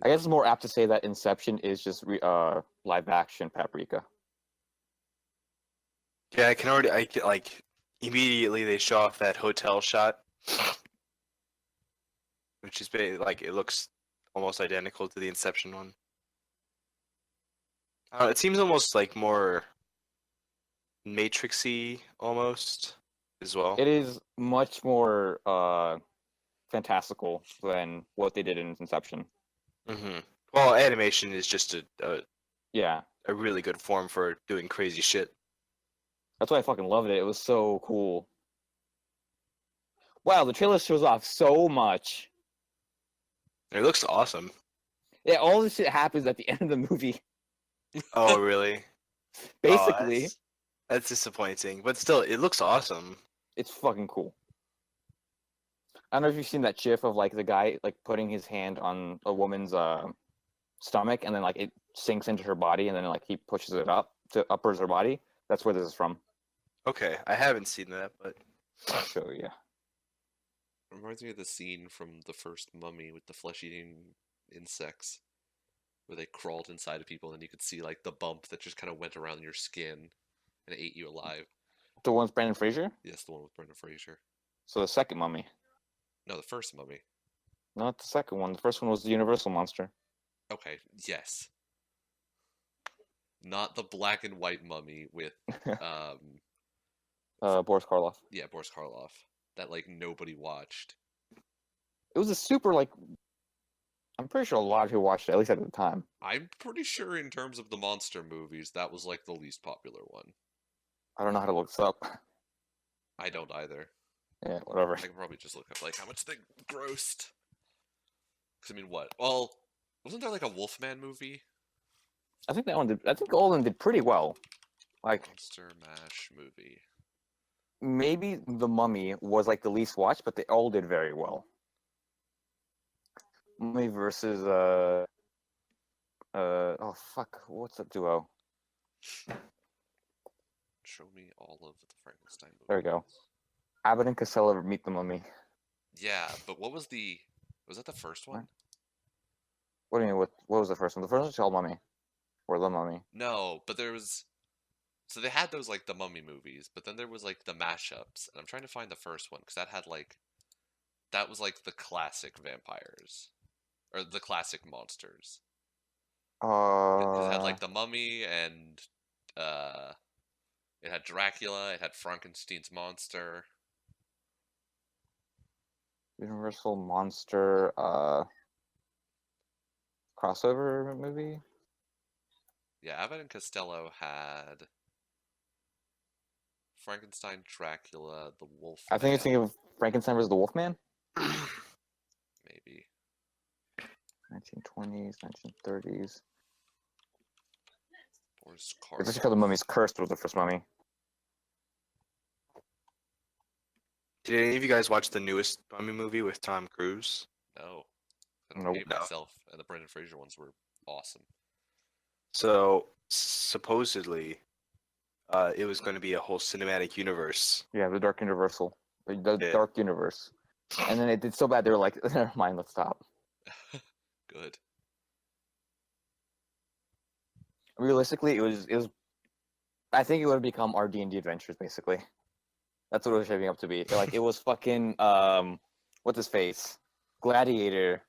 I guess it's more apt to say that Inception is just live action Paprika. Yeah, I can like immediately they show off that hotel shot, which is like it looks almost identical to the Inception one. It seems almost like more Matrixy almost as well. It is much more fantastical than what they did in Inception. Mm-hmm. Well, animation is just Yeah, a really good form for doing crazy shit. that's why I fucking loved it. It was so cool. Wow, the trailer shows off so much. It looks awesome. Yeah, all this shit happens at the end of the movie. Oh, really? Basically, that's disappointing, but still, it looks awesome. it's fucking cool. I don't know if you've seen that gif of like the guy like putting his hand on a woman's stomach and then like it sinks into her body and then like he pushes it up to uppers her body. That's where this is from. Okay, I haven't seen that, but I'll show you. Reminds me of the scene from the first Mummy with the flesh-eating insects, where they crawled inside of people and you could see like the bump that just kind of went around your skin and ate you alive. The one's Brandon Fraser? Yes, the one with Brendan Fraser. So the second Mummy. No, the first Mummy. Not the second one. The first one was the Universal monster. Okay, yes. Not the black and white Mummy with Boris Karloff. yeah, Boris Karloff. That like nobody watched. It was a super like I'm pretty sure a lot of people watched it, at least at the time. I'm pretty sure in terms of the monster movies, that was like the least popular one. I don't know how to look this up. I don't either. Yeah, whatever. I can probably just look up like how much they grossed. Because I mean, what? Well, wasn't there like a Wolfman movie? I think that one did. I think all of them did pretty well. Like Monster Mash movie. maybe The Mummy was like the least watched, but they all did very well. Mummy versus oh fuck, what's that duo? Show me all of the Frankenstein movies. There we go. Abbott and Costello meet the Mummy. Yeah, but what was the? Was that the first one? What do you mean? What was the first one? The first one was called Mummy, or The Mummy. No, but there was. So they had those like the Mummy movies, but then there was like the mashups, and I'm trying to find the first one because that had like, that was like the classic vampires, or the classic monsters. It had like the Mummy and it had Dracula, it had Frankenstein's monster. Universal monster crossover movie. Yeah, Abbott and Costello had Frankenstein, Dracula, the Wolf. I think it's thinking of Frankenstein versus the Wolfman. Maybe 1920s, 1930s. Boris It's Karloff. actually called The Mummy's Cursed was the first Mummy. did any of you guys watch the newest Mummy movie with Tom Cruise? No, I Nope. hate myself, and the Brendan Fraser ones were awesome. So supposedly, it was going to be a whole cinematic universe. Yeah, the Dark Universal. The Yeah. Dark Universe. And then it did so bad they were like, never mind, let's stop. Good. Realistically, it was I think it would have become our D&D adventures, basically. That's what it was shaping up to be. Like it was fucking what's his face? Gladiator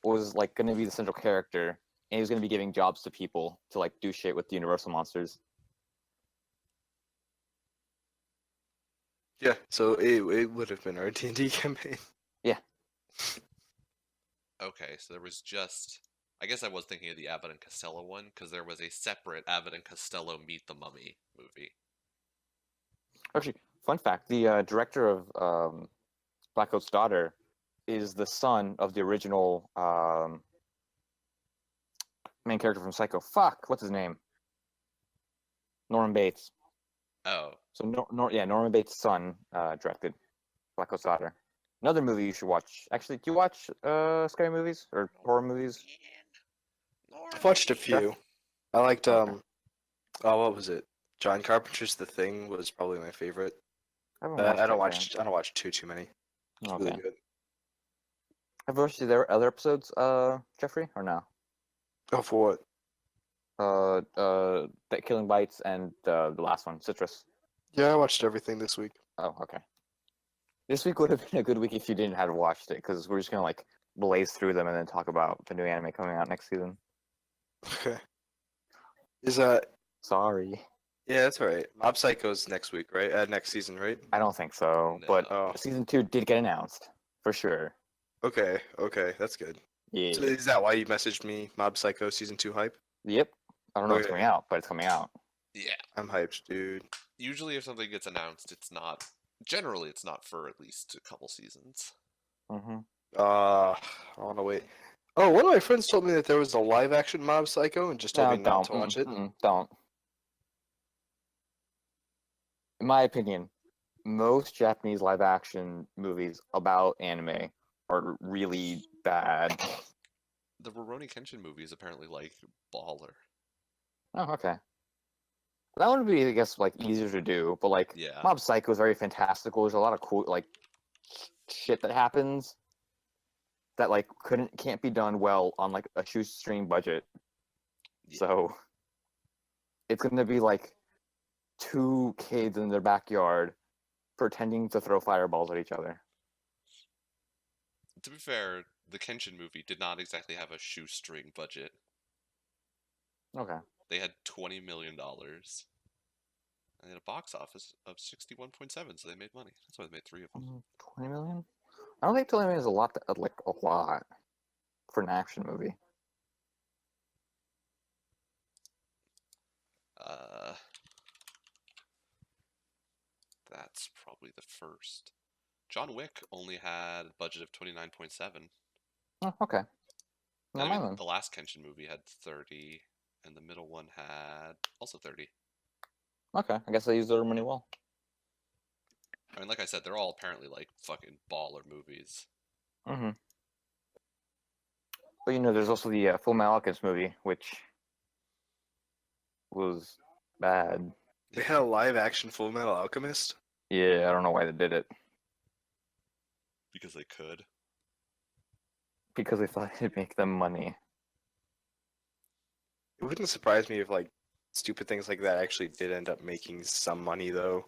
was like gonna be the central character, and he was gonna be giving jobs to people to like do shit with the Universal monsters. Yeah, so it would have been our D&D campaign. Okay, so there was just. I guess I was thinking of the Abbott and Costello one because there was a separate Abbott and Costello Meet the Mummy movie. Actually, fun fact: the director of Black Coat's Daughter is the son of the original main character from Psycho. Fuck, what's his name? Norman Bates. Oh, So Norman Bates' son directed Black Coat's Daughter. Another movie you should watch. Actually, do you watch scary movies or horror movies? I've watched a few. I liked Okay. oh, what was it? John Carpenter's The Thing was probably my favorite. I haven't I don't watched watch too many. It's Okay. really good. Have you watched the other episodes, Jeffrey, or no? Oh, for what? That Killing Bites and the last one, Citrus. Yeah, I watched everything this week. Oh, okay. This week would have been a good week if you didn't have watched it, because we're just gonna like blaze through them and then talk about the new anime coming out next season. Okay. Is Sorry, Yeah, that's all right. Mob Psycho's next week, right? Next season, right? I don't think so, but Oh, season 2 did get announced for sure. okay, that's good. Yeah. So is that why you messaged me, Mob Psycho season 2 hype? Yep. I don't know what's Okay. coming out, but it's coming out. Yeah. I'm hyped, dude. Usually, if something gets announced, it's not. Generally, it's not for at least a couple seasons. Mm-hmm. I want to wait. Oh, one of my friends told me that there was a live-action Mob Psycho and just told me not to watch it. Don't. In my opinion, most Japanese live-action movies about anime are really bad. The Rurouni Kenshin movie is apparently like baller. Oh, okay. That would be, I guess, like easier to do, but like Yeah. Mob Psycho is very fantastical. There's a lot of cool like shit that happens that like can't be done well on like a shoestring budget. Yeah. So it's gonna be like two kids in their backyard pretending to throw fireballs at each other. To be fair, the Kenshin movie did not exactly have a shoestring budget. Okay. They had $20 million. And they had a box office of 61.7, so they made money. That's why they made 3 of them. 20 million? I don't think 20 million is a lot, like a lot for an action movie. That's probably the first. John Wick only had a budget of 29.7. Oh, okay. I Never mean, mind then. the last Kenshin movie had 30, and the middle one had also 30. Okay, I guess they used their money well. I mean, like I said, they're all apparently like fucking baller movies. Mm-hmm. But you know, there's also the Full Metal Alchemist movie, which was bad. They had a live-action Full Metal Alchemist? Yeah, I don't know why they did it. Because they could. Because they thought it'd make them money. It wouldn't surprise me if like stupid things like that actually did end up making some money though,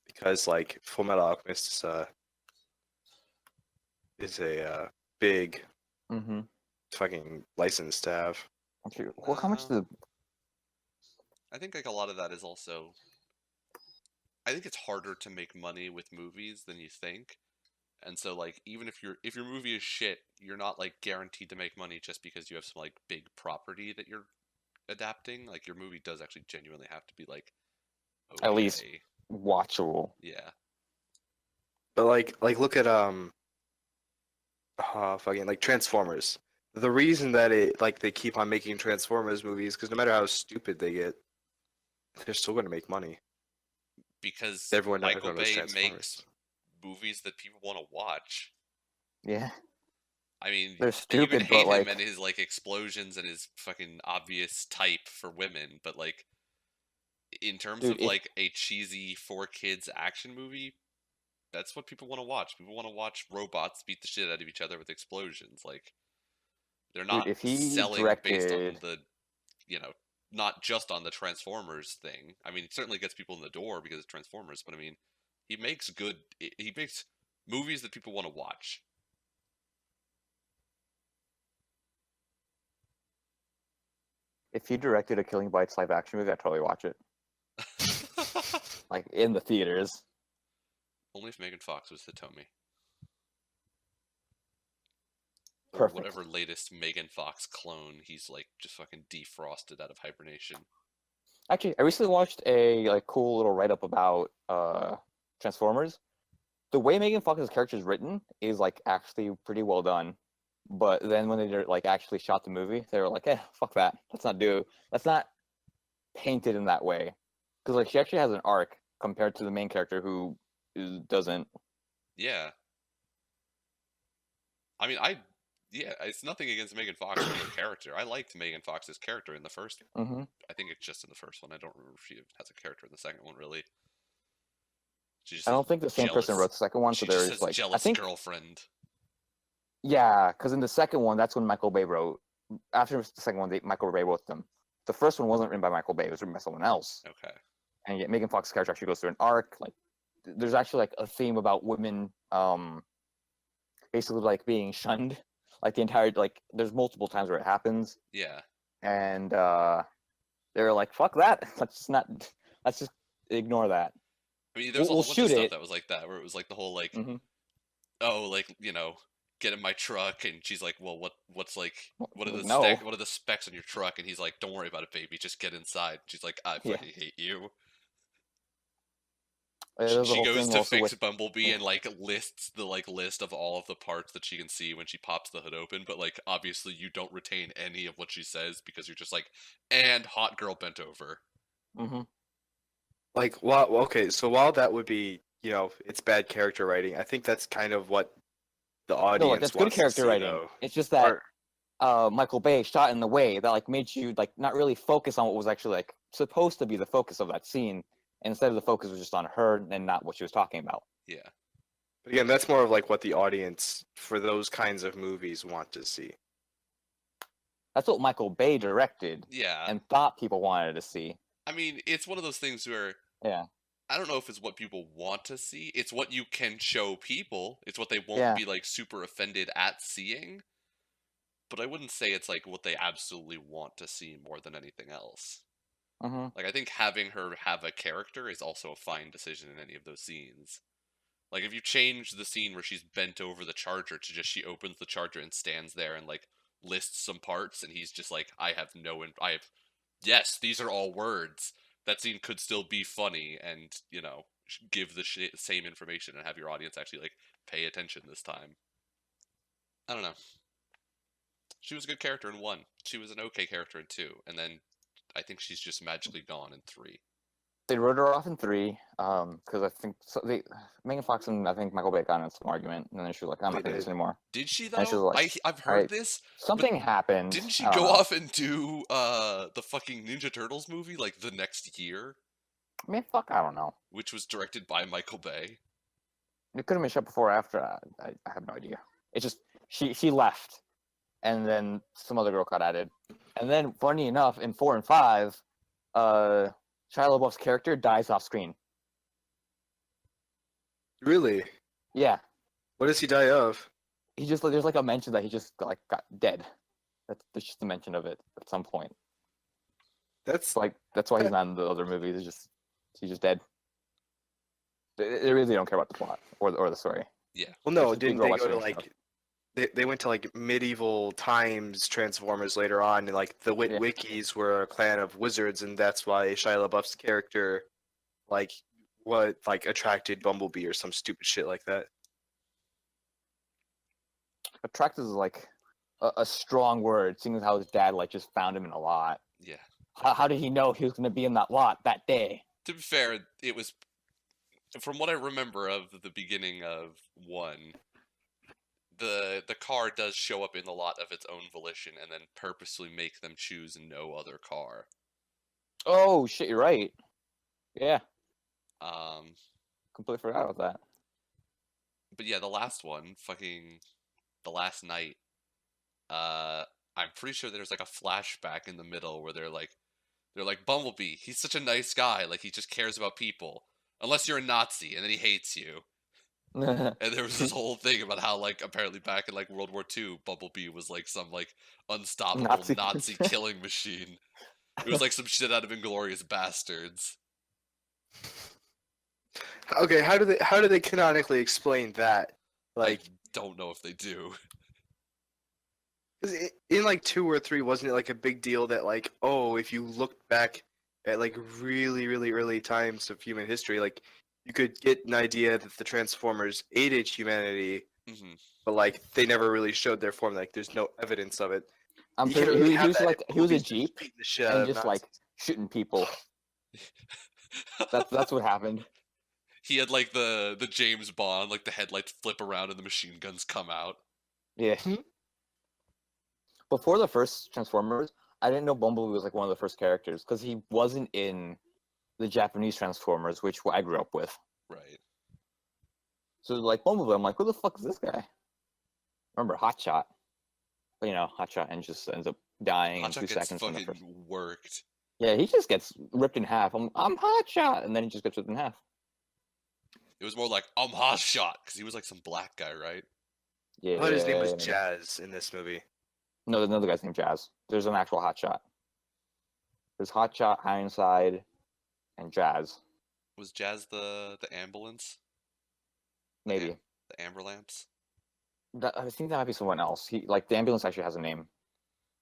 because like Full Metal Alchemist is a big Mm-hmm. fucking license to have. Actually, well, how much did? I think like a lot of that is also. I think it's harder to make money with movies than you think, and so like even if your movie is shit, you're not like guaranteed to make money just because you have some like big property that you're adapting. Like your movie does actually genuinely have to be like okay. At least watchable. Yeah. But like look at fucking like Transformers. The reason that they keep on making Transformers movies because no matter how stupid they get, they're still going to make money. Because Everyone knows Michael those Bay Transformers. makes movies that people want to watch. Yeah. I mean, They're you stupid, can but, hate like- him and his like explosions and his fucking obvious type for women, but like in terms Dude, of like a cheesy for kids action movie, that's what people want to watch. People want to watch robots beat the shit out of each other with explosions. Like they're not if he selling based on directed- the, not just on the Transformers thing. I mean, it certainly gets people in the door because of Transformers, but I mean, he makes movies that people want to watch. If he directed a Killing Bites live action movie, I'd totally watch it. Like in the theaters. Only if Megan Fox was Hitomi. Or Perfect. whatever latest Megan Fox clone he's like just fucking defrosted out of hibernation. Actually, I recently watched a like cool little write up about Transformers. The way Megan Fox's character is written is like actually pretty well done. But then when they like actually shot the movie, they were like, fuck that. That's not painted in that way. Because like she actually has an arc compared to the main character who doesn't. Yeah. I mean, it's nothing against Megan Fox or her character. I liked Megan Fox's character in the first. Mm-hmm. I think it's just in the first one. I don't remember if she has a character in the second one, really. I don't think the same person wrote the second one, so She just there's says like jealous I think girlfriend. yeah, because in the second one, that's when Michael Bay wrote after the second one, Michael Bay wrote them. The first one wasn't written by Michael Bay; it was written by someone else. Okay. And yet, Megan Fox's character actually goes through an arc. Like, there's actually like a theme about women, basically like being shunned. Like the entire there's multiple times where it happens, Yeah. and they're like, "Fuck that! Let's just ignore that." I mean, there's We'll a whole bunch shoot of stuff it. that was like that, where it was like the whole like, Mhm. oh, like get in my truck, and she's like, well, what's like, what are the No. what are the specs on your truck? And he's like, don't worry about it, baby, just get inside. She's like, I Yeah. fucking hate you. There's a She whole goes thing to also fix with Bumblebee yeah. and like lists the list of all of the parts that she can see when she pops the hood open, but like obviously you don't retain any of what she says because you're just like, and hot girl bent over. hmm Like, okay, so while that would be, it's bad character writing, I think that's kind of what the No, audience like that's good wants to character see, writing. though. It's just that Or, Michael Bay shot in the way that like made you like not really focus on what was actually like supposed to be the focus of that scene. Instead of the focus was just on her and not what she was talking about. Yeah. but again, that's more of like what the audience for those kinds of movies want to see. That's what Michael Bay directed Yeah. and thought people wanted to see. I mean, it's one of those things where Yeah. I don't know if it's what people want to see. It's what you can show people. It's what they won't Yeah. be like super offended at seeing. But I wouldn't say it's like what they absolutely want to see more than anything else. hmm Like I think having her have a character is also a fine decision in any of those scenes. Like if you change the scene where she's bent over the charger to just she opens the charger and stands there and like lists some parts and he's just like yes, these are all words. That scene could still be funny and, give the same information and have your audience actually like pay attention this time. I don't know. She was a good character in 1. She was an okay character in 2, and then I think she's just magically gone in 3. They wrote her off in 3 because I think Megan Fox and I think Michael Bay got in some argument and then she was like, I'm not doing this anymore. Did she And she was though? like, I've all heard right, this. something happened. Didn't she I don't go know. off and do the fucking Ninja Turtles movie like the next year, I mean, fuck, I don't know. which was directed by Michael Bay? It could have been shot before or after. I have no idea. It's just she left, and then some other girl got added, and then funny enough, in 4 and 5, Shia LaBeouf's character dies off screen. Really? Yeah, What does he die of? he just there's like a mention that he just got dead. There's just a mention of it at some point. That's That's why he's not in the other movies. He's just dead. They really don't care about the plot or the story. well, no, Just didn't people they watching go to stuff. like they went to like medieval times Transformers later on, and like the Yeah. wikis were a clan of wizards, and that's why Shia LaBeouf's character, like, attracted Bumblebee or some stupid shit like that. Attractive is like a strong word, seeing as how his dad just found him in a lot. Yeah. How did he know he was going to be in that lot that day? To be fair, it was from what I remember of the beginning of 1. The car does show up in the lot of its own volition, and then purposely make them choose no other car. Oh shit, you're right. Yeah, Um, completely forgot about that. but yeah, the last one, fucking the last night. I'm pretty sure there's like a flashback in the middle where they're like Bumblebee. He's such a nice guy. Like he just cares about people, unless you're a Nazi, and then he hates you. And there was this whole thing about how, like, apparently back in, like, World War II, Bumblebee was, like, some, like, unstoppable Nazi killing machine. It was, like, some shit out of Inglourious Bastards. Okay, how do they canonically explain that? Like, I don't know if they do. 'cause in like 2 or 3, wasn't it like a big deal that like, oh, if you looked back at like really, really early times of human history, like you could get an idea that the Transformers aided humanity, Hmm. but like they never really showed their form. Like there's no evidence of it. I'm You sure can't really he have was that like in he was a movies, just jeep beating the shit out and of just Nazis. like shooting people. That's what happened. He had, like, the James Bond, like, the headlights flip around and the machine guns come out. Yeah. Before the first Transformers, I didn't know Bumblebee was like one of the first characters because he wasn't in the Japanese Transformers, which I grew up with. Right. So like Bumblebee, I'm like, who the fuck is this guy? Remember Hotshot? Hotshot and just ends up dying in Hotshot 2 gets seconds from the fucking first. worked. Yeah, he just gets ripped in half. I'm Hotshot, and then he just gets ripped in half. It was more like I'm Hotshot because he was like some black guy, right? Yeah. I thought his name was Jazz in this movie. No, there's another guy's named Jazz. There's an actual Hotshot. There's Hotshot, Ironside, and Jazz. Was Jazz the ambulance? Maybe. The amber lamps? I think that might be someone else. The ambulance actually has a name.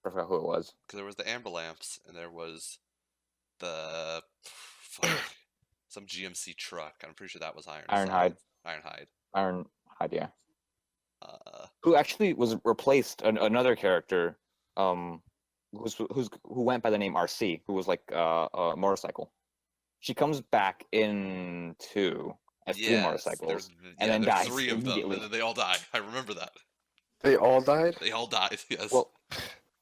I forgot who it was. Because there was the amber lamps and there was the fuck, some GMC truck. I'm pretty sure that was Ironhide. Ironhide. Ironhide, yeah. Uh, Who actually was replaced another character, who went by the name RC, who was like a motorcycle. She comes back in 2 as 3 motorcycles, and then dies 3 of them, immediately. and then they all die. I remember that. They all died? They all died. Yes. Well,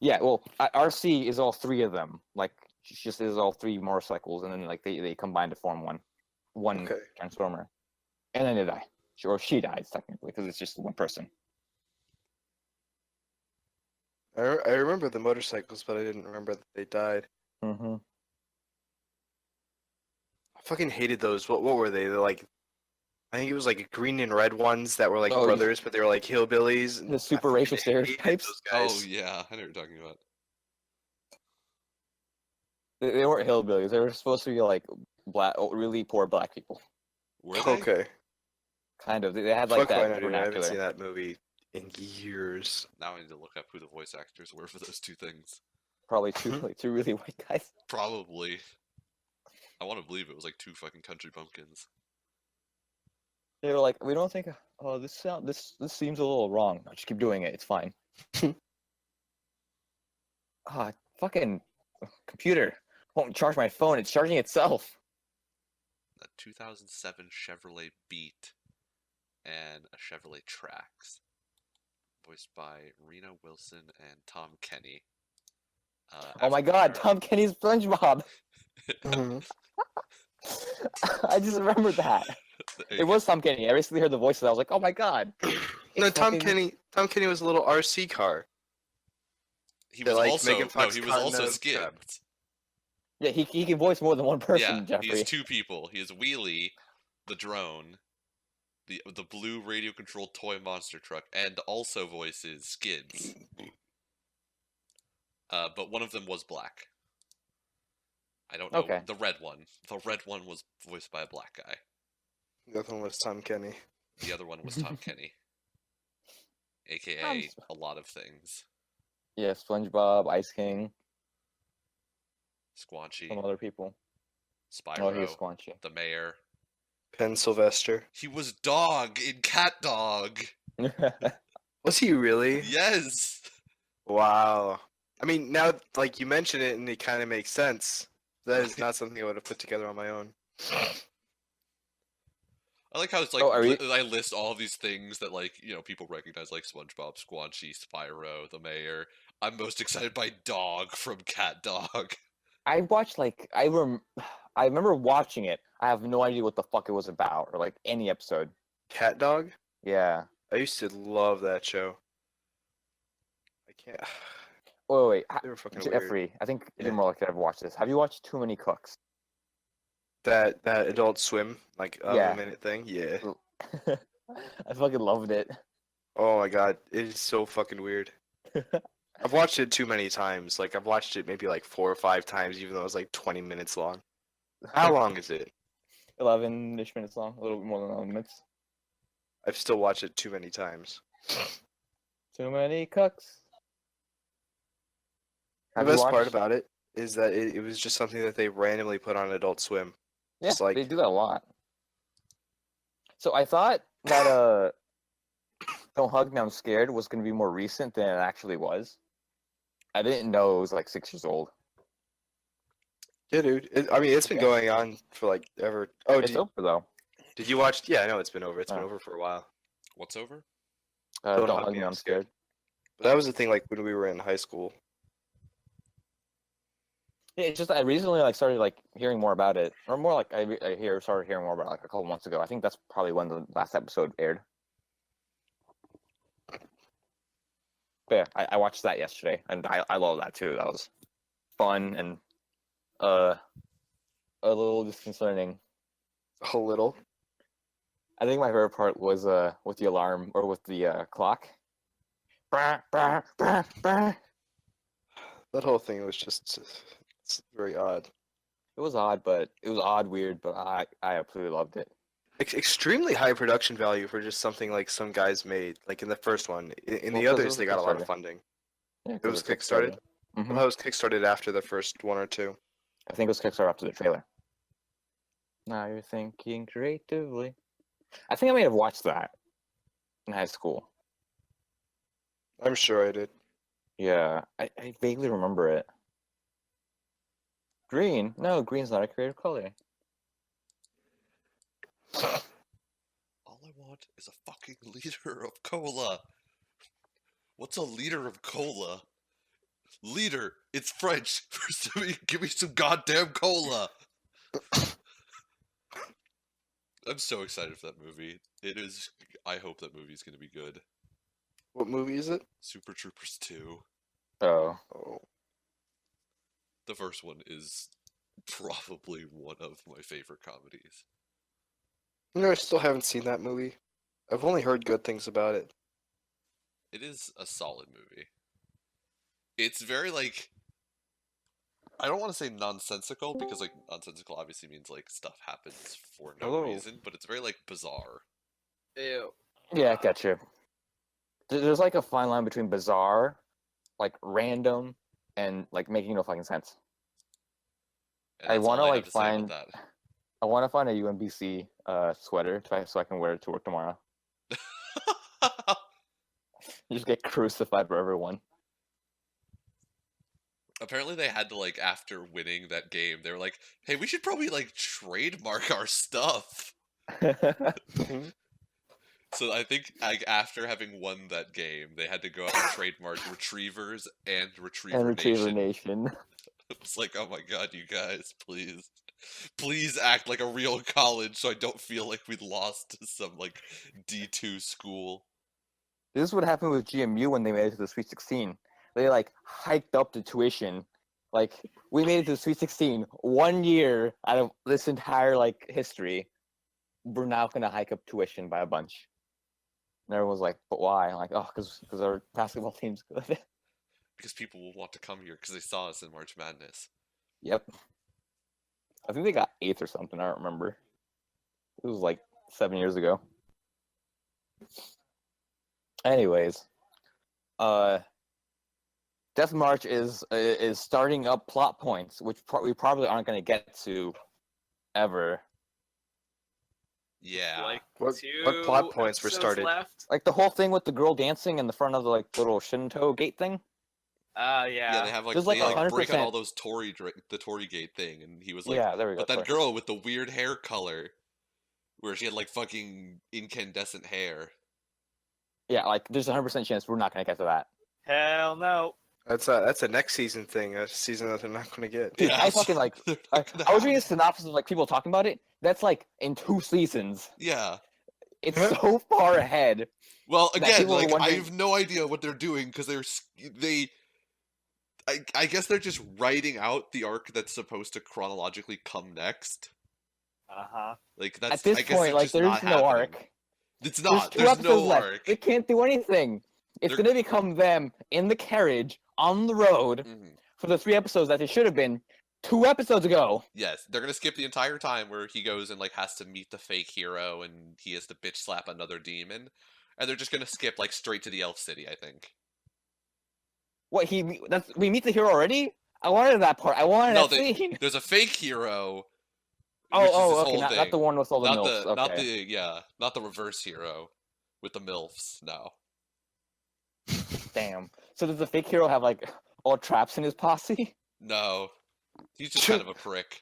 yeah. Well, RC is all 3 of them. Like, she just is all 3 motorcycles, and then like they combine to form one Okay. transformer, and then they die. Or she dies technically because it's just one person. I remember the motorcycles, but I didn't remember that they died. Mm-hmm. I fucking hated those. What were they? They're like, I think it was like green and red ones that were like Oh, brothers, but they were like hillbillies. and The I super fucking racial hated stereotypes. those Oh guys. yeah, I know what you're talking about. They weren't hillbillies. They were supposed to be like really poor black people. Were they? Okay. Kind of. They had like Fuck, why that not, dude? I haven't seen vernacular. that movie in years. Now I need to look up who the voice actors were for those 2 things. Probably two really white guys. Probably. I want to believe it was like 2 fucking country bumpkins. They were like, we don't think. Oh, this seems a little wrong. Just keep doing it. It's fine. Fucking computer won't charge my phone. It's charging itself. A 2007 Chevrolet Beat and a Chevrolet Trax, voiced by Rena Wilson and Tom Kenny. Oh my God, Tom Kenny's SpongeBob. Mhm. I just remembered that. It was Tom Kenny. I recently heard the voices. I was like, oh my God. No, It's Tom fucking- Kenny was a little RC car. He They're was like also Megan Fox he was caught in also a skinned. trap. Yeah, he can voice more than one person, Yeah, Jeffrey. he has 2 people. He has Wheelie, the drone, the blue radio controlled toy monster truck, and also voices Skids. But one of them was black. I don't know. Okay. The red one. The red one was voiced by a black guy. The other one was Tom Kenny. The other one was Tom Kenny, aka a lot of things. Yeah, SpongeBob, Ice King, Squanchy, some other people. Spyro, Oh, he's Squanchy. the mayor. Penn Sylvester. He was Dog in Cat Dog. Was he really? Yes. Wow. I mean, now like you mention it, and it kind of makes sense. That is not something I would have put together on my own. I like how it's like Oh, are you- I list all of these things that like people recognize, like SpongeBob, Squanchy, Spyro, the mayor. I'm most excited by Dog from Cat Dog. I watched I remember watching it. I have no idea what the fuck it was about or like any episode. Cat Dog? Yeah. I used to love that show. I can't. Wait. They were fucking weird. Jeffrey, I think Yeah. you're more likely to have watched this. Have you watched Too Many Cooks? That Adult Swim, like Yeah. minute thing. Yeah. I fucking loved it. Oh my god, it is so fucking weird. I've watched it too many times. Like I've watched it maybe like 4 or 5 times, even though it was like 20 minutes long. How long is it? 11-ish minutes long, a little bit more than 11 minutes. I've still watched it too many times. Too Many Cooks. The best part about it is that it was just something that they randomly put on Adult Swim. Yeah, Just like- they do that a lot. So I thought that Don't Hug Me, I'm Scared was going to be more recent than it actually was. I didn't know it was like 6 years old. Yeah, dude. I mean, it's been Yeah. going on for like ever. Oh, It's over though. did you watch? Yeah, I know it's been over. It's been Oh. over for a while. What's over? Don't Hug Me, I'm Scared. But that was the thing, like when we were in high school. Yeah, it's just I recently started hearing more about it, or more like I started hearing more about it like a couple months ago. I think that's probably when the last episode aired. But yeah, I watched that yesterday, and I love that too. That was fun and a little disconcerting. A little. I think my favorite part was with the alarm or with the clock. Brr, brr, brr, brr. That whole thing was just it's very odd. It was odd, weird, but I absolutely loved it. Extremely high production value for just something like some guys made, like in the first one. In Well, the 'cause it others, was they got a lot of Kickstarter. funding. Yeah, It 'cause was it's kickstarted. Mhm. Well, it was kickstarted after the first one or two. I think it was Kickstarter after the trailer. Now you're thinking creatively. I think I may have watched that in high school. I'm sure I did. Yeah, I vaguely remember it. Green? No, green's not a creative color. All I want is a fucking liter of cola. What's a liter of cola? Liter, it's French. Give me some goddamn cola. I'm so excited for that movie. It is. I hope that movie's gonna be good. What movie is it? Super Troopers 2. Oh, Oh, The first one is probably one of my favorite comedies. I still haven't seen that movie. I've only heard good things about it. It is a solid movie. It's very like, I don't want to say nonsensical because like nonsensical obviously means like stuff happens for no Hello. reason, but it's very like bizarre. Ew. yeah, I get you. There's like a fine line between bizarre, like random, and like making no fucking sense. And I that's all wanna, I like, have to say about find- I want to find a UMBC sweater so I can wear it to work tomorrow. that. You just get crucified for everyone. Apparently they had to like after winning that game, they were like, "Hey, we should probably like trademark our stuff." So I think like after having won that game, they had to go out and trademark Retrievers and Retriever and Retriever Nation. Nation. It's like, oh my god, you guys, please act like a real college, so I don't feel like we lost to some like D2 school. This is what happened with GMU when they made it to the Sweet 16. They like hiked up the tuition. Like we made it to the Sweet 16 1 year out of this entire like history. We're now gonna hike up tuition by a bunch. And everyone's like, "But why?" I'm like, "Oh, because our basketball team's good." Because people will want to come here because they saw us in March Madness. Yep. I think they got 8th or something. I don't remember. It was like 7 years ago. Anyways, Death March is starting up plot points, which we probably aren't going to get to ever. Yeah. Like What two plot points were episodes started? left. Like the whole thing with the girl dancing in the front of the like little Shinto gate thing. Yeah. Yeah, they have like There's, they like, like break out 100%. all those the Tory Gate thing, and he was like, Yeah, there we go. but that sorry. girl with the weird hair color, where she had like fucking incandescent hair. Yeah, like there's a 100% chance we're not going to get to that. Hell no. That's a next season thing. A season that they're not going to get. Dude, I Yes. fucking like. They're I, not gonna I was have reading a it. synopsis of like people talking about it. That's like in 2 seasons. Yeah. It's so far ahead. Well, That again, people are like I wondering- have no idea what they're doing because I guess they're just writing out the arc that's supposed to chronologically come next. Uh-huh. Like that's At this I guess point, they're like just there's not no happening. arc. It's There's not. 2 There's episodes no left. arc. They can't do anything. It's They're- gonna become them in the carriage on the road Mhm. for the 3 episodes that they should have been 2 episodes ago. Yes, they're gonna skip the entire time where he goes and like has to meet the fake hero and he has to bitch slap another demon, and they're just gonna skip like straight to the Elf City. I think. What we meet the hero already? I wanted that part. I wanted No, that scene. There's a fake hero. Oh, which is oh, this okay, whole not thing. the one with all the not milfs. the Okay. not the not the reverse hero with the milfs. No. Damn. So does the fake hero have like all traps in his posse? No. He's just kind of a prick.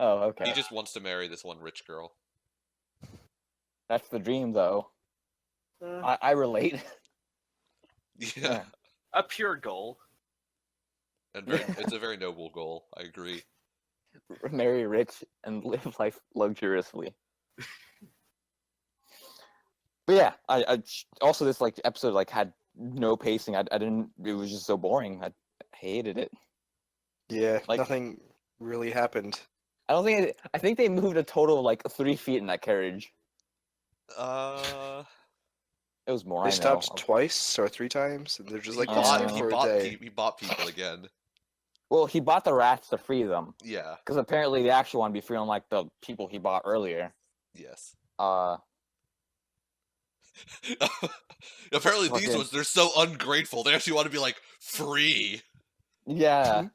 Oh, okay. He just wants to marry this one rich girl. That's the dream, though. Uh, I relate. Yeah. a pure goal. And it's a very noble goal. I agree. Marry rich and live life luxuriously. But yeah, I also this like episode like had no pacing. I didn't. It was just so boring. I hated it. Yeah, Like- nothing really happened. I don't think. I think they moved a total of like 3 feet in that carriage. It was more. They I stopped know. twice or 3 times, and they're just like, he let's bought- stay he for a bought day. he bought people again. Well, he bought the rats to free them Yeah. because apparently they actually want to be free, unlike the people he bought earlier. Yes. Apparently these Fucking- ones, they're so ungrateful. They actually want to be like free. Yeah.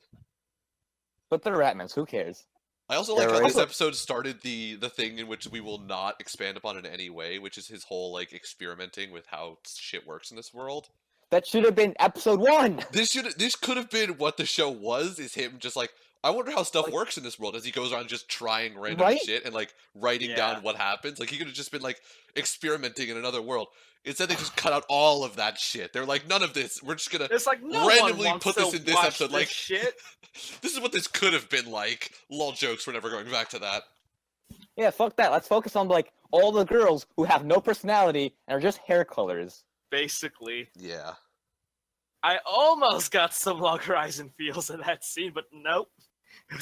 But they're ratmans. Who cares? I also Yeah, like how right. this episode started the thing in which we will not expand upon in any way, which is his whole like experimenting with how shit works in this world. That should have been episode 1. This could have been what the show was, is him just like, I wonder how stuff Like- works in this world, as he goes around just trying random Right? shit and like writing down Yeah. what happens. Like he could have just been like experimenting in another world. Instead they just cut out all of that shit. They're like, none of this. We're just gonna It's like no randomly one wants put to this in this watch episode, this like- shit. this is what this could have been like. Lol jokes, we're never going back to that. Yeah, fuck that. Let's focus on like all the girls who have no personality and are just hair colors. Basically, Yeah. I almost got some Log Horizon feels in that scene, but nope.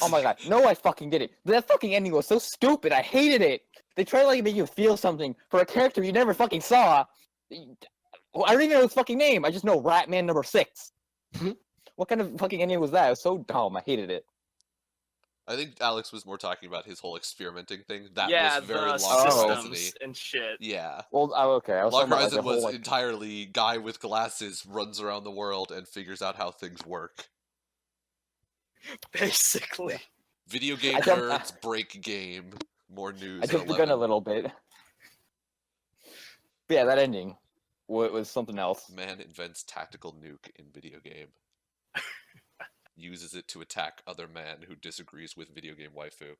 Oh my god. No, I fucking did it. That fucking ending was so stupid. I hated it. They try to like make you feel something for a character you never fucking saw. Well, I don't even know his fucking name. I just know Ratman number 6. What kind of fucking ending was that? It was so dumb. I hated it. I think Alex was more talking about his whole experimenting thing. That Yeah, was very the Lost systems. systems and shit. Yeah. Well, okay. I was Log talking about, like, Horizon the whole, was like, entirely guy with glasses runs around the world and figures out how things work. Basically, Video game I jumped- nerds break game. More news. I at jumped the gun a 11. little bit. But yeah, that ending was something else. Man invents tactical nuke in video game. Uses it to attack other man who disagrees with video game waifu.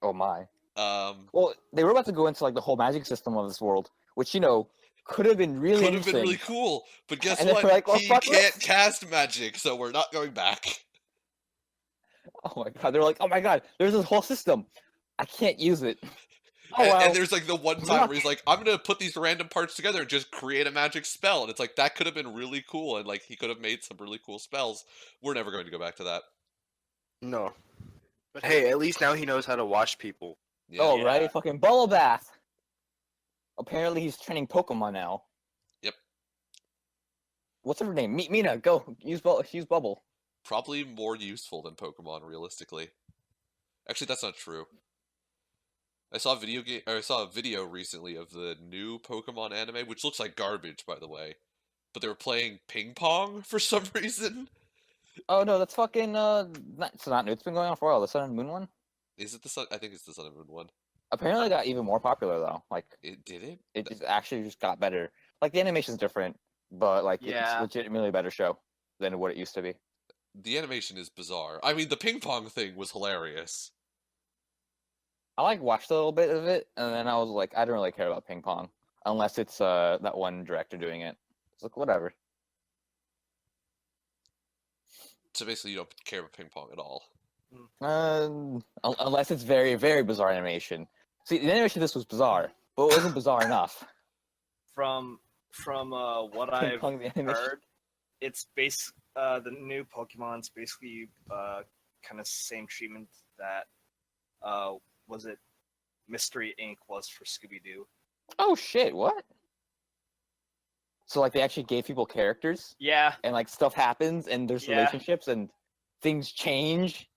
Oh my. Um, Well, they were about to go into like the whole magic system of this world, which could have been really could have been interesting. really cool, but guess And then what? we're like, well, he fuck can't this. cast magic, so we're not going back. Oh my god, they're like, oh my god, there's this whole system. I can't use it. Oh and, well. and there's like the one time luck. where he's like, I'm gonna put these random parts together and just create a magic spell. And it's like, that could have been really cool. And like, he could have made some really cool spells. We're never going to go back to that. No. But hey, at least now he knows how to wash people. Yeah. Oh Yeah. right, fucking bubble bath. Apparently he's training Pokemon now. Yep. What's her name? Mina, go use bubble. Probably more useful than Pokemon, realistically. Actually, that's not true. I saw a video recently of the new Pokemon anime, which looks like garbage, by the way. But they were playing ping pong for some reason. Oh no, that's fucking it's not new. It's been going on for a while. The Sun and Moon one. Is it the Sun? I think it's the Sun and Moon one. Apparently it got even more popular though. Like It did it? it just actually just got better. Like the animation's different, but like Yeah. it's legitimately a better show than what it used to be. The animation is bizarre. I mean, the ping pong thing was hilarious. I like watched a little bit of it, and then I was like, I don't really care about ping pong unless it's that one director doing it. It's like whatever. So basically, you don't care about ping pong at all. Unless it's very very bizarre animation. See, the animation of this was bizarre, but it wasn't bizarre enough. from what Ping I've pong, the animation. heard, it's the new Pokemon's basically kind of same treatment that was it Mystery Inc. was for Scooby Doo. Oh shit! What? So like they actually gave people characters, Yeah, and like stuff happens, and there's Yeah. relationships, and things change.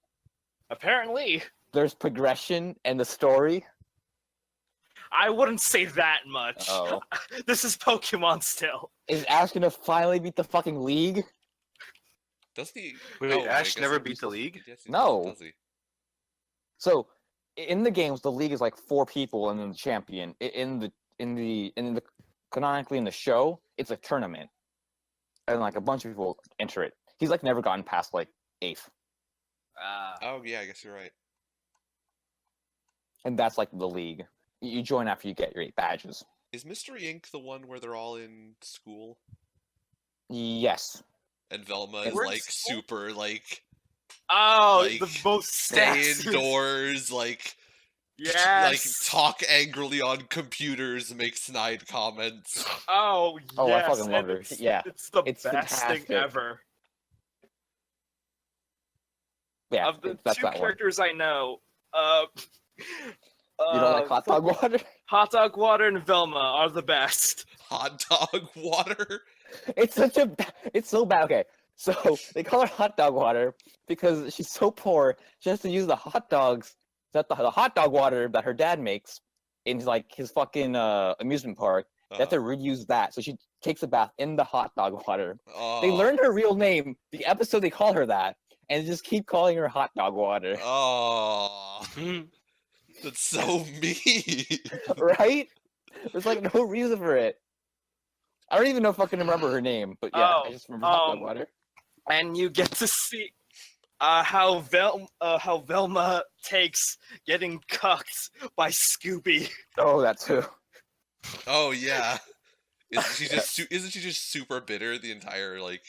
apparently. There's progression and the story. I wouldn't say that much. Oh, This is Pokemon still. is Ash gonna finally beat the fucking league? Doesn't he? Wait, Oh, I Ash guess never he- beat the league? Yes, he No. does he? So, in the games, the league is like 4 people, and then the champion. In the canonically in the show, it's a tournament, and like a bunch of people enter it. He's like never gotten past like 8th, Oh yeah, I guess you're right. and that's like the league. You join after you get your 8 badges. Is Mystery Inc. the one where they're all in school Yes. and Velma And is we're in like school? super like Oh, Like, the most stay stats. indoors, like Yes. talk angrily on computers, make snide comments. Oh yes. Oh, I fucking love and her. Yeah, it's the it's best thing fantastic. ever. Yeah, Of the that's two that one. characters I know, You don't like hot dog water? Hot Dog Water and Velma are the best. Hot dog water. It's so bad. Okay, so they call her hot dog water because she's so poor. She has to use the hot dogs the hot dog water that her dad makes in his fucking amusement park. They have to reuse that, so she takes a bath in the hot dog water. They learned her real name the episode they call her that, and just keep calling her hot dog water. Oh, that's so mean. Right? There's like no reason for it. I don't even know if I can remember her name, but yeah, I just remember hot dog water. And you get to see how Velma takes getting cucked by Scooby. Oh, that too. Oh yeah. Isn't she just super bitter the entire like?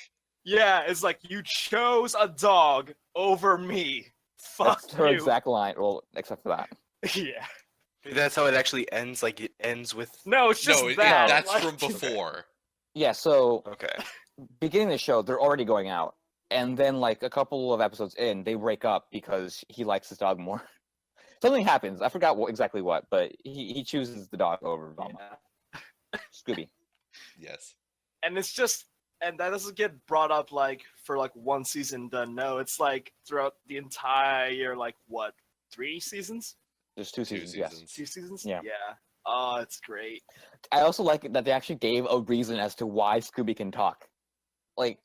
Yeah, it's like you chose a dog over me. Fuck That's her you. exact line. Well, except for that. Yeah. That's how it actually ends. Like it ends with. No, it's just No, that. that's like- from before. Yeah, so Okay. beginning of the show, they're already going out, and then like a couple of episodes in, they break up because he likes his dog more. Something happens. I forgot exactly what, but he chooses the dog over Velma. Yeah. Scooby. Yes. And it's just, and that doesn't get brought up like for like one season done. No, it's like throughout the entire like what, 3 seasons? There's 2 Two seasons. Yes. seasons. 2 seasons? Yeah. Yeah. Oh, it's great. I also like it that they actually gave a reason as to why Scooby can talk. Like,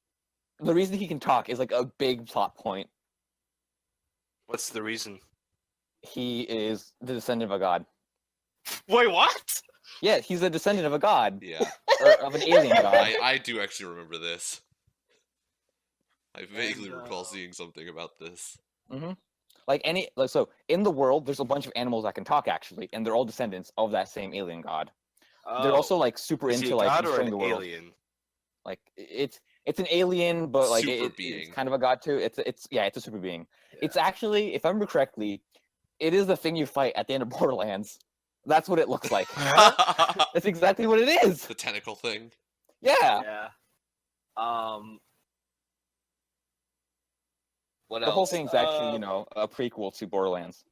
the reason he can talk is like a big plot point. What's the reason? He is the descendant of a god. Wait, what? Yeah, he's a descendant of a god, Yeah. or of an alien god. I do actually remember this. I vaguely And, recall seeing something about this. So in the world, there's a bunch of animals that can talk actually, and they're all descendants of that same alien god. They're also like super Is he into a like god or destroying an the world. alien? Like it's an alien, but like Super it's being. kind of a god too. It's a super being. It's actually, if I remember correctly, it is the thing you fight at the end of Borderlands. That's what it looks like. That's exactly what it is. The tentacle thing. Yeah. Yeah. What The else? whole thing's actually, a prequel to Borderlands.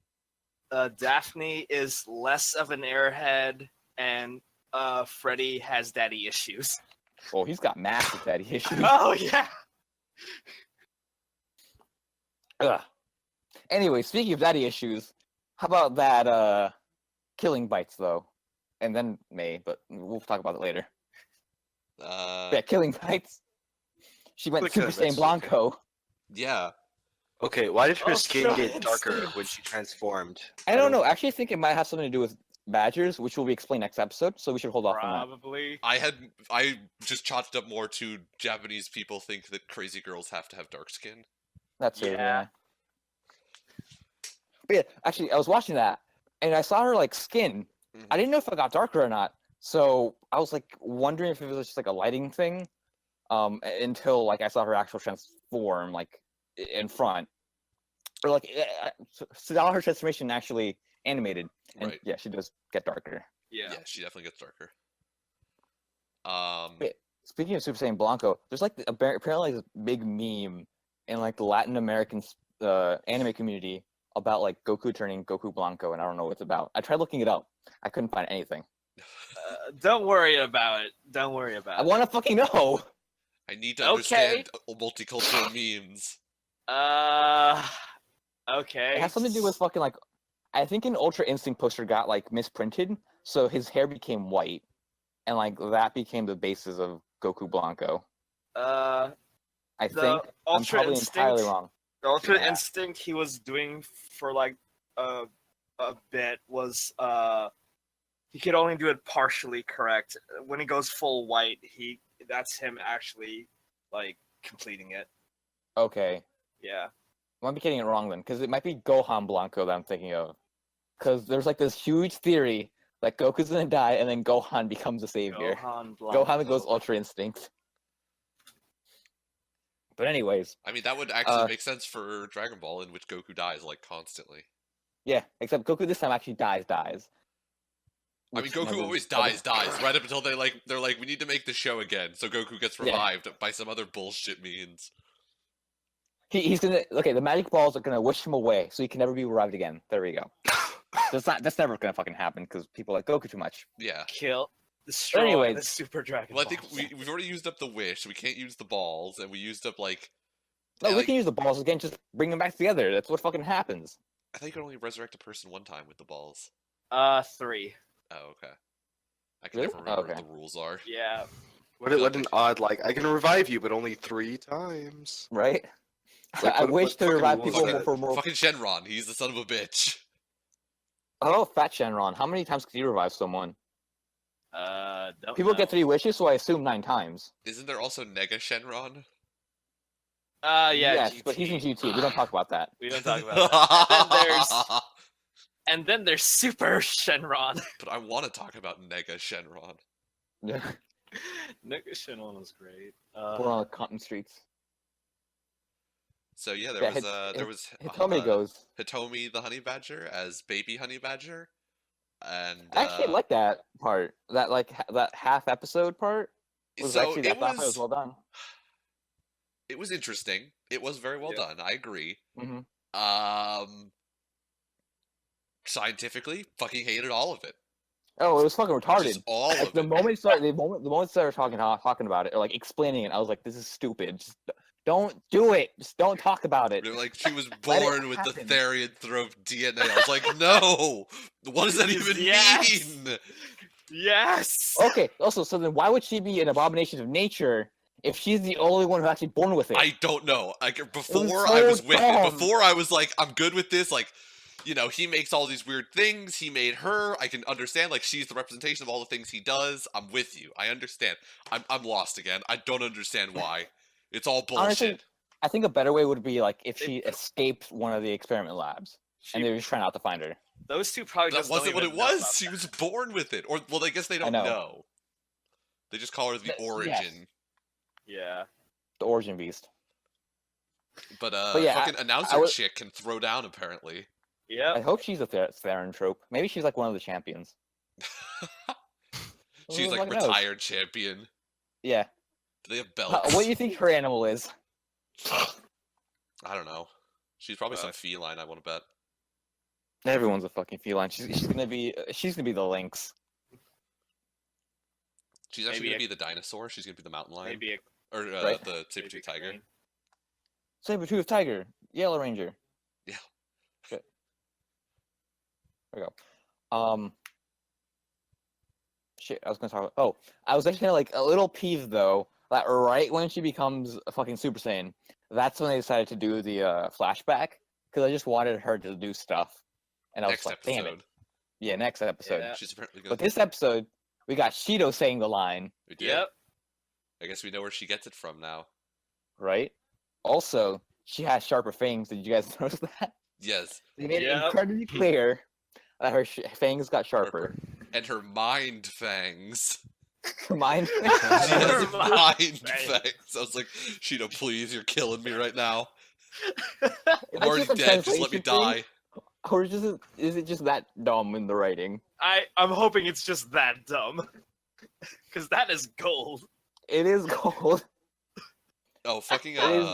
Daphne is less of an airhead, and Freddy has daddy issues. Oh, he's got massive daddy issues. Oh yeah. Ugh. Anyway, speaking of daddy issues, how about that killing bites though? And then May, but we'll talk about it later. Yeah, killing bites. She went Quick Super bites, Saiyan okay. Blanco. Yeah. Okay, why did her Oh, skin God, get darker instinct. when she transformed? I don't know. I actually think it might have something to do with badgers, which will be explained next episode. So we should hold off on that. Probably. I just chalked up more to Japanese people think that crazy girls have to have dark skin. That's it. Yeah. Yeah. But yeah, actually, I was watching that, and I saw her like skin. Mhm. I didn't know if it got darker or not. So I was like wondering if it was just like a lighting thing, until like I saw her actual transform like in front, or like saw her transformation actually animated, and Right. yeah, she does get darker. Yeah. Yeah, she definitely gets darker. Wait, speaking of Super Saiyan Blanco, there's like apparently this big meme in like the Latin American anime community about like Goku turning Goku Blanco, and I don't know what it's about. I tried looking it up. I couldn't find anything. Don't worry about it. Don't worry I about it. want to fucking know. I need to Okay. understand multicultural memes. Okay. It has something to do with fucking like, I think an Ultra Instinct poster got like misprinted, so his hair became white, and like that became the basis of Goku Blanco. The I think I'm Ultra probably entirely Instinct? wrong. Ultra Yeah. Instinct he was doing for like a bit was he could only do it partially correct. When he goes full white, that's him actually like completing it. Okay, Yeah. I might be getting it wrong then, because it might be Gohan Blanco that I'm thinking of. Because there's like this huge theory that Goku's gonna die and then Gohan becomes the savior. Gohan Blanco. Gohan goes Ultra Instinct. But anyways, I mean, that would actually make sense for Dragon Ball, in which Goku dies like constantly. Yeah, except Goku this time actually dies. I mean, Which Goku never- always dies right up until they're like, we need to make the show again, so Goku gets Yeah. revived by some other bullshit means. He's gonna the magic balls are gonna wish him away, so he can never be revived again. There we go. That's never gonna fucking happen because people like Goku too much. Yeah. Kill, destroy anyways- the Super Dragon Well, I think Balls. we've already used up the wish, so we can't use the balls, and we used up like. No, yeah, we like, can use the balls again. Just bring them back together. That's what fucking happens. I think you can only resurrect a person one time with the balls. 3. Oh, okay. I can Really? never remember Okay. what the rules are. Yeah. What an odd I can revive you, but only 3 times. Right? Like, I what- wish what to fucking revive rules people are that? for more. Fucking Shenron, he's the son of a bitch. Oh, Fat Shenron. How many times can you revive someone? Don't People know. get 3 wishes, so I assume 9 times. Isn't there also Nega Shenron? Yeah. yes, GT. but he's in GT. We don't talk about that. We don't talk about that. And then there's Super Shenron. But I want to talk about Nega Shenron. Yeah. Nigga Shenron was great. We're on the Compton streets. So yeah, Yeah, there was Hitomi goes. Hitomi the Honey Badger as Baby Honey Badger, and I actually like that part. That that half episode part was so actually it that was well done. it was interesting. It was very well Yeah. done. I agree. Hmm. Scientifically, fucking hated all of it. Oh, it was fucking retarded. Just all Like of the it. moment the moment they started talking about it or like explaining it, I was like, this is stupid. Just don't do it. Just don't talk about it. They're like she was Let it born with the happen. Therianthrope DNA. I was like, no. What does that even Yes. mean? Yes. Okay. Also, so then why would she be an abomination of nature if she's the only one who's actually born with it? I don't know. Like before, so I was with it. dumb. Before I was like, I'm good with this. Like, you know, he makes all these weird things. He made her. I can understand. Like, she's the representation of all the things he does. I'm with you. I understand. I'm lost again. I don't understand why. It's all bullshit. Honestly, I think a better way would be like if They- she escaped one of the experiment labs and they were just trying out to find her. Those two probably that just don't wasn't what even it know was. about She that. was born with it. Or, well, I guess they don't know. know. They just call her the Yes. origin. Yeah. The origin beast. But yeah, fucking announcer would- chick can throw down apparently. I Yep. hope she's a Therianthrope. Maybe she's like one of the champions. She's Who like fucking knows? retired champion. Yeah. Do they have belts? What do you think her animal is? I don't know. She's probably some feline. I want to bet. Everyone's a fucking feline. She's gonna be the lynx. She's actually Maybe gonna a- be the dinosaur. She's gonna be the mountain lion, Maybe a or Right. the maybe saber-tooth a tiger. crane. Saber-tooth tiger, Yellow Ranger. Yeah. Shit. There we go. Shit, I was gonna talk. Oh, I was actually like a little peeved though that right when she becomes a fucking Super Saiyan, that's when they decided to do the flashback because I just wanted her to do stuff, and I was Next like, damn it. episode, Yeah, next episode. Yeah. she's apparently gonna. But this episode, we got Shido saying the line, We did. Yep. I guess we know where she gets it from now. right? Also, she has sharper fangs. Did you guys notice that? Yes, They made it Yep. incredibly clear that her fangs got sharper. and her mind fangs. Mine. She has Her mind mind fangs. I was like, Shido, please, you're killing me right now. That's I'm already just a dead. Just let me translation thing, die. Or is it just that dumb in the writing? I'm hoping it's just that dumb. Because that is gold. It is gold. Oh, fucking It is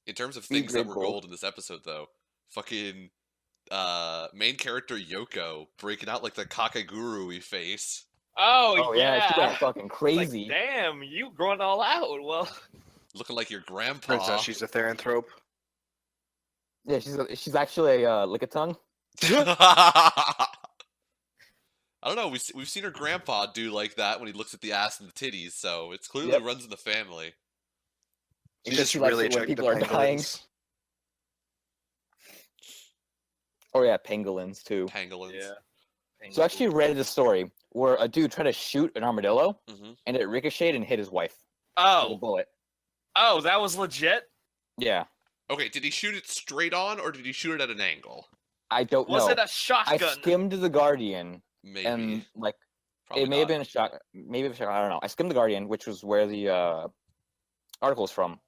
in terms of B things that grade were gold. gold in this episode though, fucking main character Yoko breaking out like the Kakegurui face. Oh, yeah, she went yeah. fucking Like, crazy. damn, you growing all out. Well, Looking like your Turns grandpa. out she's a Therianthrope. Yeah, she's actually a lick-a-tongue. I don't know. We've seen her grandpa do like that when he looks at the ass and the titties, so it's clearly Yep. runs in the family. She Because just she likes really it when checked people the are dying. pangolins. Oh yeah, pangolins too. Pangolins. yeah. So I actually read the story where a dude tried to shoot an armadillo hmm and it ricocheted and hit his wife with a Oh, bullet. that was legit? Yeah, Okay, did he shoot it straight on or did he shoot it at an angle? I don't Was know. it a I shotgun? skimmed the Guardian Maybe. and like Probably it may have not. been a shot. Maybe a shot. I don't know. I skimmed the Guardian, which was where the article is from,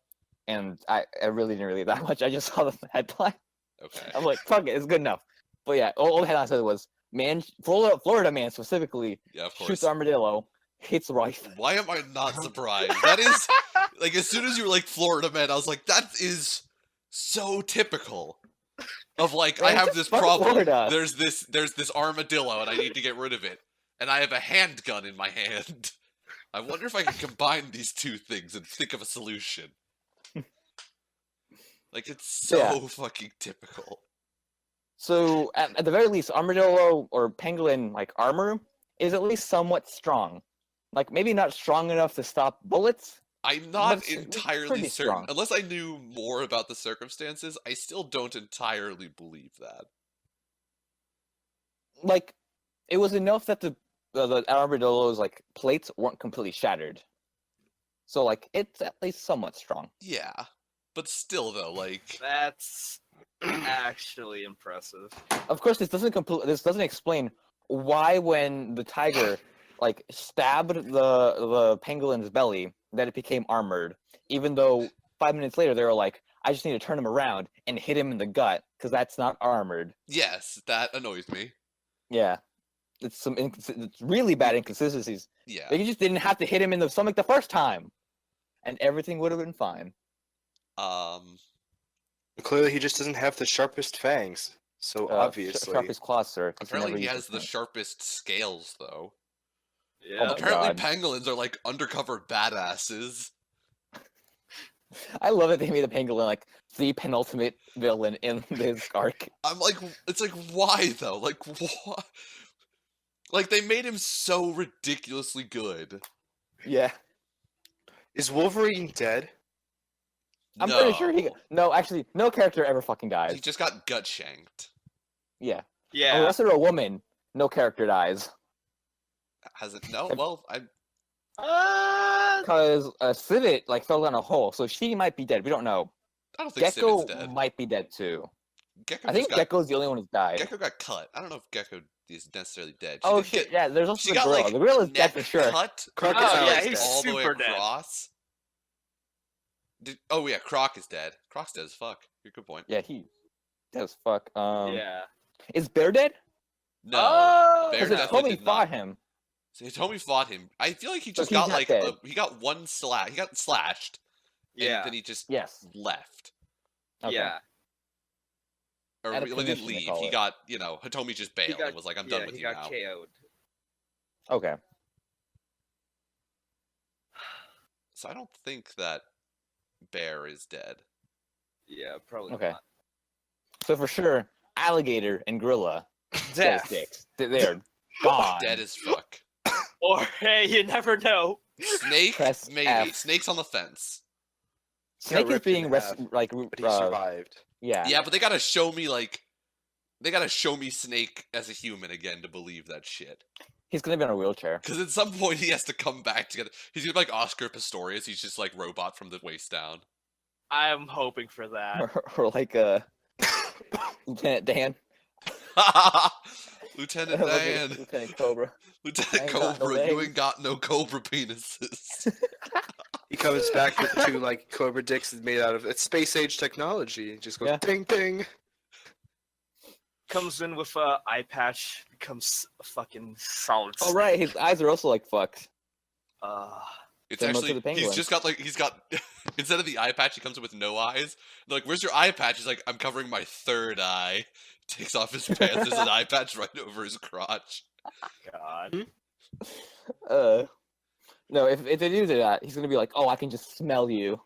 and I really didn't read that much. I just saw the headline. Okay. I'm like, fuck it, it's good enough. But yeah, all the headline said was man, Florida man specifically Yeah, of shoots course. armadillo, hits wife. Why am I not surprised? That is like as soon as you were like Florida man, I was like, that is so typical. Of like, I Man, have it's this fucking problem. Florida. There's this armadillo, and I need to get rid of it. And I have a handgun in my hand. I wonder if I can combine these two things and think of a solution. Like, it's so Yeah. fucking typical. So at the very least, armadillo or pangolin like armor is at least somewhat strong. Like maybe not strong enough to stop bullets. I'm not it's entirely pretty certain. strong. Unless I knew more about the circumstances, I still don't entirely believe that. Like it was enough that the armadillo's like plates weren't completely shattered. So like it's at least somewhat strong. Yeah. But still, though, like... That's actually impressive. Of course, this doesn't explain why when the tiger like stabbed the pangolin's belly that it became armored, even though 5 minutes later they were like, I just need to turn him around and hit him in the gut because that's not armored. Yes, that annoys me. Yeah, it's it's really bad inconsistencies. Yeah. They just didn't have to hit him in the stomach the first time, and everything would have been fine. Clearly, he just doesn't have the sharpest fangs. So obviously, sharpest claws, sir. 'cause Apparently never he used has his the fangs. sharpest scales, though. Yeah. my Apparently God. pangolins are like undercover badasses. I love that they made the pangolin like the penultimate villain in this arc. I'm like, it's like, why though? Like, what? Like, they made him so ridiculously good. Yeah. is Wolverine dead? I'm pretty sure he. No, actually, no character ever fucking dies. He just got gut shanked. Yeah. Yeah. Unless they're a woman, no character dies. Has it? No. Well, I. Because Civet like fell down a hole, so she might be dead. We don't know. I don't think Gecko Civet's dead. might be dead too. Gecko I think just got, Gecko's the only one who's died. Gecko got cut. I don't know if Gecko is necessarily dead. She Oh did shit! get- Yeah, there's also She the got gorilla. like The gorilla is dead neck for sure. cut. Crocodile's all dead. he's all the way super dead. across. Oh yeah, Croc is dead. Croc's dead as fuck. You're a good point. Yeah, he dead as fuck. Yeah. Is Bear dead? No, Oh! Bear Because definitely Hitomi did fought not. him. So Hitomi fought him. I feel like he So just he's got not like dead. he got one slash. He got slashed. And Yeah. then he just Yes. left. Okay. Yeah. Or Out of he didn't commission, they leave. call He it. got, Hitomi just bailed and was like, I'm done with he you got now. KO'd. Okay. So I don't think that Bear is dead. Yeah, probably Okay. not. So for sure, alligator and gorilla dead as Death. dicks. They're gone. Dead as fuck. Or hey, you never know. Snake, Press maybe. F. Snake's on the fence. Snake is ripped in being half, like but he uh, survived. yeah. Yeah, but they gotta show me Snake as a human again to believe that shit. He's gonna be on a wheelchair. Because at some point he has to come back together. He's gonna be like Oscar Pistorius. He's just like robot from the waist down. I'm hoping for that. or like Lieutenant Dan. Lieutenant Like Dan. Lieutenant Cobra. Lieutenant ain't got no Cobra, you legs. ain't got no Cobra penises. He comes back with two like cobra dicks made out of it's space age technology. He just goes Yeah. ding ding. Comes in with a eye patch, becomes a fucking solid. Oh right, his eyes are also like fucked. It's Similar to actually the penguin. he's got instead of the eye patch, he comes in with no eyes. They're like, where's your eye patch? He's like, I'm covering my third eye. Takes off his pants. There's an eye patch right over his crotch. God. No, if they do that, he's gonna be like, oh, I can just smell you.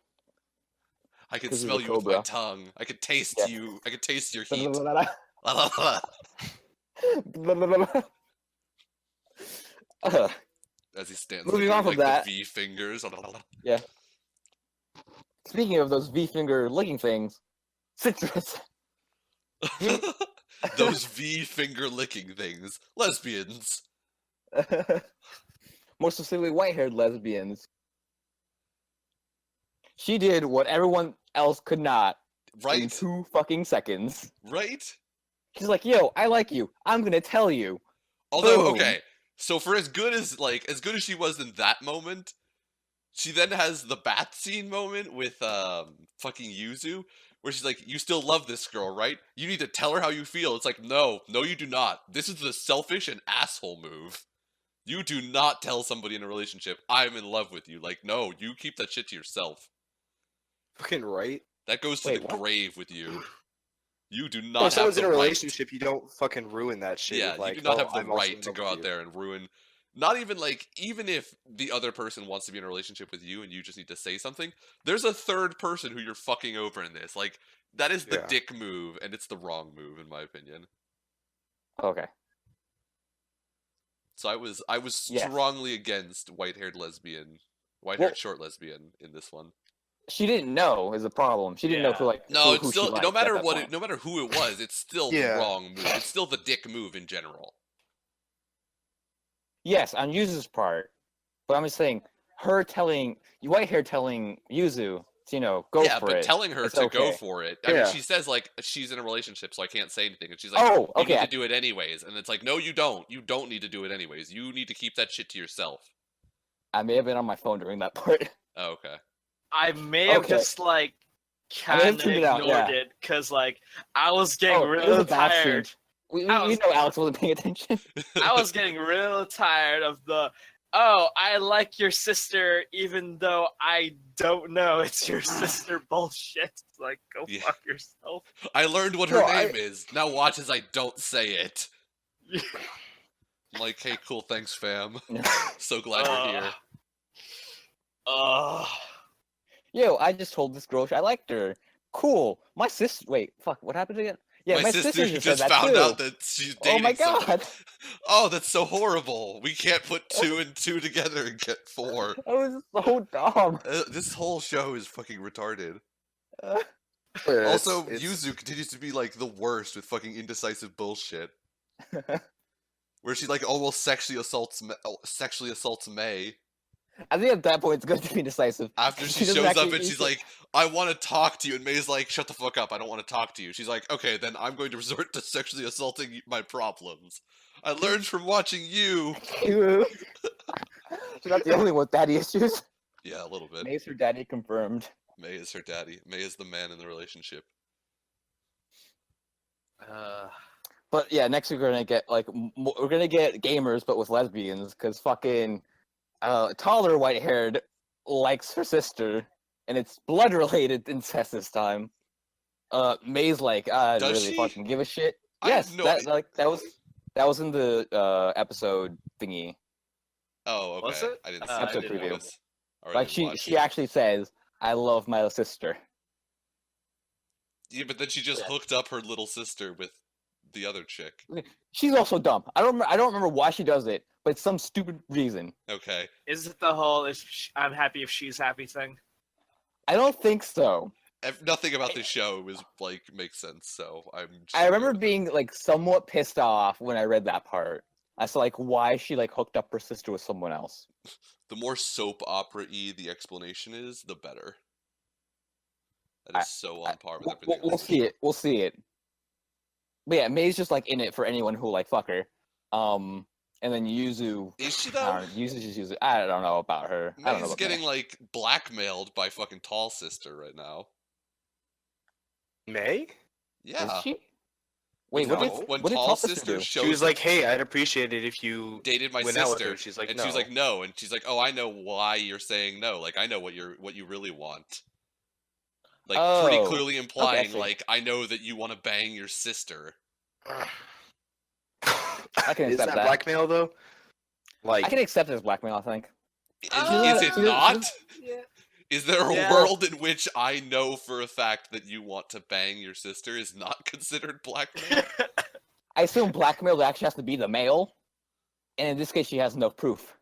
I can 'Cause he's a smell you with my cobra. tongue. I can taste Yeah. you. I can taste your heat. As he stands Moving there on doing, from like, that. the V fingers. Speaking of those V finger licking things, citrus. Those V finger licking things. Lesbians. More specifically, white-haired lesbians. She did what everyone else could not in Right? 2 fucking seconds. Right? She's like, yo, I like you. I'm gonna tell you. Although, Boom. okay, so for as good as she was in that moment, She then has the bath scene moment with fucking Yuzu, where she's like, "You still love this girl, right? You need to tell her how you feel." It's like, no, you do not. This is the selfish and asshole move. You do not tell somebody in a relationship, "I'm in love with you." Like, no, you keep that shit to yourself. Fucking right. That goes to Wait, the what? grave with you. You do Well, not if have someone's the in a right. relationship, you don't fucking ruin that shit. Yeah, with like, you do not oh, have the I'm also right in to love go with out you. there and ruin. Not even like, even if the other person wants to be in a relationship with you and you just need to say something, there's a third person who you're fucking over in this. Like, that is the Yeah. dick move, and it's the wrong move, in my opinion. Okay. So I was Yes. strongly against white-haired short lesbian in this one. She didn't know is the problem. She didn't know who Yeah. like No, it's who she still, liked no at matter that what, point. no matter who it was, it's still the Yeah. wrong move. It's still the dick move in general. Yes, on Yuzu's part, but I'm just saying, white hair telling Yuzu, go Yeah, for but it. telling her It's to go okay. for it. I mean, Yeah. she says like she's in a relationship, so I can't say anything, and she's like, Oh, "You need okay. to do it anyways," and it's like, "No, you don't. You don't need to do it anyways. You need to keep that shit to yourself." I may have been on my phone during that part. Oh, okay. I may have Okay. just like I may have kind of tuned it out, ignored yeah. it because like I was getting Oh, it was real a bad scene. tired. We I was- know Alex wasn't paying attention. I was getting real tired of the "oh, I like your sister even though I don't know it's your sister" bullshit. It's like, go Yeah. fuck yourself. I learned what her No, name is. Now watch as I don't say it. Yeah. I'm like, hey, cool, thanks, fam. Yeah. So glad you're here. Yo, I just told this girl I liked her. Cool. My sister. Wait, fuck. What happened again? Yeah, my sister just said that found too. out that she's Oh dating my someone. god. Oh, that's so horrible. We can't put 2 and 2 together and get 4. That was so dumb. This whole show is fucking retarded. Yeah, Also, it's- Yuzu continues to be like the worst with fucking indecisive bullshit, where she like almost sexually assaults May I think at that point it's good to be decisive. after she doesn't shows up actually and need she's to- like, "I want to talk to you," and May's like, "Shut the fuck up! I don't want to talk to you." She's like, "Okay, then I'm going to resort to sexually assaulting my problems. I learned from watching you." She's not the only one with daddy issues. Yeah, a little bit. May's her daddy confirmed. May is her daddy. May is the man in the relationship. But yeah, next week we're gonna get we're gonna get gamers, but with lesbians, because fucking taller white-haired likes her sister, and it's blood-related incest this time. May's like, I don't Does really she? fucking give a shit. I have Yes, no that was in the episode thingy. Oh, okay. Was it? I didn't I see. I Episode didn't preview. notice. Or I Like didn't she watch she it. actually says, "I love my sister." Yeah, but then she just hooked up her little sister with the other chick. She's also dumb. I don't remember why she does it, but it's some stupid reason. Okay. Is it the whole "I'm happy if she's happy" thing? I don't think so. Nothing about this show is like makes sense. So I'm. Just I okay remember with it. being like somewhat pissed off when I read that part. I saw like why she like hooked up her sister with someone else. The more soap opera-y the explanation is, the better. That is so on par with everything We'll else. see it. We'll see it. But yeah, May's just like in it for anyone who like fuck her. And then Yuzu. Is she I though? don't know, Yuzu just Yuzu. I don't know about her. I don't know May's about getting May. like blackmailed by fucking tall sister right now. May? Yeah. Is she? Wait, No. what When did tall Tall sister do? shows She was like, "Hey, I'd appreciate it if you dated my went out with sister, her." She's like, and "No." she was like, no, and she's like, oh, I know why you're saying no. Like, I know what you really want. Like, pretty Oh, clearly implying, see. like, I know that you want to bang your sister. I can Is accept that that. blackmail though? Like, I can accept it as blackmail. I think. Is Uh, it she- not? Yeah. Is there a Yeah. world in which I know for a fact that you want to bang your sister is not considered blackmail? I assume blackmail actually has to be the male, and in this case, she has no proof.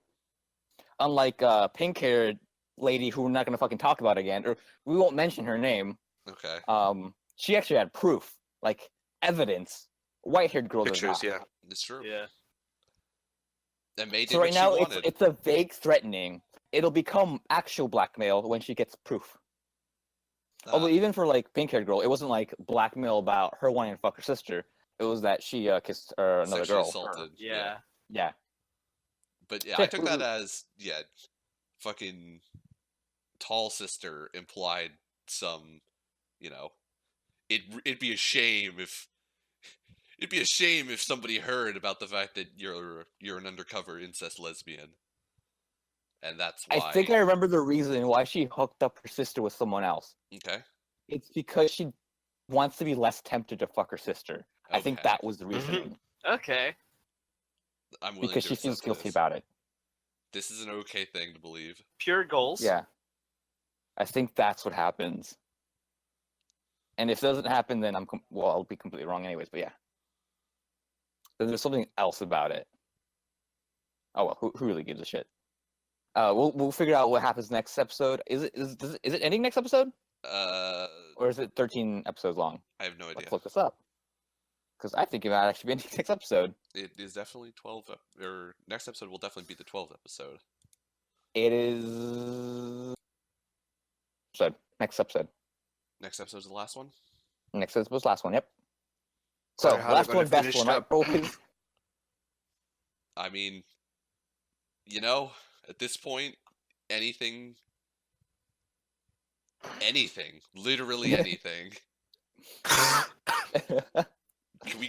Unlike pink-haired lady who we're not gonna fucking talk about again, or we won't mention her name. Okay. She actually had proof, like evidence. White-haired girl does pictures, not. yeah. It's true. Yeah. And May did So what right she now, wanted. it's a vague threatening. It'll become actual blackmail when she gets proof. Although even for like pink-haired girl, it wasn't like blackmail about her wanting to fuck her sister. It was that she kissed another sexually girl. assaulted. Yeah. Yeah. But yeah, Yeah, I took that as fucking tall sister implied some, you know, it'd be a shame if somebody heard about the fact that you're an undercover incest lesbian, and that's why. I think I remember the reason why she hooked up her sister with someone else. Okay. It's because she wants to be less tempted to fuck her sister. I think Okay. that was the reasoning. Okay. I'm willing Because to she feels accept guilty this. about it. This is an okay thing to believe. Pure goals. Yeah. I think that's what happens. And if it doesn't happen, then I'll be completely wrong anyways, but yeah. There's something else about it. Oh well, who really gives a shit? We'll figure out what happens next episode. Is it ending next episode? Or is it 13 episodes long? I have no idea. Let's look this up. Because I think it might actually be ending next episode. It is definitely 12, or next episode will definitely be the 12th episode. It is. Next episode. Next episode's the last one? Next episode's last one. Yep. So Alright, how they last gonna one, best finish one, right, up? boys? I mean, at this point, anything, literally anything. Can we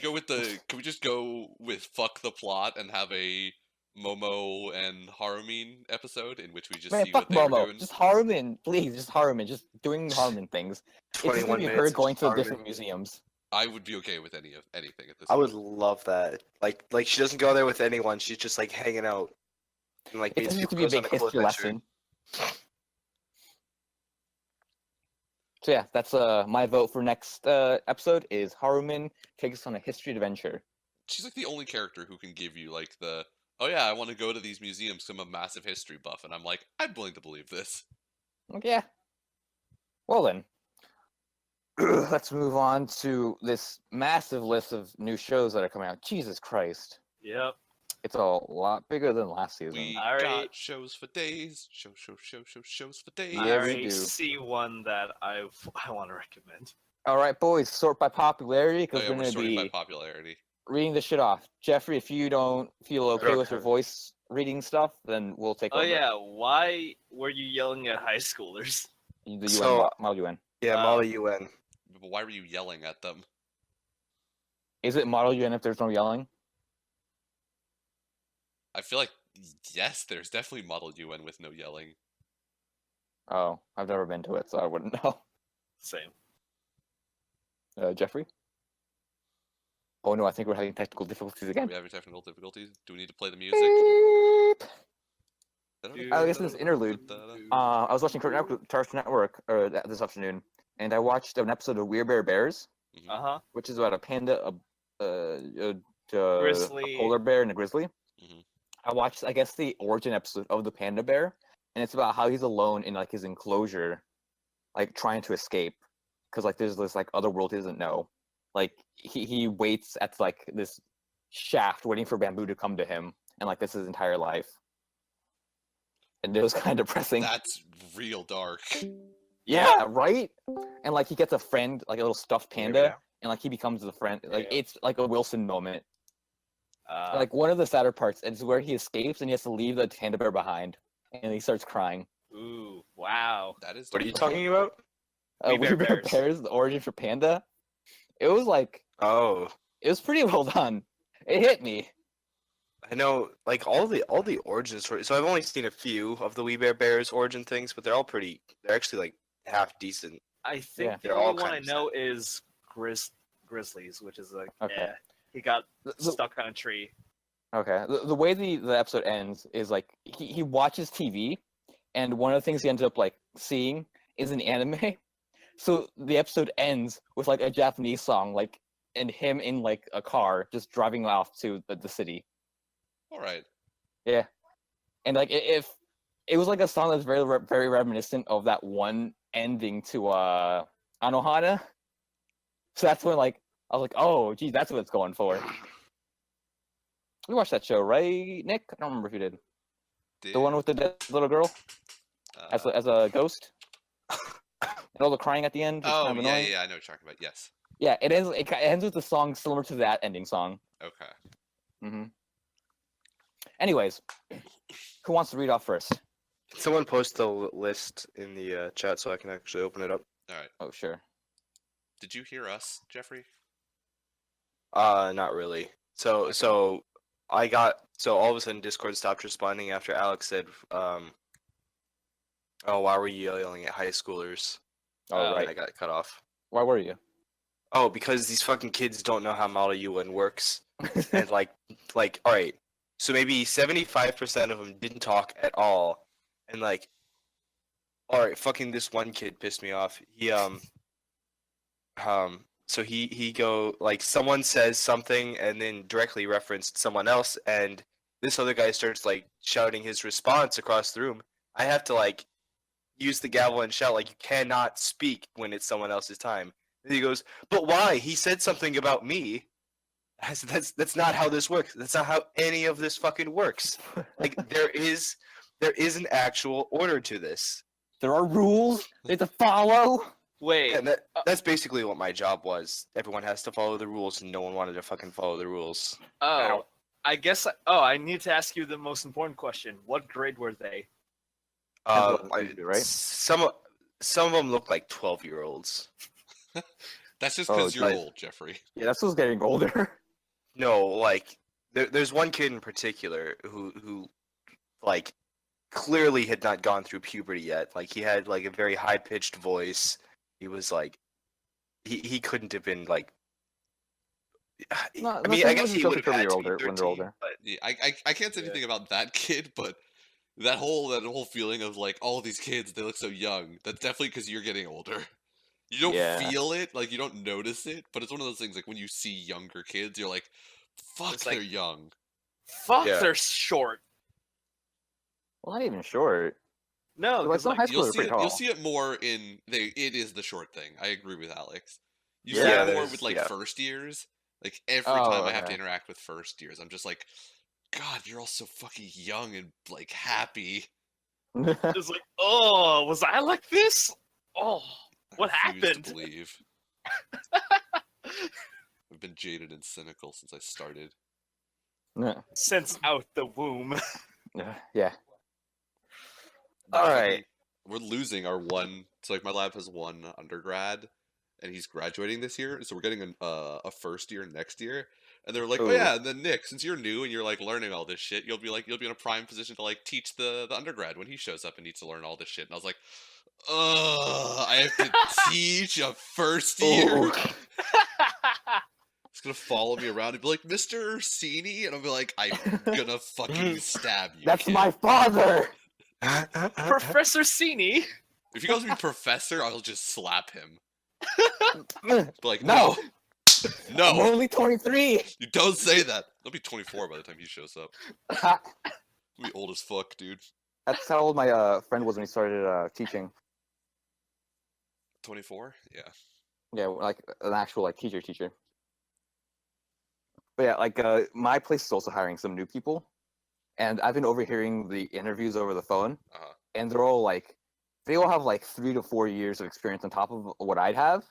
just go with fuck the plot and have a Momo and Harumin episode in which we just Man, see fuck what they were Momo. doing? Just Harumin, please. Just Harumin. Just doing Harumin things. It's just 21 gonna be minutes. her of going to Harmon. different museums. I would be okay with anything at this I would point. love that. Like she doesn't go there with anyone. She's just like hanging out. And like It meets doesn't have to people, be a goes on big cool history adventure. lesson. So yeah, that's my vote for next episode is Harumin takes us on a history adventure. She's like the only character who can give you like oh yeah, I want to go to these museums 'cause I'm a massive history buff, and I'm like, I'm willing to believe this. Okay, yeah. Well then, let's move on to this massive list of new shows that are coming out. Jesus Christ. Yep. It's a lot bigger than last season. We Alright. got shows for days, shows for days. Yeah, I we already do. see one that I want to recommend. All right, boys, sort by popularity Oh because yeah, we're we're going to sorting by be popularity. reading this shit off. Jeffrey, if you don't feel okay with your Okay. voice reading stuff, then we'll take Oh over. yeah, why were you yelling at high schoolers? The UN, So- Model UN. Yeah, Wow. Molly UN. But why were you yelling at them? Is it Model UN if there's no yelling? I feel like yes, there's definitely Model UN with no yelling. Oh, I've never been to it, so I wouldn't know. Same. Jeffrey? Oh no, I think we're having technical difficulties Are again. we having technical difficulties? Do we need to play the music? Beep. I guess this interlude. I was watching Cartoon Network this afternoon, and I watched an episode of Weird Bear Bears, Uh huh. which is about a panda, a Grizzly. polar bear, and a grizzly. Mhm. I watched, I guess, the origin episode of the panda bear, and it's about how he's alone in like his enclosure, like trying to escape, because like there's this like other world he doesn't know. Like he waits at like this shaft, waiting for bamboo to come to him, and like this is his entire life. And it was kind of depressing. That's real dark. Yeah, right. And like he gets a friend, like a little stuffed panda, Yeah. and like he becomes the friend. Like Yeah. it's like a Wilson moment. Uh, Like one of the sadder parts is where he escapes and he has to leave the panda bear behind, and he starts crying. ooh, wow. That is. What are you dark. talking about? We Bear We Bear Bears. Bears, the origin for panda. It was like Oh, it was pretty well done. It hit me. I know. Like all the origin stories. So I've only seen a few of the We Bear Bears origin things, but they're all pretty. They're actually like half decent. I think Yeah. the They're all only one I kind of know is Grizzlies, which is like, Okay. yeah, he got The- stuck on a tree. Okay, the way the episode ends is like he watches TV, and one of the things he ends up like seeing is an anime. So the episode ends with like a Japanese song, like and him in like a car just driving off to the city. All right. Yeah, and like if it was like a song that's very reminiscent of that one ending to Anohana. So that's when like I was like, oh, geez, that's what it's going for. We watched that show, right, Nick? I don't remember if you did. The one with the dead little girl as a ghost, and all the crying at the end. Was Oh kind of yeah, annoying. yeah, I know what you're talking about. Yes. Yeah, it ends. It ends with a song similar to that ending song. Okay. hmm Anyways, who wants to read off first? Someone post the list in the chat so I can actually open it up. All right. Oh sure. Did you hear us, Jeffrey? Not really. So Okay. all of a sudden Discord stopped responding after Alex said, oh, why were you yelling at high schoolers? Oh And right. I got cut off. Why were you? Oh, because these fucking kids don't know how Model UN works. And like, all right, so maybe 75% of them didn't talk at all, and like, all right, fucking this one kid pissed me off. So he go like someone says something and then directly referenced someone else, and this other guy starts like shouting his response across the room. I have to like use the gavel and shout like you cannot speak when it's someone else's time. And he goes, but why? He said something about me. That's not how this works. That's not how any of this fucking works. Like there is an actual order to this. There are rules they have to follow. Wait, And that's basically what my job was. Everyone has to follow the rules, and no one wanted to fucking follow the rules. oh, I guess. I need to ask you the most important question. What grade were they? Depends what you do, right? Some of them look like 12-year-olds. That's just Oh, because you're like- old, Jeffrey. Yeah, that's who's getting older. No, like there's one kid in particular who like clearly had not gone through puberty yet. Like he had like a very high pitched voice. He was like he couldn't have been like. No, I mean, I guess he would have when had to be older. 13, When they're older. but Yeah, I can't say Yeah. anything about that kid, but that whole feeling of like all these kids, they look so young. That's definitely because you're getting older. You don't Yeah. feel it, like you don't notice it, but it's one of those things like when you see younger kids, you're like, fuck, It's like- they're young. Fuck, Yeah. they're short. Well, not even short. No, Like 'cause, some like, high schools are pretty You'll tall. see it more in it is the short thing. I agree with Alex. You Yeah, see it more there's- with like yeah. first years. Like every Oh, time I have to okay. interact with first years, I'm just like, God, you're all so fucking young and like happy. it's like, oh, was I like this? Oh, what I refuse happened? to believe. I've been jaded and cynical since I started. Yeah. Since out the womb. Yeah. No, All fucking- right. We're losing our one. So like my lab has one undergrad, and he's graduating this year. So we're getting a first year next year. And they're like, oh Ooh. yeah, and then Nick, since you're new and you're like learning all this shit, you'll be in a prime position to like teach the undergrad when he shows up and needs to learn all this shit. And I was like, ugh, I have to teach a first year. Ooh. He's gonna follow me around and be like, Mr. Orsini, and I'll be like, I'm gonna fucking stab you. That's kid." my father. Professor Sini. If he calls me professor, I'll just slap him. I'm Be like, no, no, only 23. you don't say that. I'll be 24 by the time he shows up. I'll be old as fuck, dude. That's how old my friend was when he started teaching. 24? Yeah. Yeah, like an actual like teacher. But yeah, like my place is also hiring some new people, and I've been overhearing the interviews over the phone, Uh-huh. and they're all like, they all have like 3 to 4 years of experience on top of what I'd have.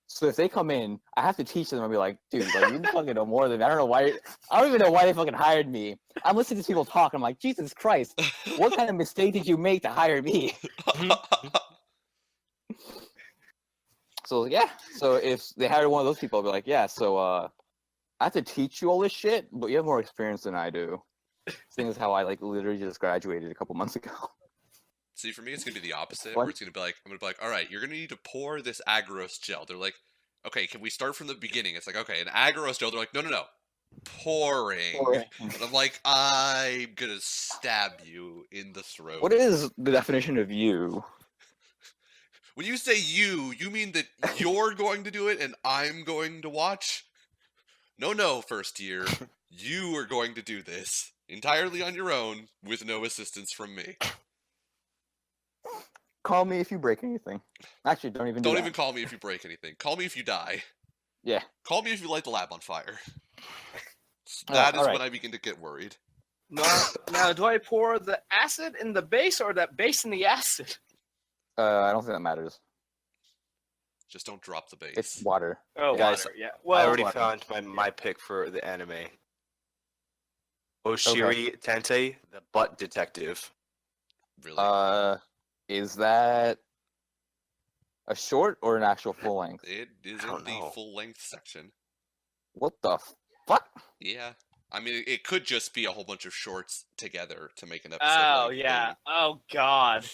So if they come in, I have to teach them and be like, dude, like you fucking know more than me. I don't even know why they fucking hired me. I'm listening to people talk. I'm like, Jesus Christ, what kind of mistake did you make to hire me? So yeah, so if they hire one of those people, I'll be like, yeah, so I have to teach you all this shit, but you have more experience than I do. Seeing as how I like literally just graduated a couple months ago. See, for me, it's gonna be the opposite. What? Where it's gonna be like, I'm gonna be like, all right, you're gonna need to pour this agarose gel. They're like, okay, can we start from the beginning? It's like, okay, an agarose gel. They're like, no, pouring. And I'm like, I'm gonna stab you in the throat. What is the definition of you? When you say you mean that you're going to do it and I'm going to watch? No, first year. You are going to do this entirely on your own with no assistance from me. Call me if you break anything. Actually, don't even do Don't that. even call me if you break anything. Call me if you die. Yeah. Call me if you light the lab on fire. That is alright. when I begin to get worried. Now, do I pour the acid in the base or that base in the acid? I don't think that matters. Just don't drop the base. It's water. Oh, Guys, water, yeah. I Well, already water. found my pick for the anime. Oshiri Tente, the butt detective. Really? Is that a short or an actual full length? It is I in don't the know. full length section. What the fuck? Yeah. I mean, it could just be a whole bunch of shorts together to make an episode. Oh like, yeah. boom. Oh god.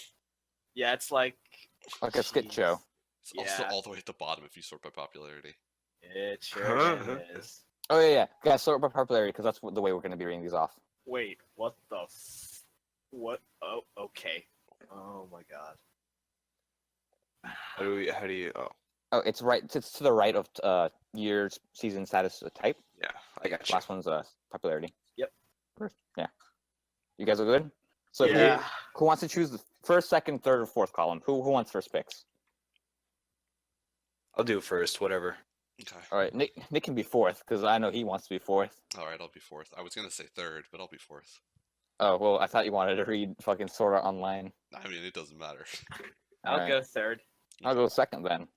Yeah, it's like Like a skit show. It's also Yeah. all the way at the bottom if you sort by popularity. It sure is. Oh yeah. Guys, sort by popularity because that's the way we're going to be reading these off. Wait, what the what? Oh, okay. Oh my god. How do you? Oh, Oh, it's right. It's to the right of years, season, status, type. yeah, I got you. Last one's popularity. Yep. First, yeah. You guys are good. So Yeah. who wants to choose the first, second, third, or fourth column? Who wants first picks? I'll do first. Whatever. Okay. All right, Nick can be fourth because I know he wants to be fourth. All right, I'll be fourth. I was gonna say third, but I'll be fourth. Oh well, I thought you wanted to read fucking Sword Art Online. I mean, it doesn't matter. I'll Alright. go third. I'll go second then.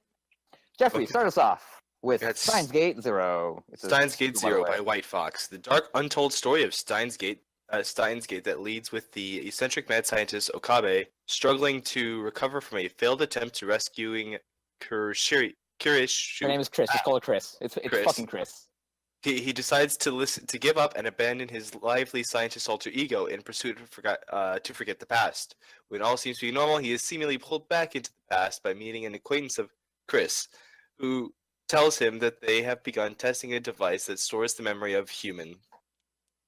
Jeffrey, Okay. start us off with That's- Steins Gate Zero. It's a Steins Gate sequel, by the Zero way. by White Fox. The dark, untold story of Steins Gate that leads with the eccentric mad scientist Okabe struggling to recover from a failed attempt to rescuing Kurish. Her name is Chris. Just call her Chris. It's Chris. fucking Chris. He decides to give up and abandon his lively scientist alter ego in pursuit of to forget the past. When all seems to be normal, he is seemingly pulled back into the past by meeting an acquaintance of Chris, who tells him that they have begun testing a device that stores the memory of human.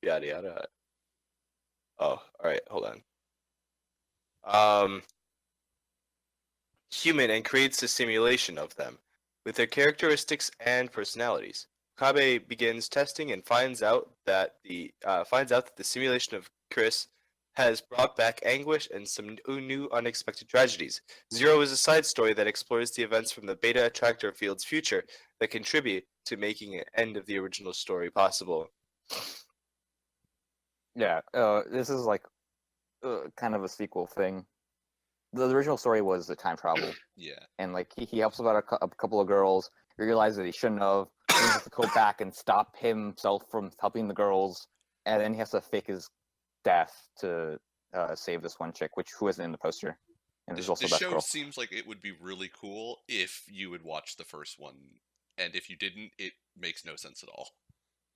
Yada yada. Oh, all right, hold on. Human and creates a simulation of them with their characteristics and personalities. Kabe begins testing and finds out that the simulation of Chris has brought back anguish and some new unexpected tragedies. Zero is a side story that explores the events from the beta attractor field's future that contribute to making an end of the original story possible. Yeah. This is like kind of a sequel thing. The original story was the time travel, Yeah. and like he helps out a couple of girls. He realizes that he shouldn't have. He has to go back and stop himself from helping the girls, and then he has to fake his death to save this one chick, who isn't in the poster. And there's also The that show girl. seems like it would be really cool if you would watch the first one, and if you didn't, it makes no sense at all.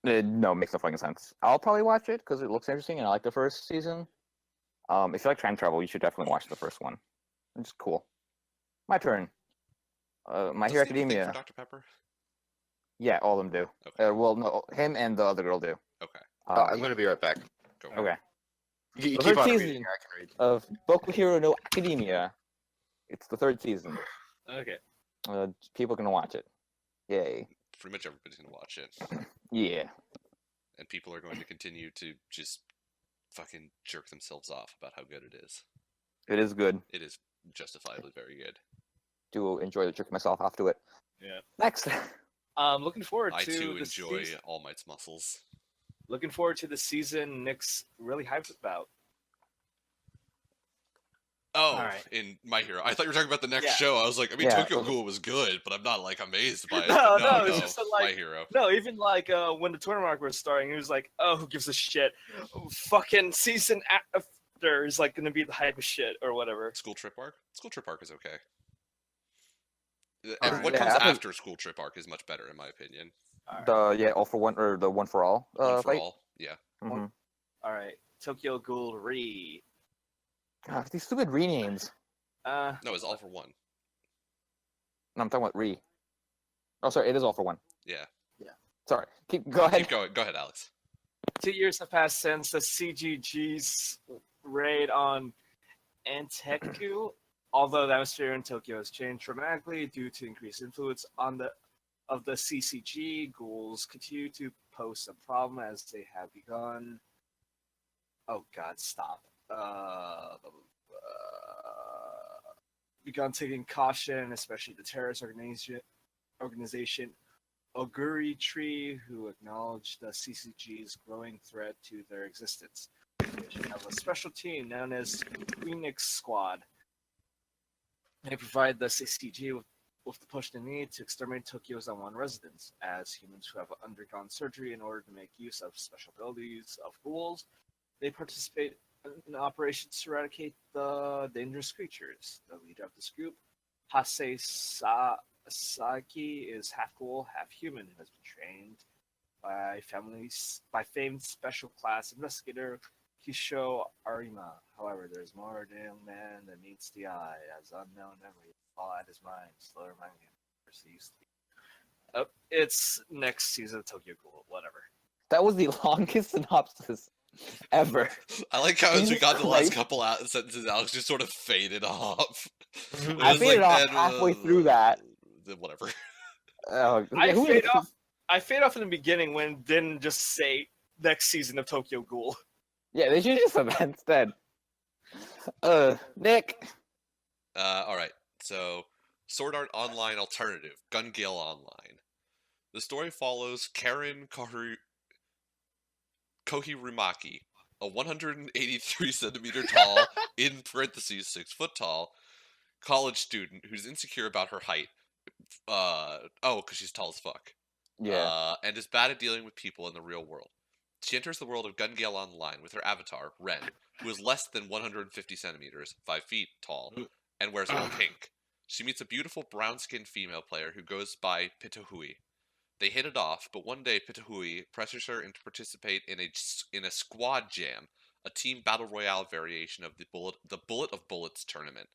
No, it makes no fucking sense. I'll probably watch it because it looks interesting, and I like the first season. If you like time travel, you should definitely watch the first one. It's cool. My turn. My Hero Doesn't he have a thing Academia. for Dr. Pepper? Yeah, all of them do. Okay. Well, no, him and the other girl do. Okay. I'm gonna be right back. Go for it. Okay. You The keep third on season reading. I can read. of Boku Hero no Academia. It's the third season. Okay. People can watch it. Yay. Pretty much everybody's gonna watch it, Yeah. and people are going to continue to just fucking jerk themselves off about how good it is. It is good. It is justifiably very good. Do enjoy the jerk myself off to it. Yeah. Next. Looking forward I to too the enjoy season. All Might's muscles. Looking forward to the season Nick's really hyped about. Oh, Alright. in My Hero. I thought you were talking about the next Yeah. show. I was like, I mean, Yeah. Tokyo Ghoul was good, but I'm not like amazed by it. No, But no, it's just that, My like- Hero. No, even like when the tournament arc was starting, he was like, "Oh, who gives a shit? Fucking season after is like gonna be the hype of shit or whatever." School Trip Arc? School Trip Arc is okay. Alright. What Yeah, comes I think- after School Trip Arc is much better, in my opinion. All for one or the one for all One for fight. all, yeah. Mhm. All right, Tokyo Ghoul Re. God, these stupid renames. No, it's all for one. No, I'm talking about re. Oh, sorry, it is all for one. Yeah. Sorry. Go ahead. Keep going. Go ahead, Alex. 2 years have passed since the CGG's raid on Anteku. Although the atmosphere in Tokyo has changed dramatically due to increased influence of the CCG, ghouls continue to pose a problem as they have begun. Oh God, stop! Begun taking caution, especially the terrorist organization Oguri Tree, who acknowledged the CCG's growing threat to their existence. They should have a special team known as Phoenix Squad. They provide the CCG with the push they need to exterminate Tokyo's unwanted residents. As humans who have undergone surgery in order to make use of special abilities of ghouls, they participate an operation to eradicate the dangerous creatures. The leader of this group, Saki, is half ghoul, half human, and has been trained by famed special class investigator Kisho Arima. However, there's more to young man than meets the eye, as unknown memories fall at his mind, slowly reminding him of he used to be. It's next season of Tokyo Ghoul, whatever. That was the longest synopsis ever. I like how as we Jesus got the last Christ. couple sentences, Alex just sort of faded off. It I was faded off and, halfway through that. Whatever. I who fade is- off. I fade off in the beginning when it didn't just say next season of Tokyo Ghoul. Yeah, they should just have that instead. Nick. All right. So, Sword Art Online Alternative, Gun Gale Online. The story follows Karen Kohirumaki, a 183 centimeter tall, in parentheses 6 foot tall, college student who's insecure about her height. Because she's tall as fuck. Yeah. And is bad at dealing with people in the real world. She enters the world of Gun Gale Online with her avatar, Ren, who is less than 150 centimeters, 5 feet tall, and wears all pink. She meets a beautiful brown-skinned female player who goes by Pitahui. They hit it off, but one day Pitahui pressures her to participate in a squad jam, a team battle royale variation of the Bullet of Bullets tournament.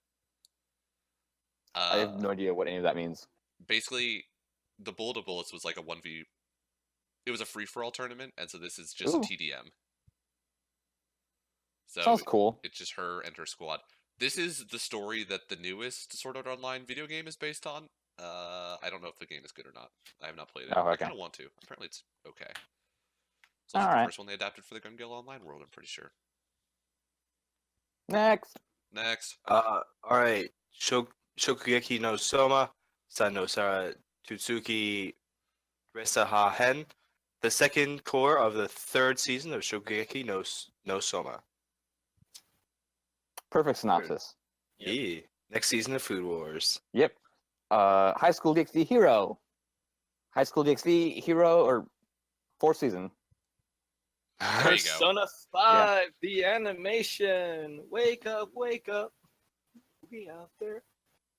I have no idea what any of that means. Basically, the Bullet of Bullets was like a 1v. It was a free-for-all tournament, and so this is just Ooh. TDM. So Sounds cool. it's just her and her squad. This is the story that the newest Sword Art Online video game is based on. I don't know if the game is good or not. I have not played it. Oh, I okay. kind of want to. Apparently, it's okay. It's also the Alright. first one they adapted for the Gun Gale Online world, I'm pretty sure. Next. Next. Alright. Shokugeki no Soma, Sanosara Tutsuki Resaha Hen, the second core of the third season of Shokugeki no Soma. Perfect synopsis. Yep. Yeah. Next season of Food Wars. Yep. High School DxD Hero. High School DxD Hero or fourth season. There you go. Persona 5, the animation. Wake up, wake up. We out there.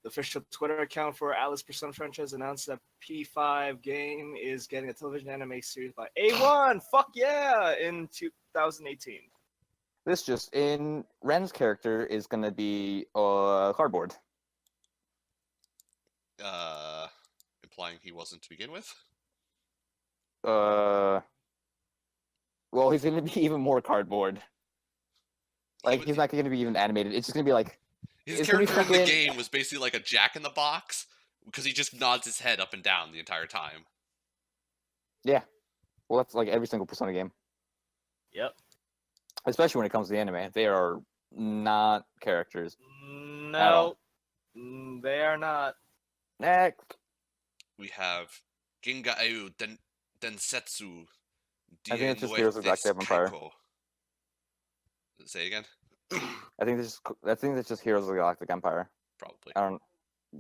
The official Twitter account for Alice Persona franchise announced that P5 game is getting a television anime series by A1. Fuck yeah! In 2018. This just in. Ren's character is gonna be cardboard. Implying he wasn't to begin with. Well, he's gonna be even more cardboard. Like he's not gonna be even animated. It's just gonna be like His it's gonna be character in the fucking- game was basically like a Jack in the Box because he just nods his head up and down the entire time. well, that's like every single Persona game. Yep. Especially when it comes to the anime, they are not characters. No, they are not. Next. We have Ginga Densetsu. I think it's just Heroes of the Galactic Empire. Say again? I think that's just Heroes of the Galactic Empire. Probably. I don't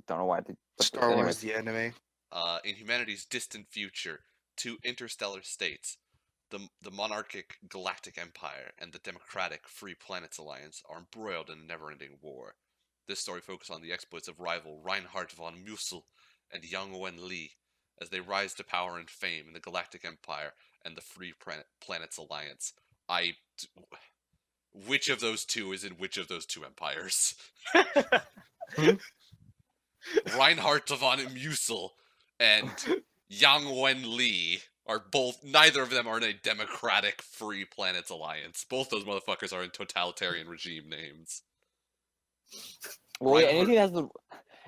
know why. Star Wars anyways. the anime. In humanity's distant future, two interstellar states, the monarchic Galactic Empire and the democratic Free Planets Alliance, are embroiled in a never-ending war. This story focuses on the exploits of rival Reinhard von Mussel and Yang Wen Li as they rise to power and fame in the Galactic Empire and the Free Planets Alliance. Which of those two is in which of those two empires? Reinhard von Mussel and Yang Wen Li are both. Neither of them are in a democratic Free Planets Alliance. Both those motherfuckers are in totalitarian regime names. Well, yeah, Reinhard-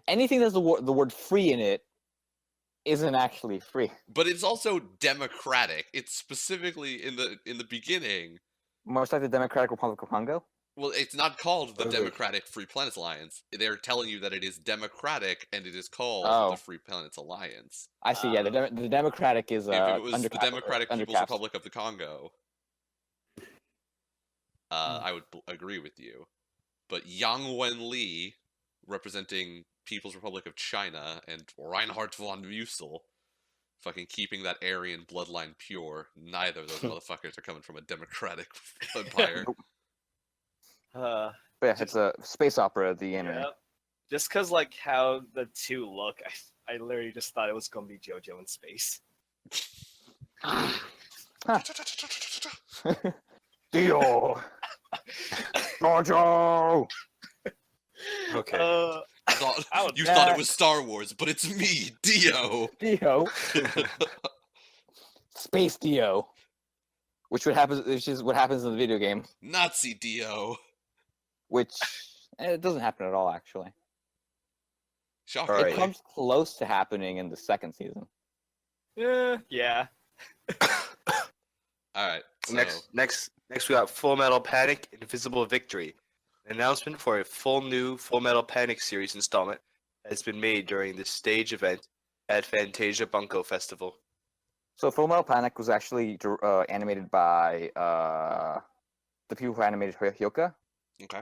anything that's the word free in it isn't actually free. But it's also democratic. It's specifically in the beginning. Much like the Democratic Republic of Congo. Well, it's not called the Okay. Democratic Free Planets Alliance. They're telling you that it is democratic, and it is called Oh. the Free Planets Alliance. I see. Yeah, the Democratic is If it was under the cap- Democratic under People's caps. Republic of the Congo, I would agree with you. But Yang Wen Li, representing People's Republic of China, and Reinhard von Mussel, fucking keeping that Aryan bloodline pure. Neither of those motherfuckers are coming from a democratic empire. Uh, But yeah, it's a space opera, the anime. yeah. Just cause like how the two look, I literally just thought it was gonna be JoJo in space. Dio! Jojo! Okay. You Ouch. thought it was Star Wars, but it's me, Dio. Dio. Space Dio. Which is what happens in the video game. Nazi Dio. Which it doesn't happen at all, actually. Shocker. It comes close to happening in the second season. Yeah. All right. So, Next, we got Full Metal Panic: Invisible Victory. An announcement for a new Full Metal Panic series installment has been made during the stage event at Fantasia Bunko Festival. So Full Metal Panic was actually animated by the people who animated Hyoka. Okay.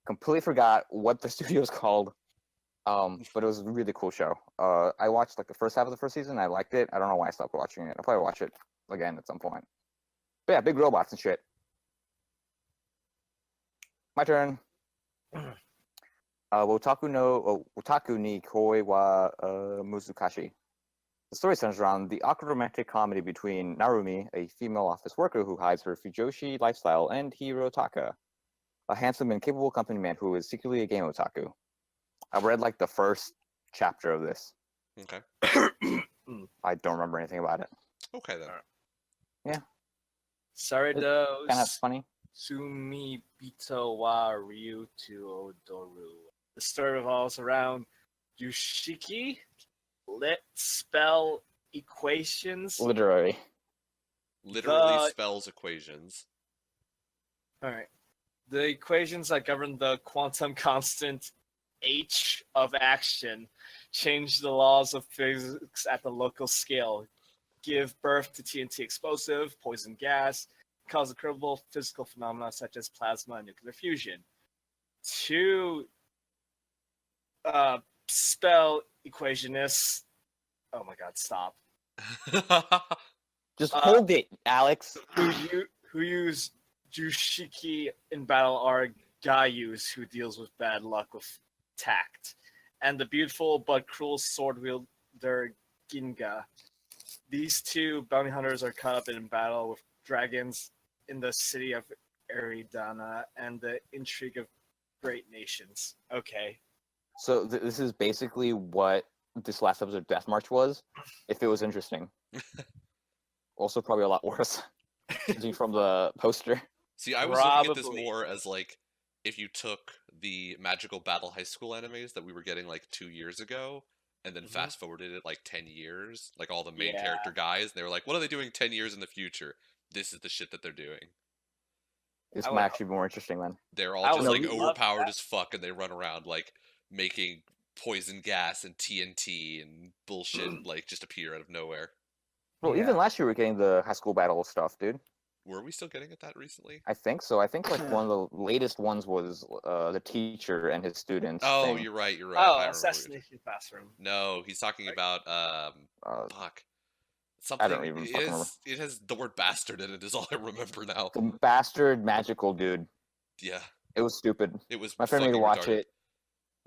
Completely forgot what the studio's called. But it was a really cool show. I watched like the first half of the first season. I liked it. I don't know why I stopped watching it. I'll probably watch it again at some point. But yeah, big robots and shit. My turn. Wotaku ni Koi wa Muzukashi. The story centers around the awkward romantic comedy between Narumi, a female office worker who hides her fujoshi lifestyle, and Hirotaka, a handsome and capable company man who is secretly a game otaku. I read like the first chapter of this. Okay. I don't remember anything about it. Okay then. Yeah. Sorry, Kind of funny. Sumi Bito wa Ryu to Odoru. The story revolves around Yushiki, lit spell equations. Literally. Literally spells equations. Alright. The equations that govern the quantum constant H of action change the laws of physics at the local scale, give birth to TNT explosive, poison gas, cause incredible physical phenomena such as plasma and nuclear fusion. Two spell equationists. Oh my god, stop. Just hold it, Alex. Who use Jushiki in battle are Gaius, who deals with bad luck with tact, and the beautiful but cruel sword wielder Ginga. These two bounty hunters are caught up in battle with dragons in the city of Eridana and the intrigue of great nations. Okay. So this is basically what this last episode of Death March was, if it was interesting. Also probably a lot worse, judging from the poster. See, I was looking at this Probably. more as like if you took the Magical Battle High School animes that we were getting like 2 years ago, and then fast forwarded it like 10 years, like all the main character guys, and they were like, what are they doing 10 years in the future? This is the shit that they're doing. This I might would- actually be more interesting then. They're I all just would like love overpowered that. as fuck, and they run around like making poison gas and TNT and bullshit like just appear out of nowhere. Well, Yeah. even last year we were getting the high school battle stuff, dude. Were we still getting at that recently? I think so. I think like one of the latest ones was the teacher and his students. Oh, thing. you're right. I Oh, remember what you're- Assassination Classroom. No, he's talking about fuck. Something. I don't even fucking remember. It has the word bastard in it. Is all I remember now. The bastard magical dude. Yeah, It was stupid. it was. My friend made me fucking watch retarded. it.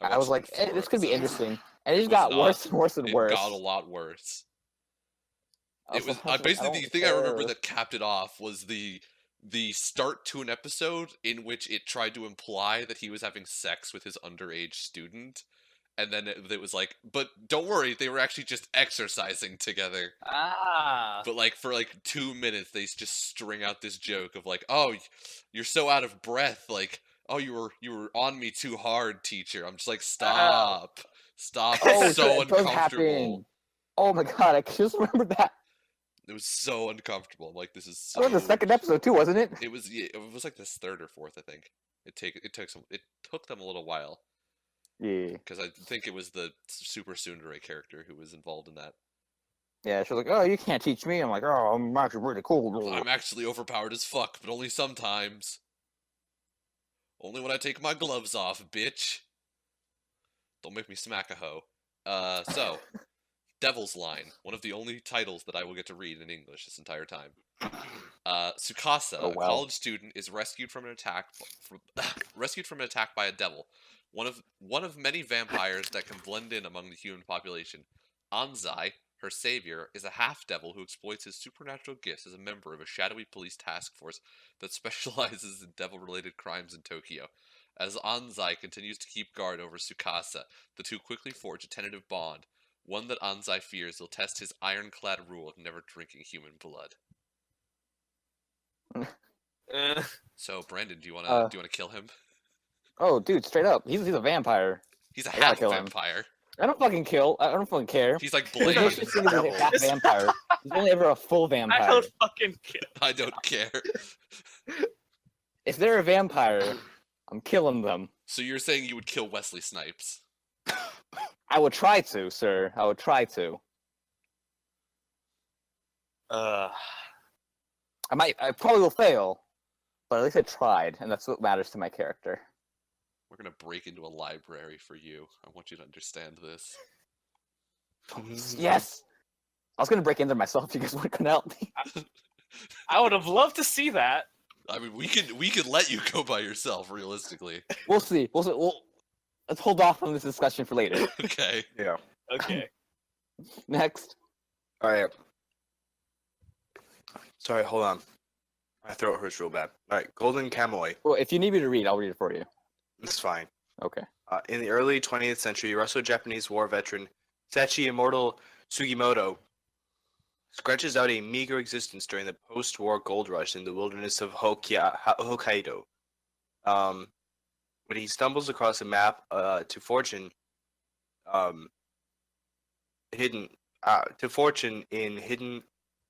I was watched like, like 4 this could be episodes. interesting. And it just was got not. worse and worse and It worse. got a lot worse. I It was like, basically I the don't thing I remember care. that capped it off was the start to an episode in which it tried to imply that he was having sex with his underage student, and then it was like, but don't worry, they were actually just exercising together. Ah. But like for like 2 minutes, they just string out this joke of like, "Oh, you're so out of breath." Like, "Oh, you were on me too hard, teacher." I'm just like, "Stop, stop." Oh, It's so it does uncomfortable. happen. Oh my god, I just remembered that. It was so uncomfortable. I'm like, this is That was so. the second episode too, wasn't it? It was like this third or fourth, I think. It took them a little while Yeah. because I think it was the super tsundere character who was involved in that. Yeah, she was like, oh, you can't teach me. I'm like, oh, I'm actually really cool. I'm actually overpowered as fuck, but only sometimes. Only when I take my gloves off, bitch. Don't make me smack a hoe. So, Devil's Line, one of the only titles that I will get to read in English this entire time. Tsukasa, Oh, a wow. college student, is rescued from an attack by a devil, one of many vampires that can blend in among the human population. Anzai, her savior, is a half-devil who exploits his supernatural gifts as a member of a shadowy police task force that specializes in devil-related crimes in Tokyo. As Anzai continues to keep guard over Tsukasa, the two quickly forge a tentative bond, one that Anzai fears will test his ironclad rule of never drinking human blood. So, Brandon, do you wanna kill him? Oh, dude, straight up, he's a vampire. He's a I gotta half kill him. vampire. I don't fucking kill. I don't fucking care. He's like There's no Blaine. such thing as a Devil. half vampire. There's only ever a full I vampire. don't fucking care. I don't care. If they're a vampire, I'm killing them. So you're saying you would kill Wesley Snipes? I would try to, sir. I would try to. I probably will fail, but at least I tried, and that's what matters to my character. We're gonna break into a library for you. I want you to understand this. Yes! I was gonna break into myself if you guys weren't gonna help me. I would have loved to see that. I mean, we could let you go by yourself, realistically. We'll see. Let's hold off on this discussion for later. Okay. Yeah. Okay. Next. All right. Sorry, hold on. My throat hurts real bad. All right, Golden Kamuy. Well, if you need me to read, I'll read it for you. It's fine. Okay. In the early 20th century, Russo-Japanese war veteran Sachi Immortal Sugimoto scratches out a meager existence during the post-war gold rush in the wilderness of Hokkaido. When he stumbles across a map to fortune in hidden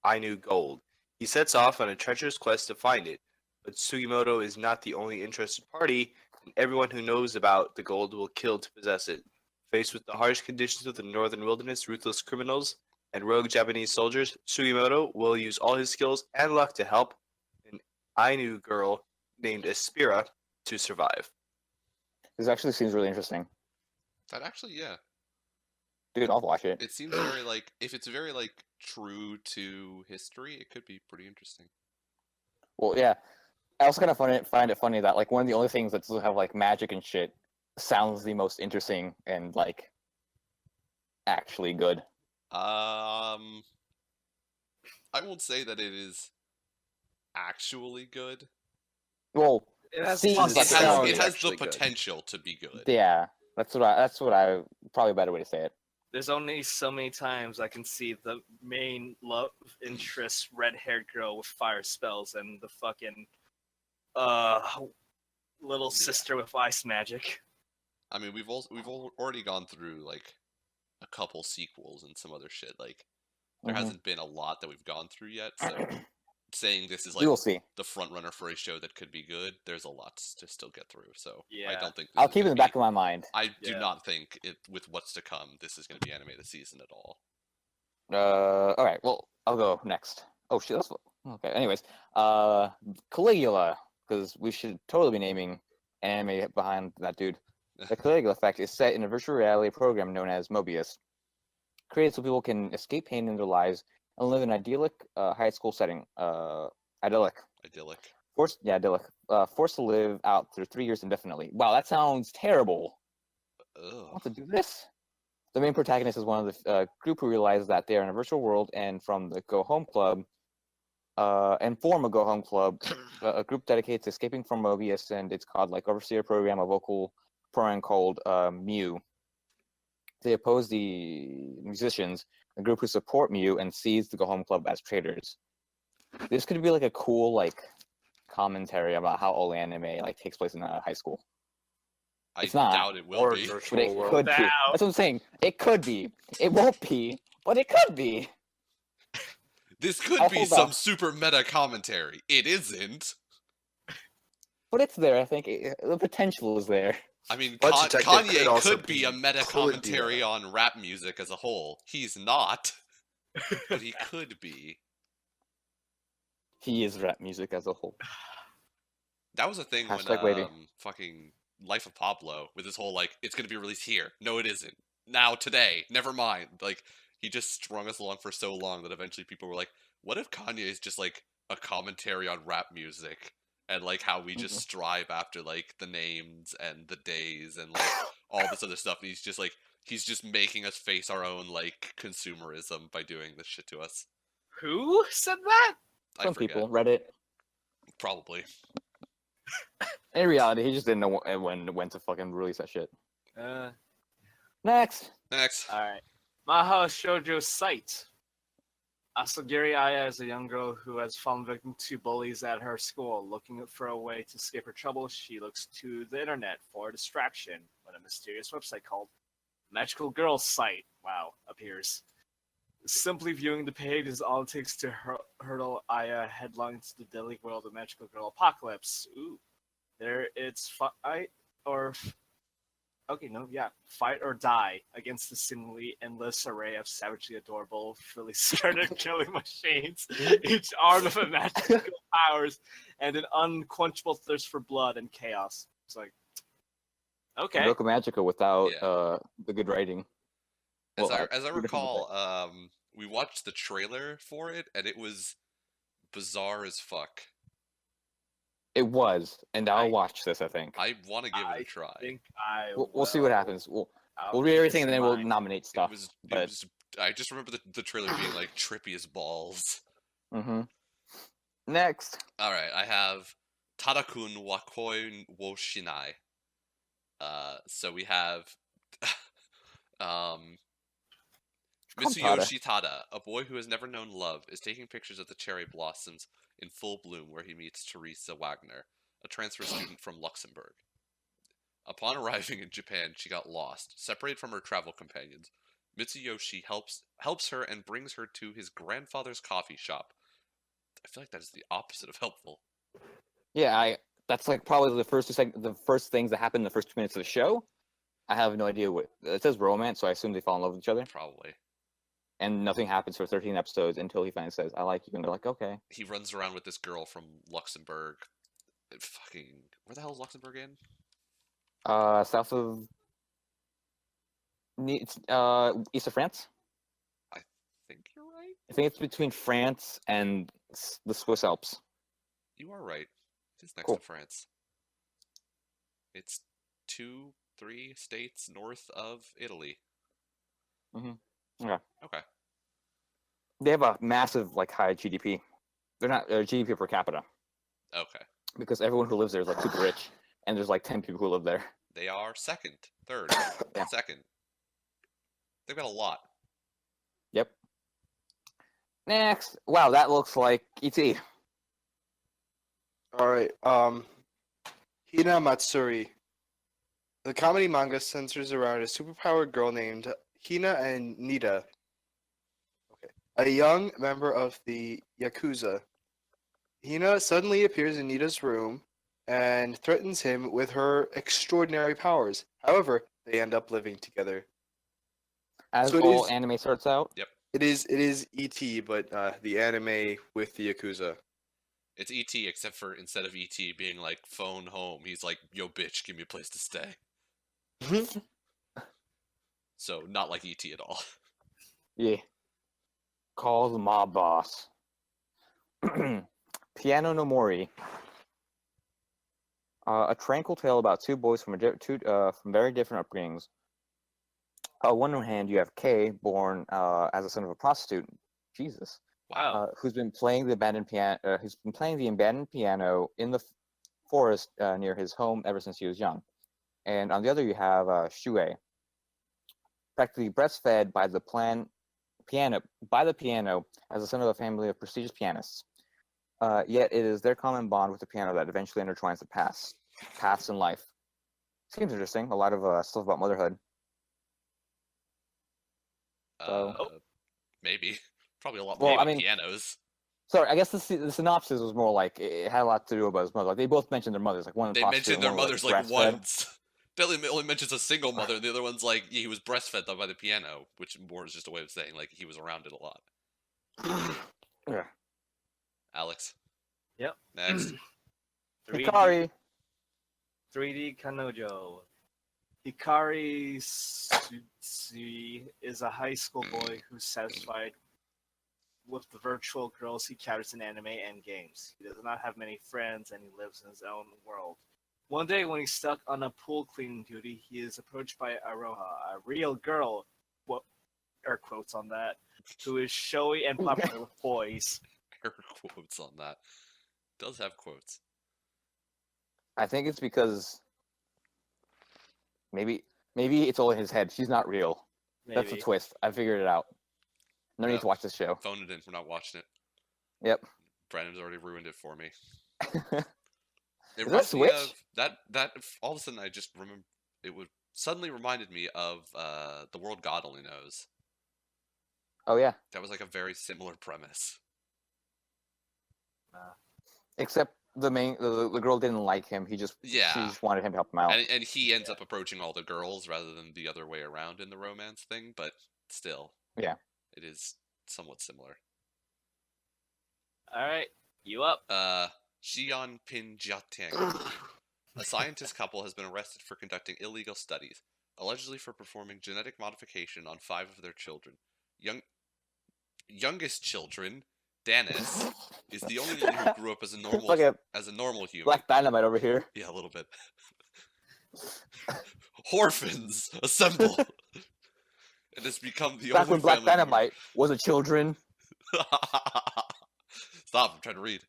Ainu gold, he sets off on a treacherous quest to find it. But Sugimoto is not the only interested party, and everyone who knows about the gold will kill to possess it. Faced with the harsh conditions of the northern wilderness, ruthless criminals, and rogue Japanese soldiers, Sugimoto will use all his skills and luck to help an Ainu girl named Espira to survive. This actually seems really interesting. That actually, yeah. Dude, I'll watch it. It seems very like if it's very like true to history, it could be pretty interesting. Well, yeah. I also kind of find it funny that like one of the only things that doesn't have like magic and shit sounds the most interesting and like actually good. I won't say that it is actually good. Well, It has seems plus like It has, sounds it has the actually good. potential to be good. yeah, that's what I probably a better way to say it. There's only so many times I can see the main love interest red-haired girl with fire spells and the fucking little sister with ice magic. I mean, we've already gone through like a couple sequels and some other shit. Like there Mhm. hasn't been a lot that we've gone through yet. So saying this is We like will see. the front runner for a show that could be good, there's a lot to still get through. So I Yeah. don't think I'll keep it in the back of my mind. I do Yeah. not think with what's to come, this is going to be anime of the season at all. All right. Well, I'll go next. Oh shit. Okay. Anyways, Caligula, because we should totally be naming anime behind that dude. The Caligula effect is set in a virtual reality program known as Mobius, created so people can escape pain in their lives and live in an idyllic high school setting. Idyllic. Idyllic. Forced to live out through 3 years indefinitely. Wow, that sounds terrible. I Ugh. want to do this. The main protagonist is one of the group who realize that they're in a virtual world and from the Go Home Club, and form a Go Home Club, a group dedicated to escaping from Mobius, and it's called like overseer program, a vocal program called Mew. They oppose the musicians, a group who support Mew and sees the Go Home Club as traitors. This could be like a cool like commentary about how all anime like takes place in high school. I It's not. doubt it will Or be. But virtual it world. could be. Now. That's what I'm saying. It could be. It won't be, but it could be. This could I'll be hold some off. super meta commentary. It isn't. But it's there. I think the potential is there. I mean, Blood Detective Kanye could also could be be- a meta could be commentary that. on rap music as a whole. He's not, but he could be. He is rap music as a whole. That was a thing Hashtag when wavy. fucking Life of Pablo with his whole like it's gonna be released here. No, it isn't. Now today. Never mind. Like he just strung us along for so long that eventually people were like, "What if Kanye is just like a commentary on rap music and like how we just strive after like the names and the days and like all this other stuff. And he's just making us face our own like consumerism by doing this shit to us. Who said that? I Some forget. people, Reddit. Probably. In reality, he just didn't know when to fucking release that shit. Next. Next. Alright. Maha Shoujo Site. Asagiri Aya is a young girl who has fallen victim to bullies at her school. Looking for a way to escape her trouble, she looks to the internet for a distraction when a mysterious website called Magical Girl Site, appears. Simply viewing the page is all it takes to hurtle Aya headlong into the deadly world of Magical Girl Apocalypse. Ooh. There it's fight or die against the seemingly endless array of savagely adorable, frilly skirted killing machines, each armed with magical powers and an unquenchable thirst for blood and chaos. It's like, okay. Roka Magica without Yeah. the good writing. As Well, I two different recall, we watched the trailer for it, and it was bizarre as fuck. It was, and I'll I- watch this. I think I want to give it I a try. think I we'll see what will. happens. We'll I'll read keep everything, this and in then we'll mind. nominate stuff. It was. I just remember the trailer being like trippy as balls. Next. All right, I have Tadakun Wakoi wo Shinai. So we have Mitsuyoshi Tada, a boy who has never known love, is taking pictures of the cherry blossoms in full bloom where he meets Teresa Wagner, a transfer student from Luxembourg. Upon arriving in Japan, she got lost, separated from her travel companions. Mitsuyoshi helps her and brings her to his grandfather's coffee shop. I feel like that is the opposite of helpful. Yeah, that's like probably the first things that happen in the first 2 minutes of the show. I have no idea what it says. Romance, so I assume they fall in love with each other. Probably. And nothing happens for 13 episodes until he finally says, "I like you," and they're like, "Okay." He runs around with this girl from Luxembourg. Fucking, where the hell is Luxembourg in? South of east of France. I think you're right. I think it's between France and the Swiss Alps. You are right. It is next Cool. to France. It's 2-3 states north of Italy. Yeah. Okay. They have a massive, like, high GDP. They're not GDP per capita Okay. because everyone who lives there is like super rich, and there's like 10 people who live there. They are second, third, Yeah. second. They've got a lot. Yep. Next. Wow, that looks like E.T. All right. Hina Matsuri. The comedy manga centers around a superpowered girl named Hina and Nita. Okay. A young member of the Yakuza. Hina suddenly appears in Nita's room and threatens him with her extraordinary powers. However, they end up living together. As So it all is- anime starts out. It is E.T., but the anime with the Yakuza. It's E.T. except for instead of E.T. being like phone home, he's like, yo bitch, give me a place to stay. So not like E.T. at all. Yeah. Call the mob boss. Piano no Mori. A tranquil tale about two boys from very different upbringings. On one hand, you have Kay, born as a son of a prostitute. Jesus. Wow. Who's been playing the abandoned piano? Who's been playing the abandoned piano in the forest near his home ever since he was young. And on the other, you have Shuei, practically breastfed by the piano as a son of a family of prestigious pianists. Yet it is their common bond with the piano that eventually intertwines the paths in life. Seems interesting. A lot of stuff about motherhood. Maybe. Probably a lot Well, more I about mean- pianos. Sorry, I guess the synopsis was more like it had a lot to do about his mother. Like they both mentioned their mothers. Like one of the They mentioned their mothers like breastfed. once. Billy only mentions a single mother, and the other one's like, yeah, he was breastfed by the piano, which more is just a way of saying like he was around it a lot. Yeah. Alex. Yep. Next. 3D, Hikari. 3D Kanojo. Hikari Tsutsuki is a high school boy who's satisfied with the virtual girls he captures in anime and games. He does not have many friends, and he lives in his own world. One day, when he's stuck on a pool cleaning duty, he is approached by Aroha, a real girl, air quotes on that, who is showy and popular with boys. Air quotes on that. Does have quotes. I think it's because maybe it's all in his head. She's not real. That's the Maybe. twist. I figured it out. No need Yep. to watch this show. Phone it in. We're not watching it. Yep. Brandon's already ruined it for me. that It reminds me Switch? of that. All of a sudden, I just remember. It would suddenly reminded me of The World God Only Knows. Oh yeah. That was like a very similar premise. Except the girl didn't like him. She Yeah. just wanted him to help him out. And he ends up approaching all the girls rather than the other way around in the romance thing, but still. Yeah. It is somewhat similar. All right, you up? Xian Pin Jiatang. A scientist couple has been arrested for conducting illegal studies, allegedly for performing genetic modification on 5 of their children. Youngest children, Danis, is the only one who grew up as a normal Like a human. Black Dynamite over here. Yeah, a little bit. Orphans, assemble! And has become the Back only when Black family member- Dynamite was a children. Stop, I'm trying to read.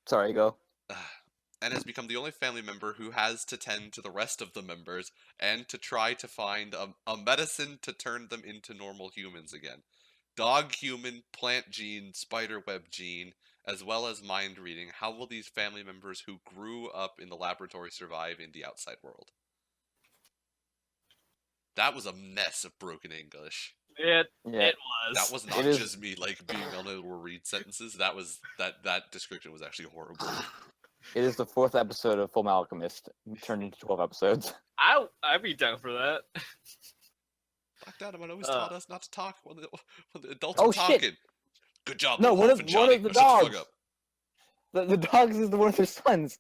Sorry, go. And has become the only family member who has to tend to the rest of the members and to try to find a medicine to turn them into normal humans again. Dog human, plant gene, spider web gene, as well as mind reading. How will these family members who grew up in the laboratory survive in the outside world? That was a mess of broken English. Yeah. It was. That was not It is- just me like being unable to read sentences. That was that description was actually horrible. It is the 4th episode of Full Metal Alchemist, turned into 12 episodes. I'd be down for that. Black Dynamite always taught us not to talk when the adults Oh, are shit. talking. Good job, No, Wolf one of and Johnny. the Now shut the fuck dogs. up. The dogs is one of their sons.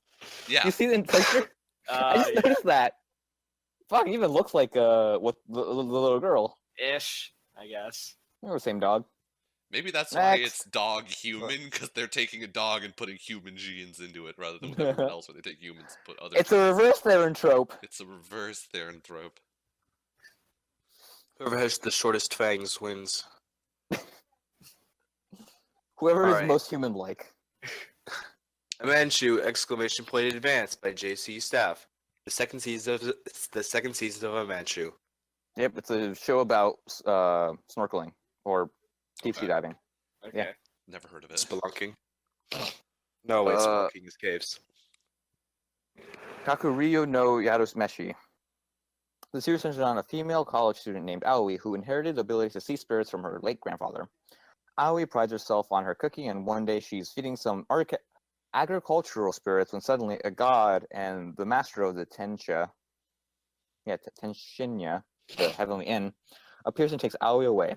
Yeah, You see the picture? I just Yeah, noticed that. Fuck, it even looks like what the little girl. ish, I guess. They're the same dog. maybe that's why Next. it's dog human, because they're taking a dog and putting human genes into it rather than with everyone else, where they take humans and put other. It's a reverse Theron trope. It's a reverse Theranthrope. Whoever has the shortest fangs wins. Whoever is Alright. most human-like. A Manchu! Exclamation point advanced by J.C. Staff. The second season of A Manchu. Yep, it's a show about snorkeling or deep sea Okay. diving. Okay. Yeah. Never heard of it. Spelunking. No, wait, spelunking is caves. Kakuryou no Yarusmeshi. The series centers on a female college student named Aoi who inherited the ability to see spirits from her late grandfather. Aoi prides herself on her cooking, and one day she's feeding some agricultural spirits when suddenly a god and the master of the Tenshinya, the Heavenly Inn, appears and takes Aoi away.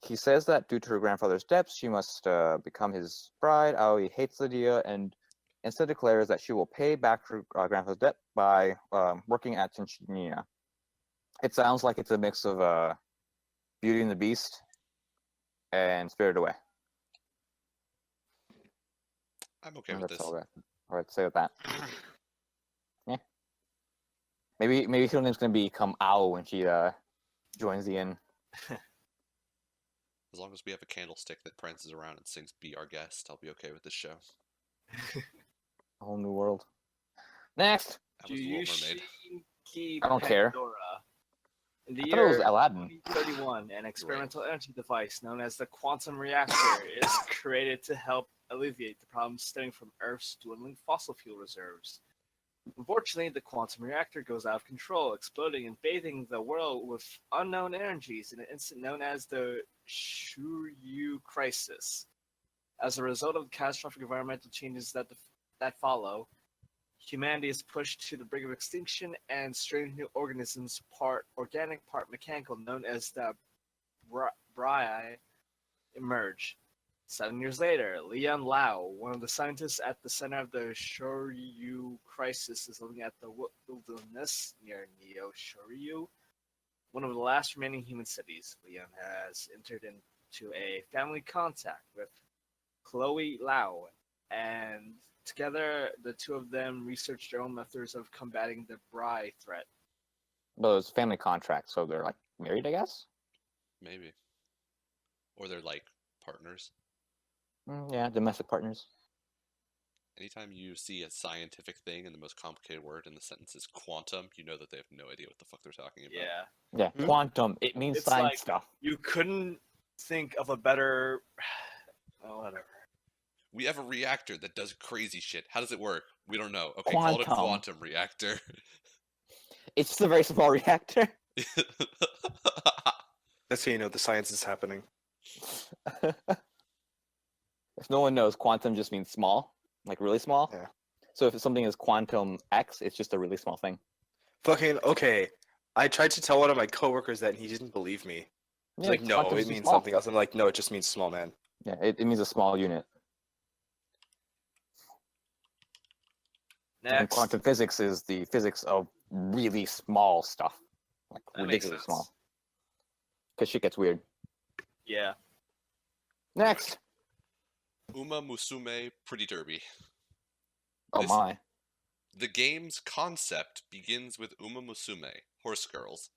He says that due to her grandfather's debts, she must become his bride. Aoi hates the idea and instead declares that she will pay back her grandfather's debt by working at Tenshinya. It sounds like it's a mix of Beauty and the Beast and Spirited Away. I'm okay And with that's this. all I have to say with that. Yeah. Maybe her name's gonna become Ao when she joins the inn. As long as we have a candlestick that prances around and sings "Be Our Guest," I'll be okay with this show. A whole new world. Next. That was Little Mermaid. I don't care. Pandora. In the I thought it was year Aladdin. 2031, an experimental energy device known as the quantum reactor is created to help alleviate the problems stemming from Earth's dwindling fossil fuel reserves. Unfortunately, the quantum reactor goes out of control, exploding and bathing the world with unknown energies in an incident known as the Shuryu Crisis. As a result of the catastrophic environmental changes that follow, humanity is pushed to the brink of extinction, and strange new organisms, part organic, part mechanical, known as the Brai, emerge. 7 years later, Lian Lao, one of the scientists at the center of the Shoryu crisis, is living at the wilderness near Neo Shoryu, one of the last remaining human cities. Lian has entered in to a family contact with Chloe Lau, and together the two of them research their own methods of combating the Bri threat. But it was family contract, so they're like married, I guess. Maybe. Or they're like partners. Yeah, domestic partners. Anytime you see a scientific thing and the most complicated word in the sentence is quantum, you know that they have no idea what the fuck they're talking about. Yeah, Yeah, Hmm? quantum. It means It's science like- stuff. you couldn't think of a better. Oh, whatever. We have a reactor that does crazy shit. How does it work? We don't know. Okay, call it a Quantum. quantum reactor. It's just a very small reactor. That's how you know the science is happening. If no one knows, quantum just means small, like really small. Yeah. So if something is quantum X, it's just a really small thing. Fucking okay. I tried to tell one of my coworkers that and he didn't believe me. He's like, no, quantum it is means small. something else. I'm like, no, it just means small, man. Yeah, it means a small unit. And Next. quantum physics is the physics of really small stuff, like That makes ridiculously sense. small. Because shit gets weird. Yeah. Next. Uma Musume Pretty Derby. Oh This- my. The game's concept begins with Uma Musume, horse girls,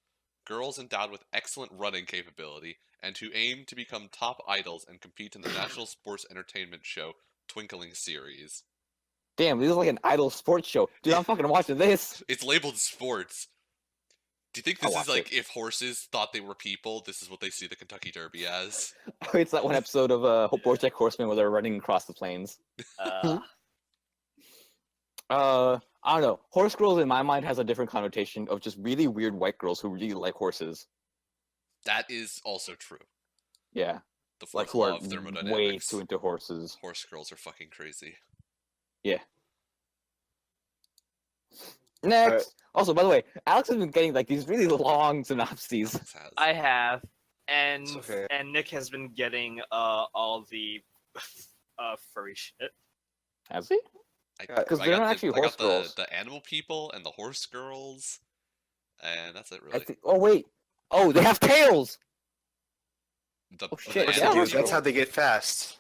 girls endowed with excellent running capability and who aim to become top idols and compete in the national sports entertainment show Twinkling Series. Damn, this is like an idol sports show. Dude, I'm fucking watching this. It's labeled sports. Do you think I'll this is watch like if horses thought they were people, this is what they see the Kentucky Derby as? It's that one episode of BoJack Horseman where they're running across the plains. I don't know. Horse girls in my mind has a different connotation of just really weird white girls who really like horses. That is also true. Yeah, The like fourth who law are of way thermodynamics. too into horses. Horse girls are fucking crazy. Next. Also, by the way, Alex has been getting like these really long synopses. Alex has. I have, and It's okay. and Nick has been getting all the furry shit. Has he? Yeah, 'cause I they're got not the- actually I got horse girls. The animal people and the horse girls, and that's it I really. think. Oh wait. Oh, they have tails. The, Oh, the shit, Of course yeah, they do. animal horse That's people- how they get fast.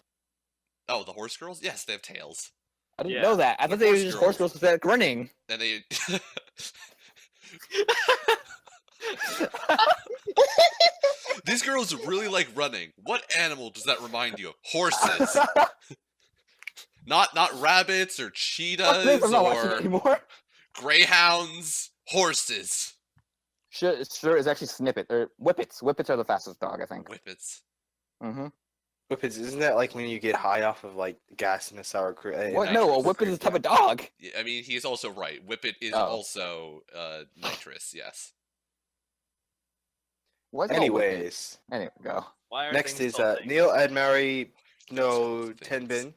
Oh, the horse girls? Yes, they have tails. I didn't Yeah. know that. I They're thought they were horse just horse girls. girls that running. And they. These girls really like running. What animal does that remind you of? Horses. Not rabbits or Fuck cheetahs this, I'm not watching or it anymore. greyhounds. Horses. Sure, it's actually Snippet or Whippets. Whippets are the fastest dog, I think. Whippets. Mm-hmm. Whippets, isn't that like when you get high off of like gas in a sour cream? What? No, a Whippet is a type of dog. Yeah, I mean, he's also right. Whippet is Oh. also nitrous. Yes. What's called Whippet? Anyways, Anyway, go. Why are next things is called things? Neil Admari no Things. Tenbin.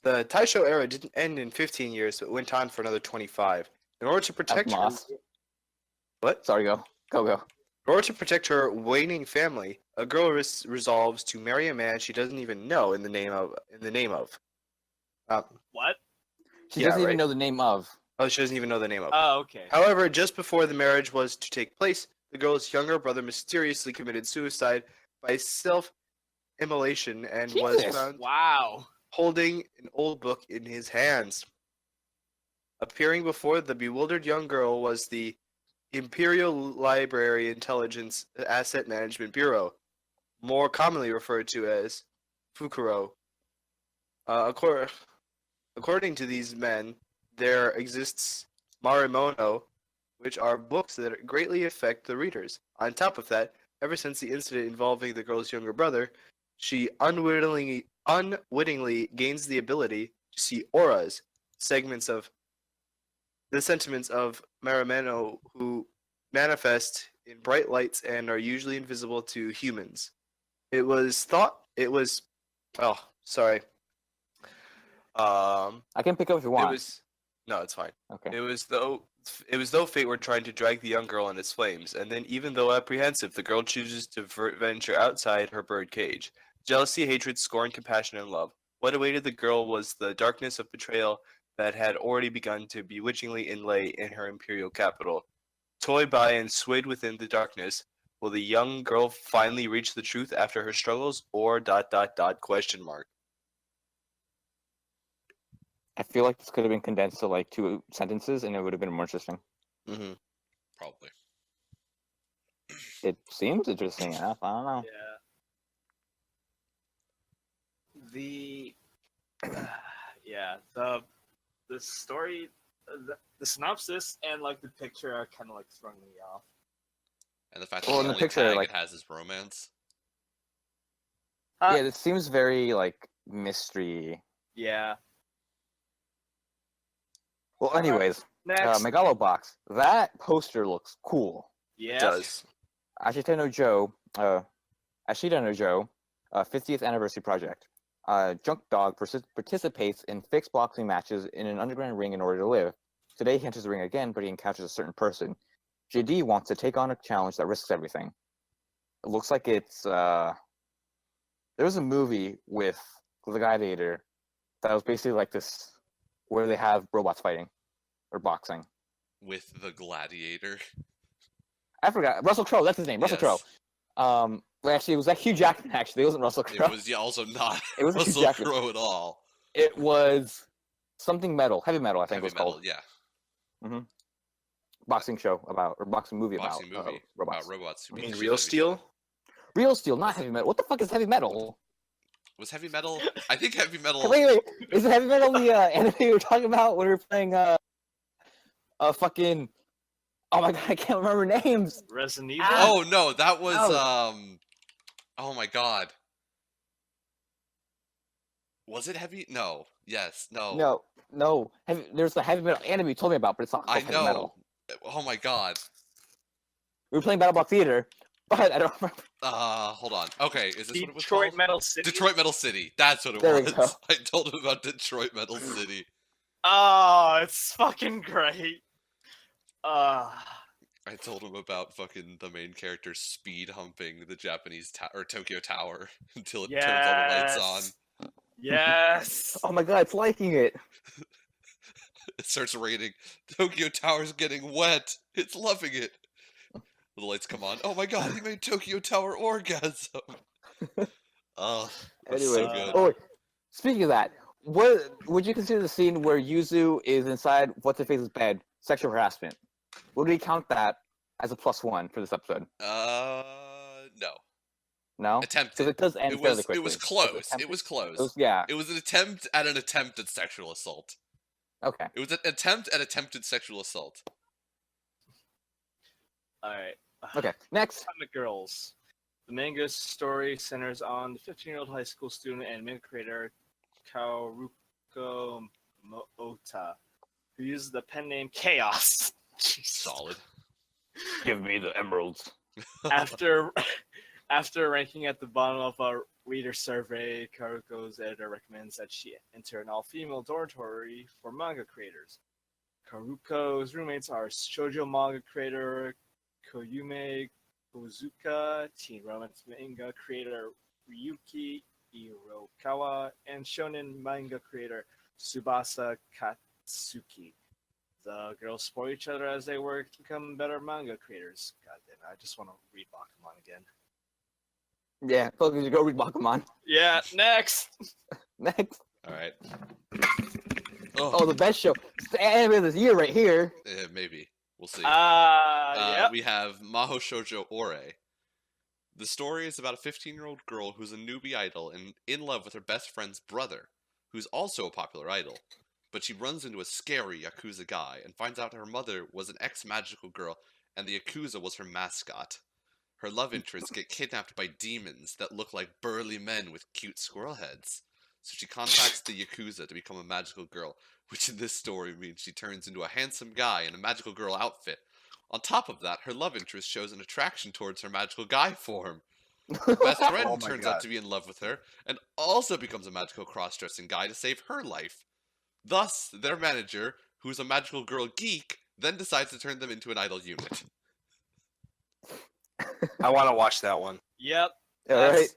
The Taisho era didn't end in 15 years, but went on for another 25. In order to protect her, Moss. what? Sorry, go. Go. In order to protect her waning family, a girl resolves to marry a man she doesn't even know in the name of. What? She Yeah, doesn't even right. know the name of. Oh, she doesn't even know the name of. Oh, okay. However, just before the marriage was to take place, the girl's younger brother mysteriously committed suicide by self-immolation and was Jesus. found Wow. holding an old book in his hands. Appearing before the bewildered young girl was the Imperial Library Intelligence Asset Management Bureau, more commonly referred to as Fukuro. According to these men, there exists Marimono, which are books that greatly affect the readers. On top of that, ever since the incident involving the girl's younger brother, she unwittingly gains the ability to see auras, segments of the sentiments of Marimeno, who manifest in bright lights and are usually invisible to humans. It was oh, sorry. I can pick up if you want. No, it's fine. Okay. It was though fate were trying to drag the young girl in its flames, and then even though apprehensive, the girl chooses to venture outside her bird cage. Jealousy, hatred, scorn, compassion, and love. What awaited the girl was the darkness of betrayal that had already begun to bewitchingly inlay in her imperial capital. Toyed by and swayed within the darkness, Will the young girl finally reach the truth after her struggles, or ... question mark? I feel like this could have been condensed to like 2 sentences, and it would have been more interesting. Mm-hmm. Probably. It seems interesting enough. I don't know. Yeah. The yeah, the story, the synopsis and like the picture are kind of like throwing me off. And the fact Well, that in the the only picture, tag like- it has is romance. Huh? Yeah, it seems very like mystery. Yeah. Well, Alright. anyways, Next. Megalobox. That poster looks cool. Yeah. Does. Ashita no Joe, 50th anniversary project. Junk Dog participates in fixed boxing matches in an underground ring in order to live. Today he enters the ring again, but he encounters a certain person. JD wants to take on a challenge that risks everything. It looks like it's there was a movie with the Gladiator that was basically like this, where they have robots fighting or boxing. With the gladiator. I forgot. Russell Crowe, that's his name. Russell Crowe. Well, actually, it was like Hugh Jackman. Actually, it wasn't Russell Crowe. It was also not It was Hugh Russell Jackman. Crowe at all. It was something metal, heavy metal, I think Heavy it was metal, called. yeah. Boxing show about, or boxing movie Boxing about movie robots. about robots. who You beat mean the shit Real out of each Steel? other. Real Steel, not heavy metal. What the fuck is heavy metal? Was heavy metal? I think heavy metal. Wait, is it heavy metal the anime we were talking about when we were playing fucking? Oh my god, I can't remember names. Resident Evil. Oh no, that was No. Oh my god. Was it heavy? No. Yes. No. No. There's the heavy metal anime you told me about, but it's not called I heavy know. metal. Oh my god. We were playing BattleBlock Theater, but I don't remember. Hold on. Okay, is this what it was Detroit called? Metal City. Detroit Metal City. That's what it There we was. go. I told him about Detroit Metal City. Oh, it's fucking great. I told him about fucking the main character speed humping the Japanese or Tokyo Tower until it turns all the lights on. Yes. Oh my god, it's liking it. It starts raining. Tokyo Tower's getting wet. It's loving it. The lights come on. Oh my god, he made Tokyo Tower orgasm. Oh, that's so Anyway, good. oh, wait. Speaking of that, what would you consider the scene where Yuzu is inside what's-her-face's bed, sexual harassment? Would we count that as a +1 for this episode? No. No? Attempted. Because it does end fairly quickly. It was close. It was close. Yeah. It was an attempt at an attempted sexual assault. Okay. It was an attempt at attempted sexual assault. All right. Okay. Next. Comic Girls. The manga story centers on the 15-year-old high school student and manga creator Kaoruko Moota, who uses the pen name Chaos. Solid. Give me the emeralds. After ranking at the bottom of a reader survey, Karuko's editor recommends that she enter an all-female dormitory for manga creators. Karuko's roommates are shoujo manga creator Koyume Kozuka, teen romance manga creator Ryuki Irokawa, and shonen manga creator Tsubasa Katsuki. The girls support each other as they work to become better manga creators. God damn it, I just want to read Bakuman again. Yeah, focus, you go read Bakuman. Yeah, next! Next. All right. Oh, the best show. It's the anime of this year right here. Maybe. We'll see. Yep. We have Maho Shoujo Ore. The story is about a 15-year-old girl who's a newbie idol and in love with her best friend's brother, who's also a popular idol. But she runs into a scary Yakuza guy and finds out her mother was an ex-magical girl and the Yakuza was her mascot. Her love interests get kidnapped by demons that look like burly men with cute squirrel heads. So she contacts the Yakuza to become a magical girl, which in this story means she turns into a handsome guy in a magical girl outfit. On top of that, her love interest shows an attraction towards her magical guy form. Her best friend Oh my turns God. out to be in love with her and also becomes a magical cross-dressing guy to save her life. Thus, their manager, who's a magical girl geek, then decides to turn them into an idol unit. I want to watch that one. Yep. All right.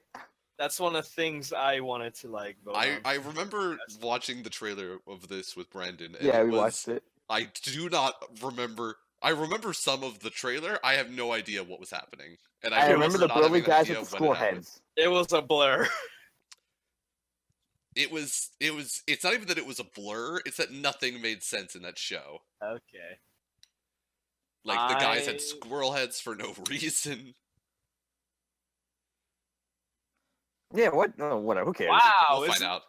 That's one of the things I wanted to like vote on. I remember watching the trailer of this with Brandon. And Yeah, it we was, watched it. I do not remember I remember some of the trailer. I have no idea what was happening, and I remember the not burly having an guys idea with the when school it happened. heads. It was a blur. It was. It's not even that it was a blur. It's that nothing made sense in that show. Okay. Like the guys had I- squirrel heads for no reason. Yeah, what? Oh, whatever. Who cares? Wow, We'll find out.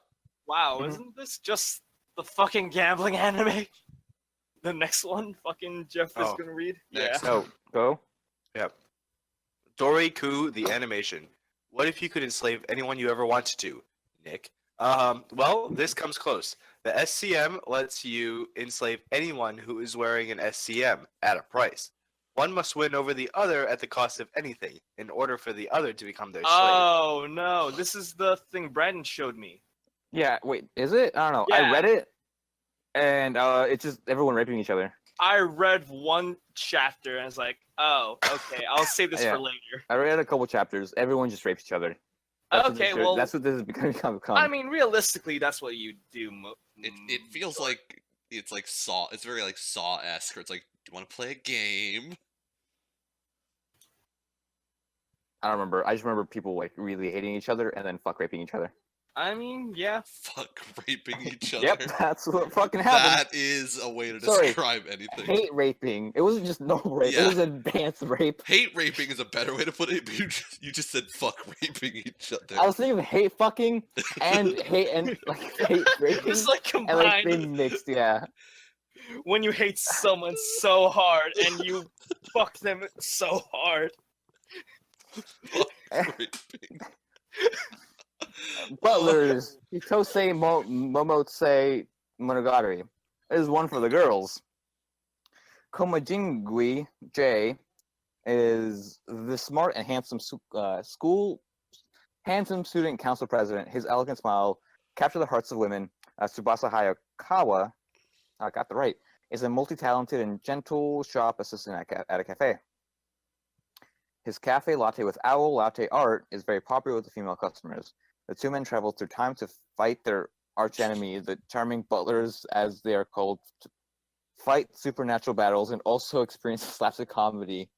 Wow, Mhm. isn't this just the fucking gambling anime? The next one, fucking Jeff is Oh, gonna read. next. Yeah. No, go. Doriku, the animation. What if you could enslave anyone you ever wanted to, Nick? Well, this comes close. The SCM lets you enslave anyone who is wearing an SCM at a price. One must win over the other at the cost of anything in order for the other to become their slave. Oh no, this is the thing Brandon showed me. Yeah, wait, is it? I don't know. Yeah. I read it, and it's just everyone raping each other. I read one chapter and I was like, oh, okay, I'll save this Yeah. for later. I read a couple chapters. Everyone just rapes each other. That's what Okay, this- well, that's what this is becoming. I mean, realistically, that's what you do. It feels like it's like Saw. It's very like Saw-esque. Where it's like, do you want to play a game? I don't remember. I just remember people like really hating each other and then fuck raping each other. I mean, yeah. Fuck raping each other. Yep, that's what fucking happened. That is a way to Sorry, describe anything. Hate raping. It wasn't just no rape. Yeah. It was advanced rape. Hate raping is a better way to put it. But you just said fuck raping each other. I was thinking of hate fucking and hate and like hate raping It's like and like combined. they mixed. Yeah. When you hate someone so hard and you fuck them so hard. Fuck raping. Butlers. Hitose Momotse Monogatari. This is one for the girls. Komajingui J is the smart and handsome handsome student council president. His elegant smile captured the hearts of women. Tsubasa Hayakawa, I got that right, is a multi-talented and gentle shop assistant at a cafe. His cafe latte with owl latte art is very popular with the female customers. The two men travel through time to fight their archenemy, the charming butlers, as they are called, to fight supernatural battles and also experience slapstick comedy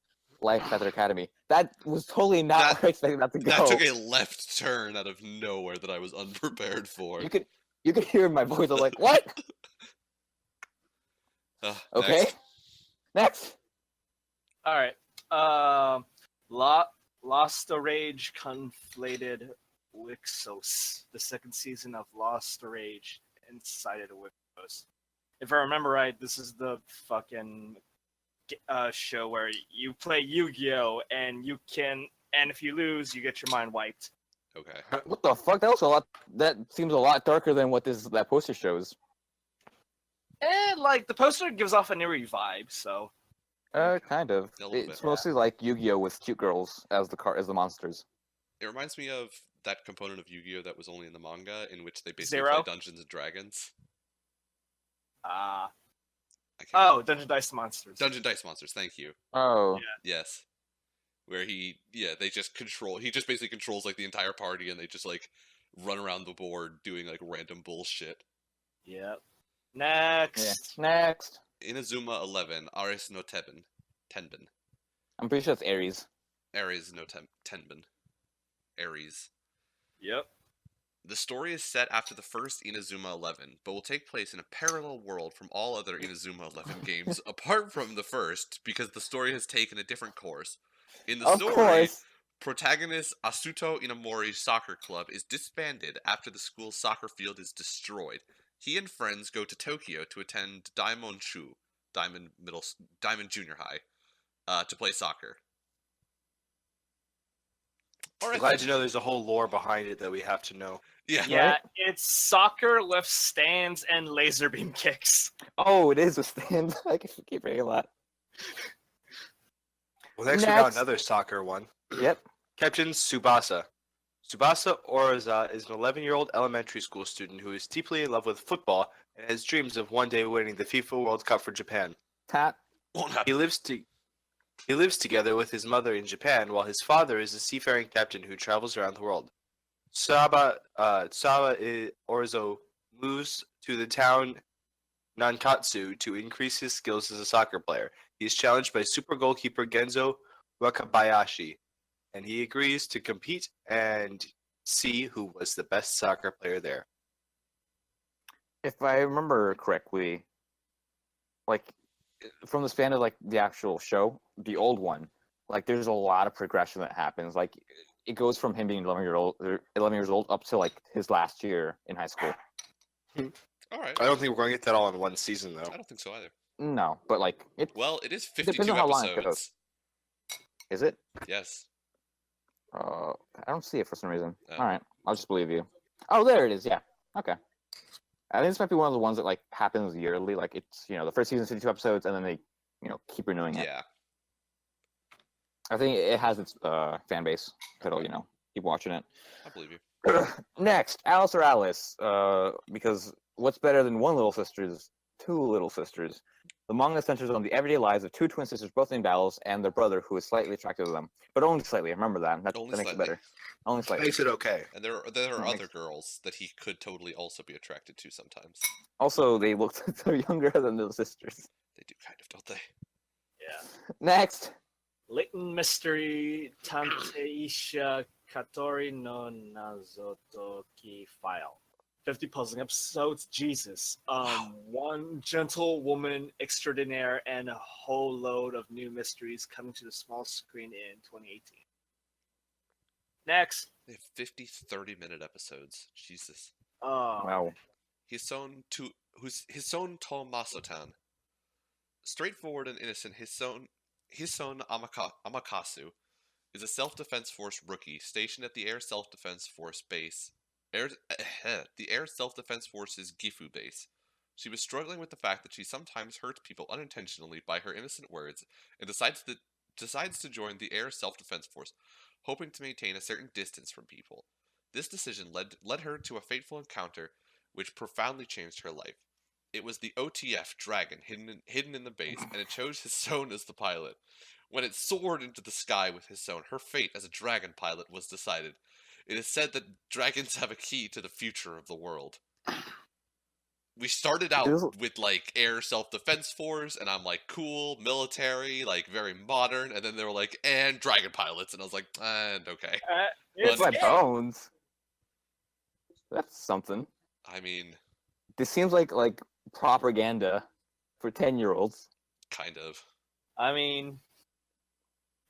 life at their academy. That was totally not That- where I expected that to go. That took a left turn out of nowhere that I was unprepared for. You could hear my voice. I was like, "What? Okay, next." All right. Lost the Rage Conflated Wixos. The second season of Lost the Rage Incited Wixos. If I remember right, this is the fucking show where you play Yu-Gi-Oh! And if you lose, you get your mind wiped. Okay. What the fuck? That was a lot. That seems a lot darker than what that poster shows. And like the poster gives off an eerie vibe, so Kind of. A little It's bit. mostly like Yu-Gi-Oh with cute girls as the monsters. It reminds me of that component of Yu-Gi-Oh that was only in the manga, in which they basically Zero? play Dungeons and Dragons. ah. I can't Oh, Dungeon Dice Monsters. Dungeon Dice Monsters. Thank you. Oh, Yes. Where he just basically controls like the entire party, and they just like run around the board doing like random bullshit. Yep. yeah. Next. Next. Inazuma 11, Ares no Tenben. I'm pretty sure it's Aries. Ares no Tenben. Ares. Yep. The story is set after the first Inazuma 11, but will take place in a parallel world from all other Inazuma 11 games, apart from the first, because the story has taken a different course. In the Of story, course. protagonist Asuto Inamori's soccer club is disbanded after the school's soccer field is destroyed. He and friends go to Tokyo to attend Diamond Junior High, to play soccer. I'm glad you know there's a whole lore behind it that we have to know. Yeah. Yeah, Right? it's soccer, lift stands, and laser beam kicks. Oh, it is a stand. I keep reading a lot. Well, next we got Next. another soccer one. Yep. Captain Tsubasa. Tsubasa Oriza is an 11-year-old elementary school student who is deeply in love with football and has dreams of one day winning the FIFA World Cup for Japan. Tap. Won't happen. He lives together with his mother in Japan, while his father is a seafaring captain who travels around the world. Saba Orizo moves to the town Nankatsu to increase his skills as a soccer player. He's challenged by super goalkeeper Genzo Wakabayashi, and he agrees to compete and see who was the best soccer player there. If I remember correctly, like from the span of like the actual show, the old one, like there's a lot of progression that happens. Like it goes from him being 11 years old up to like his last year in high school. All right. I don't think we're going to get that all in one season, though. I don't think so either. No, but like it Well, it is depends 52 on how long it goes. episodes. Is it? Yes. I don't see it for some reason. Oh. All right, I'll just believe you. Oh, there it is. Yeah. Okay. I think this might be one of the ones that like happens yearly. Like it's the first season's 52 episodes, and then they keep renewing it. Yeah. I think it has its fan base that'll keep watching it. I believe you. Next, Alice or Alice, because what's better than one little sister is two little sisters. The manga centers on the everyday lives of two twin sisters, both named Alice, and their brother, who is slightly attracted to them, but only slightly. Remember that. That Only makes it slightly. better. Only slightly. Makes it okay. And there are That other makes- girls that he could totally also be attracted to sometimes. Also, they look they're younger than the sisters. They do kind of, don't they? Yeah. Next, Leighton Mystery Tanteisha Katori no Nazotoki File. 50 puzzling episodes. Jesus. One gentle woman extraordinaire and a whole load of new mysteries coming to the small screen in 2018. Next. They have 50 30-minute episodes. Jesus. wow. Hisoun Tomaso-tan. Straightforward and innocent, Hisoun Amakasu is a self-defense force rookie stationed at the Air Self-Defense Force base. The Air Self-Defense Force's Gifu base. She was struggling with the fact that she sometimes hurts people unintentionally by her innocent words, and decides to join the Air Self-Defense Force, hoping to maintain a certain distance from people. This decision led her to a fateful encounter which profoundly changed her life. It was the OTF dragon hidden in the base, and it chose Hisoun as the pilot. When it soared into the sky with Hisoun, her fate as a dragon pilot was decided. It is said that dragons have a key to the future of the world. We started out with like Air Self-Defense Force, and I'm like, cool, military, like very modern, and then they were like, and dragon pilots, and I was like, and okay. It's My gay. bones. That's something. I mean, This seems like propaganda for 10-year-olds. kind of. I mean,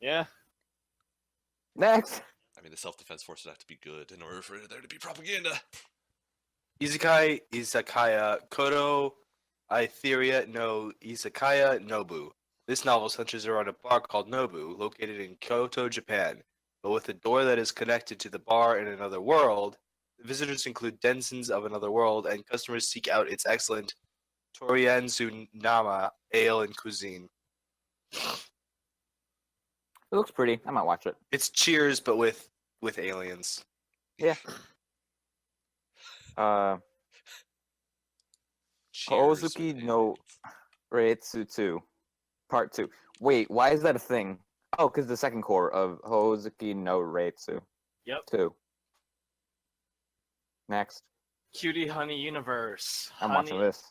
yeah. Next. I mean, the self-defense force would have to be good in order for there to be propaganda. Izakaya Kodo Itheria no Izakaya Nobu. This novel centers around a bar called Nobu, located in Kyoto, Japan. But with a door that is connected to the bar in another world, the visitors include denizens of another world, and customers seek out its excellent Torianzu Nama ale and cuisine. It looks pretty. I might watch it. It's Cheers, but with aliens. Yeah. Cheers Hoozuki with no aliens. Reitsu 2, Part 2. Wait, why is that a thing? Oh, because the second core of Hoozuki no Reitsu Yep. 2. Next. Cutie Honey Universe. I'm watching this.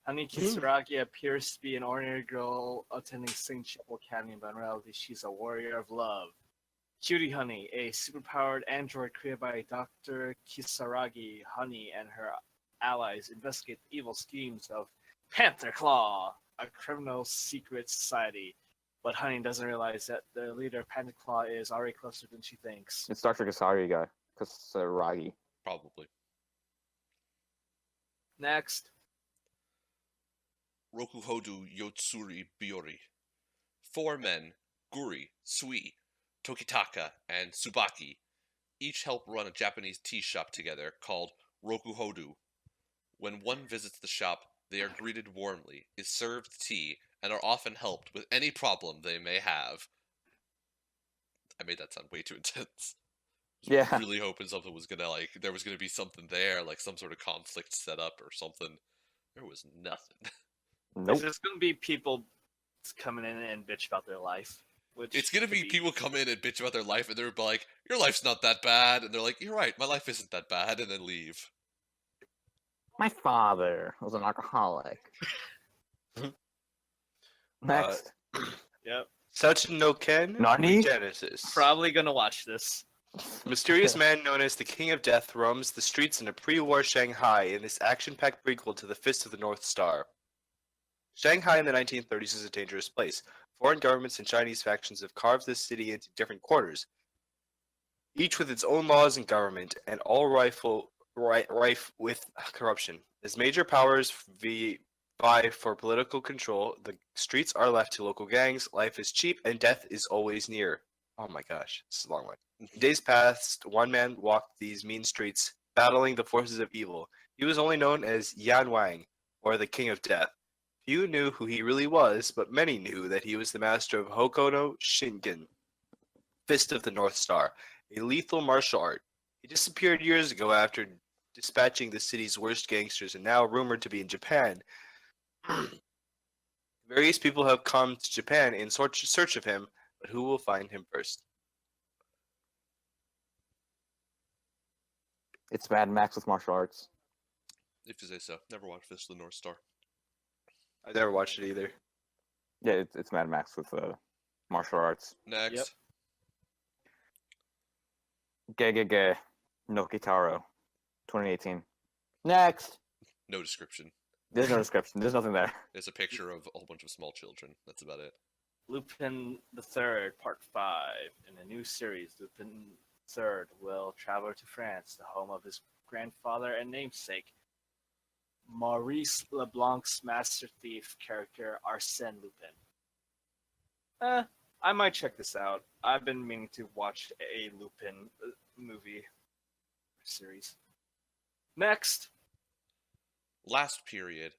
Honey Kisaragi appears to be an ordinary girl attending Sing Chapel Academy, but in reality, she's a warrior of love. Cutie Honey, a superpowered android created by Dr. Kisaragi. Honey and her allies investigate the evil schemes of Panther Claw, a criminal secret society. But Honey doesn't realize that the leader of Panther Claw is already closer than she thinks. It's Dr. Kasari guy. Kasaragi. Probably. Next. Rokuhodu Yotsuri Biori. 4 men, Guri, Sui, Tokitaka, and Tsubaki, each help run a Japanese tea shop together called Rokuhodu. When one visits the shop, they are greeted warmly, is served tea, and are often helped with any problem they may have. I made that sound way too intense. Yeah. Really hoping something was gonna there was gonna be something there, like some sort of conflict set up or something. There was nothing. Nope. There's going to be people coming in and bitch about their life. Which It's gonna could be people come in and bitch about their life, and they're like, "Your life's not that bad," and they're like, "You're right, my life isn't that bad," and then leave. My father was an alcoholic. Next. Yep. Sachin no Ken, Nani? Genesis. Probably gonna watch this. A mysterious man known as the King of Death roams the streets in a pre-war Shanghai in this action-packed prequel to The Fist of the North Star. Shanghai in the 1930s is a dangerous place. Foreign governments and Chinese factions have carved this city into different quarters, each with its own laws and government, and all rife with corruption. As major powers vie for political control, the streets are left to local gangs, life is cheap, and death is always near. Oh my gosh, this is a long one. In days past, one man walked these mean streets, battling the forces of evil. He was only known as Yan Wang, or the King of Death. Few knew who he really was, but many knew that he was the master of Hokono Shinken, Fist of the North Star, a lethal martial art. He disappeared years ago after dispatching the city's worst gangsters and now rumored to be in Japan. Various people have come to Japan in search of him, but who will find him first? It's Mad Max with martial arts. If you say so. Never watched Fist of the North Star. I've never watched it either. Yeah, it's Mad Max with martial arts. Next. Yep. Ge no Kitaro, 2018. Next. No description. There's no description. There's nothing there. There's a picture of a whole bunch of small children. That's about it. Lupin the Third, Part 5. In a new series, Lupin III will travel to France, the home of his grandfather and namesake, Maurice Leblanc's master thief character, Arsène Lupin. I might check this out. I've been meaning to watch a Lupin movie series. Next. Last period.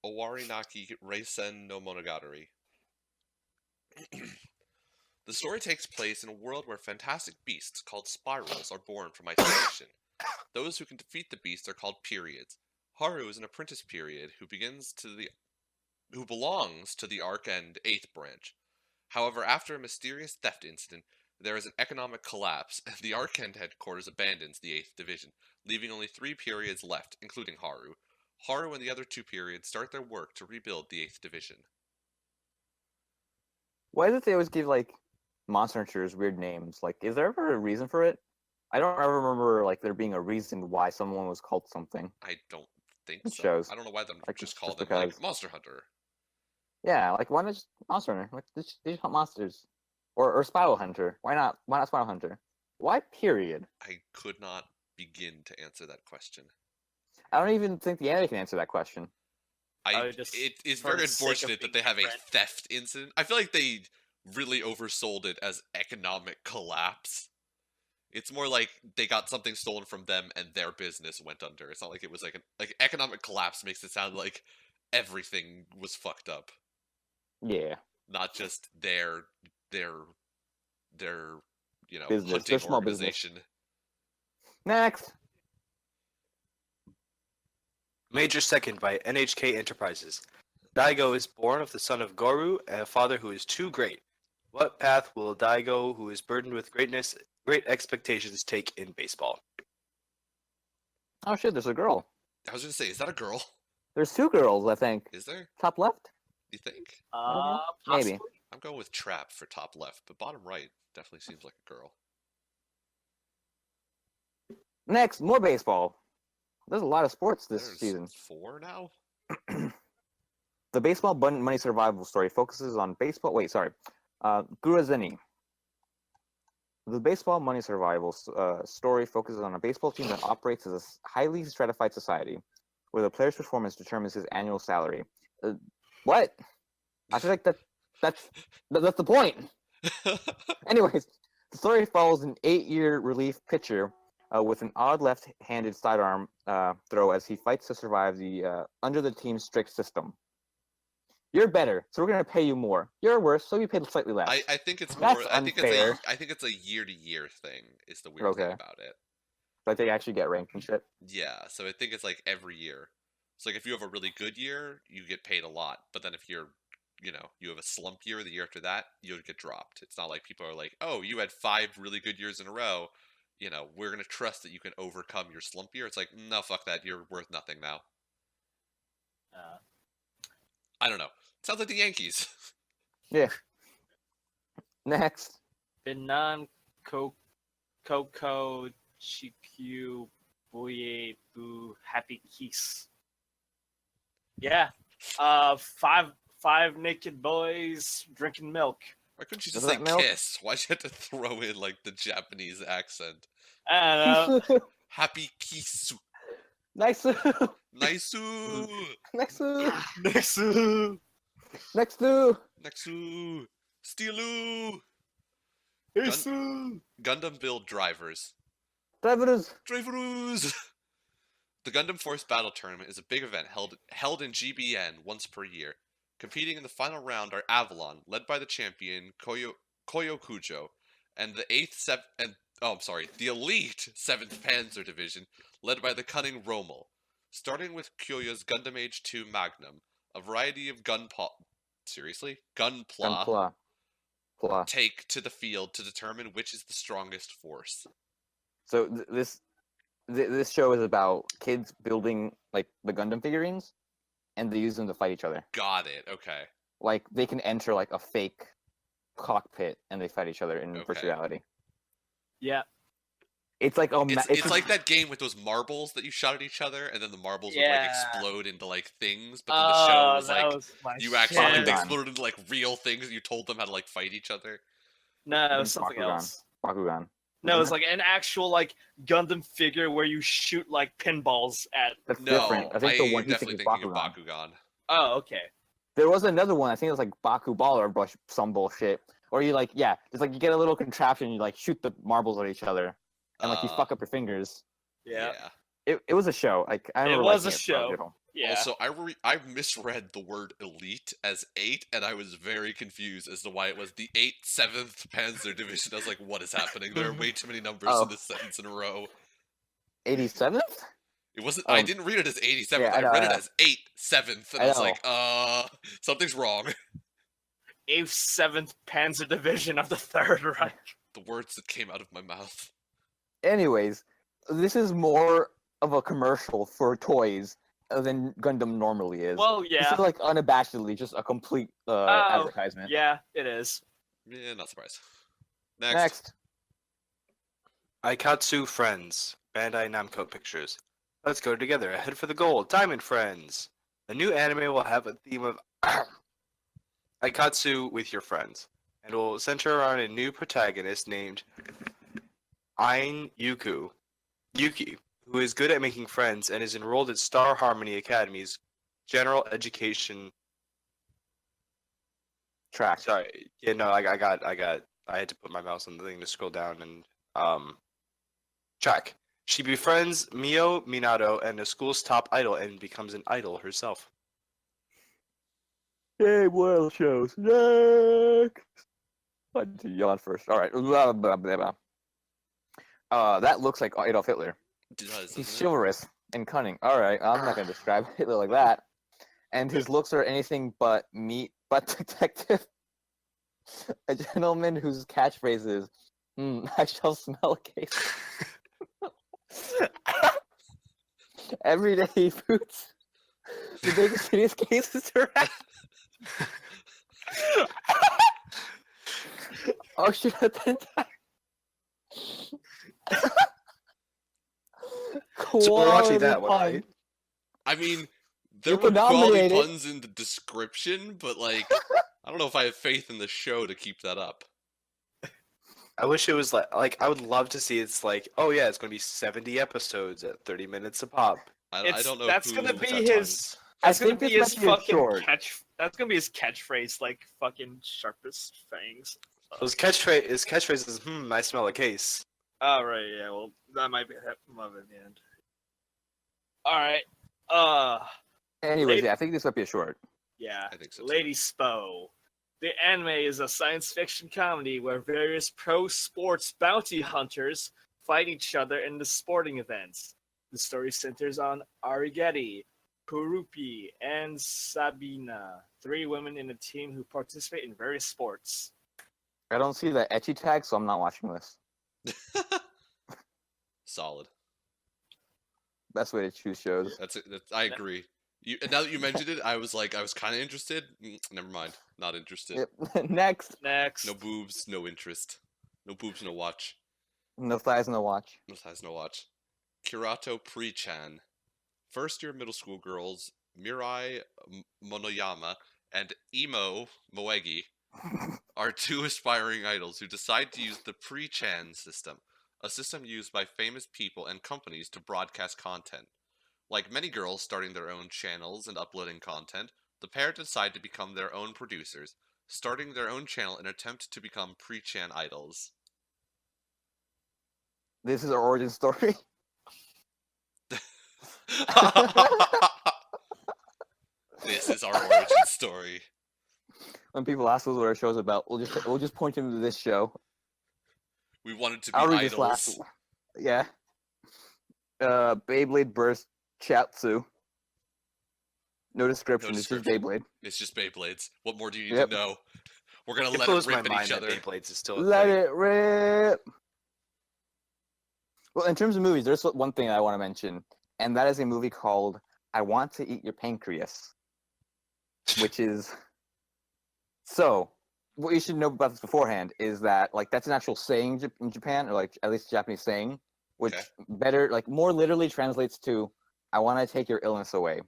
Owarinaki Reisen no Monogatari. The story takes place in a world where fantastic beasts called spirals are born from isolation. Those who can defeat the beasts are called periods. Haru is an apprentice period who belongs to the Arcend 8th branch. However, after a mysterious theft incident, there is an economic collapse, and the Arcend headquarters abandons the 8th division, leaving only 3 periods left, including Haru. Haru and the other 2 periods start their work to rebuild the 8th division. Why is it they always give like monster hunters weird names? Like, is there ever a reason for it? I don't ever remember like there being a reason why someone was called something. I don't think It so. shows. I don't know why they Like, just just call them because. like Monster Hunter. Yeah, like why not just monster hunter? Like they just hunt monsters, or spiral hunter. Why not? Why not spiral hunter? Why period? I could not begin to answer that question. I don't even think the anime can answer that question. It is for very the sake of unfortunate that being they have a different. theft incident. I feel like they really oversold it as economic collapse. It's more like they got something stolen from them and their business went under. It's not like it was like economic collapse makes it sound like everything was fucked up, Yeah, not just their Business. hunting Their small business. organization. next. Major Second by NHK Enterprises. Daigo is born of the son of Goru and a father who is too great. What path will Daigo, who is burdened with great expectations, take in baseball? Oh shit, there's a girl. I was gonna say, is that a girl? There's 2 girls, I think. Is there? Top left? You think? Maybe. Possibly. I'm going with trap for top left, but bottom right definitely seems like a girl. Next, more baseball. There's a lot of sports this There's season. 4 now? The baseball money survival story focuses on baseball. Wait, sorry. Gurazeni. The baseball money survival story focuses on a baseball team that operates as a highly stratified society, where the player's performance determines his annual salary. What? I feel like that's the point. Anyways, the story follows an 8-year relief pitcher with an odd left-handed sidearm throw as he fights to survive the under the team's strict system. You're better, so we're gonna pay you more. You're worse, so you paid slightly less. I think it's more. That's I think unfair. it's a year-to-year thing. Is the weird thing Okay. about it. Like they actually get ranked and shit. Yeah, so I think it's like every year. So like if you have a really good year, you get paid a lot. But then if you have a slump year, the year after that, you'll get dropped. It's not like people are like, oh, you had 5 really good years in a row. We're gonna trust that you can overcome your slump year. It's like, no, fuck that. You're worth nothing now. I don't know. Sounds like the Yankees. Yeah. Next. Binan Koko Chikyu Boye Boo Happy Kiss. Yeah. Five naked boys drinking milk. Why couldn't you Is just say that milk? kiss? Why'd you have to throw in like the Japanese accent? I don't know. Happy kisu. Nice. Naisu. Next. Next. Next. Nexu. Steelu. Next. Gundam build drivers. Drivers. Drivers. The Gundam Force Battle Tournament is a big event held in GBN once per year. Competing in the final round are Avalon, led by the champion Koyo Kujo, and the the elite 7th Panzer Division, led by the cunning Rommel. Starting with Kyoyo's Gundam Age 2 Magnum, a variety of gunpla take to the field to determine which is the strongest force. So this show is about kids building like the Gundam figurines, and they use them to fight each other. Got it. Okay. Like they can enter like a fake cockpit and they fight each other in Okay. virtual reality. Yeah. It's like It's like that game with those marbles that you shot at each other, and then the marbles would like explode into like things. But then the show was like my you actually shit. they exploded into like real things. And you told them how to like fight each other. No, it was something Bakugan. else. Bakugan. No, it's like an actual like Gundam figure where you shoot like pinballs at. That's No, different. I think the one he's definitely thinking thinking is of Bakugan. Bakugan. Oh, okay. There was another one. I think it was like Baku Ball or some bullshit. Or you like it's like you get a little contraption. You like shoot the marbles at each other, and like you fuck up your fingers. Yeah. It was a show. Like I remember was a liking it, show. Yeah. Also, I misread the word elite as 8, and I was very confused as to why it was the 7th Panzer Division. I was like, what is happening? There are way too many numbers in this sentence in a row. 87th? It wasn't. I didn't read it as 87th. Yeah, I read it know. as 7th, and I was like, something's wrong. 7th Panzer Division of the Third Reich. The words that came out of my mouth. Anyways, this is more of a commercial for toys than Gundam normally is. Well, This yeah. is like unabashedly just a complete advertisement. Yeah, it is. Yeah, not surprised. Next. Aikatsu Friends. Bandai Namco Pictures. Let's go together. Head for the goal. Diamond Friends. The new anime will have a theme of Aikatsu with your friends, and will center around a new protagonist named Yuki, who is good at making friends and is enrolled at Star Harmony Academy's general education Track. Sorry. Yeah, no, I had to put my mouse on the thing to scroll down and track. She befriends Mio Minato and the school's top idol and becomes an idol herself. Yay, world shows. Next. I need to yawn first. All right. Blah, blah, blah, blah. That looks like Adolf Hitler. He's chivalrous and cunning. All right, I'm not gonna describe Hitler like that. And his looks are anything but meat, but detective. A gentleman whose catchphrase is, I shall smell a case. Everyday foods. The biggest, shittiest cases around. Oh shit, So we're watching that one, Quality right? I mean, there You were can quality nominate it. puns in the description, but like, I don't know if I have faith in the show to keep that up. I wish it was like I would love to see it's like, oh yeah, it's going to be 70 episodes at 30 minutes a pop. I don't know. That's who, gonna be That's his. I That's gonna think be this his might be a fucking short. That's gonna be his catchphrase, like fucking sharpest fangs. His catchphrase is, I smell a case. Oh right, yeah. Well, that might be love in the end. All right. Anyways, Lady- yeah, I think this might be a short. Yeah. I think so. too. Lady Spo. The anime is a science fiction comedy where various pro sports bounty hunters fight each other in the sporting events. The story centers on Arigeti, Purupi, and Sabina, 3 women in a team who participate in various sports. I don't see the etchy tag, so I'm not watching this. Solid. Best way to choose shows. That's it. I agree. Now that you mentioned it, I was kind of interested. Never mind, not interested. Yep. Next. Next. No boobs, no interest. No boobs, no watch. No thighs, no watch. No thighs, no watch. Kirato Pre-chan. First year middle school girls Mirai Monoyama and Imo Moegi are two aspiring idols who decide to use the Pre-chan system, a system used by famous people and companies to broadcast content. Like many girls starting their own channels and uploading content, the pair decide to become their own producers, starting their own channel in an attempt to become Pre-chan idols. This is our origin story. This is our origin story. When people ask us what our show's about, we'll just point them to this show. We wanted to be I'll read idols. this last. Yeah. Beyblade Burst Chatsu. No description. No It's just description. Beyblade. It's just Beyblades. What more do you need Yep. to know? We're gonna It let blows it my rip at mind each that other. Beyblades is still a Let thing. it rip. Well, in terms of movies, there's one thing I want to mention, and that is a movie called "I Want to Eat Your Pancreas," which is so. What you should know about this beforehand is that that's an actual saying in Japan, or at least a Japanese saying, which Okay. more literally translates to "I want to take your illness away,"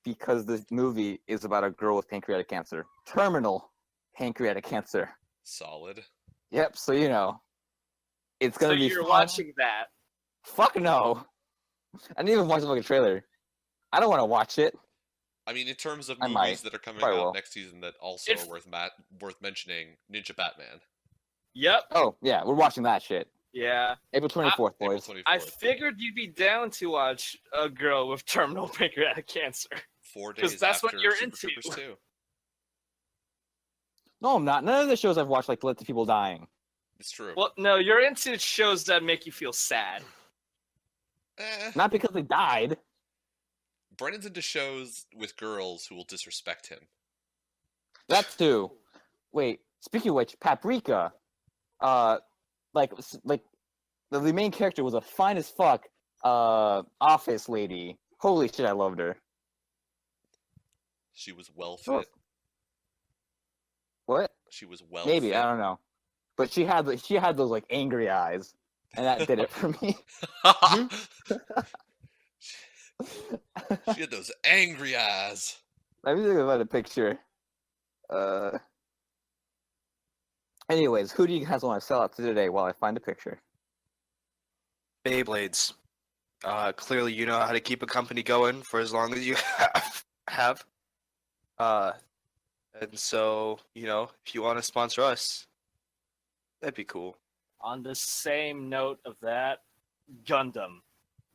because this movie is about a girl with pancreatic cancer, terminal pancreatic cancer. Solid. Yep. So it's So gonna be you're fun. watching that. Fuck no. I didn't even watch the fucking trailer. I don't want to watch it. I mean, in terms of I movies might. that are coming Probably out will. next season that also If- are worth mentioning, Ninja Batman. Yep. Oh yeah, we're watching that shit. Yeah. April 24th, April boys. 24th. I figured you'd be down to watch a girl with terminal pancreatic cancer. 4 'cause days that's what after you're Super into. Troopers 2. No, I'm not. None of the shows I've watched led to people dying. It's true. Well, no, you're into shows that make you feel sad. Not because they died. Brennan's into shows with girls who will disrespect him. That too. Wait. Speaking of which, Paprika. The main character was a fine as fuck office lady. Holy shit, I loved her. She was well Oh. fit. What? She was well Maybe fit. I don't know. But she had those angry eyes, and that did it for me. She had those angry eyes. Let me think about a picture. Anyways, who do you guys want to sell out to today while I find a picture? Beyblades. Clearly, you know how to keep a company going for as long as you have. And so, if you want to sponsor us, that'd be cool. On the same note of that, Gundam.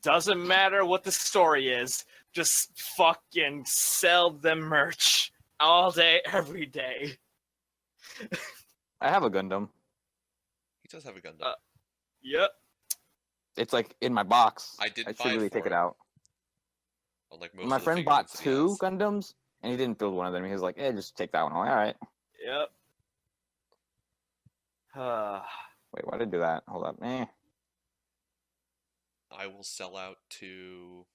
Doesn't matter what the story is, just fucking sell them merch all day, every day. I have a Gundam. He does have a Gundam. Yep. It's in my box. I didn't should buy it really for take it him. out. Unlike most My of the friend bought figurines he 2 has. Gundams, and he didn't build one of them. He was like, "Yeah, just take that one." I'm like, all right. Yep. Wait, why did I do that? Hold up. I will sell out to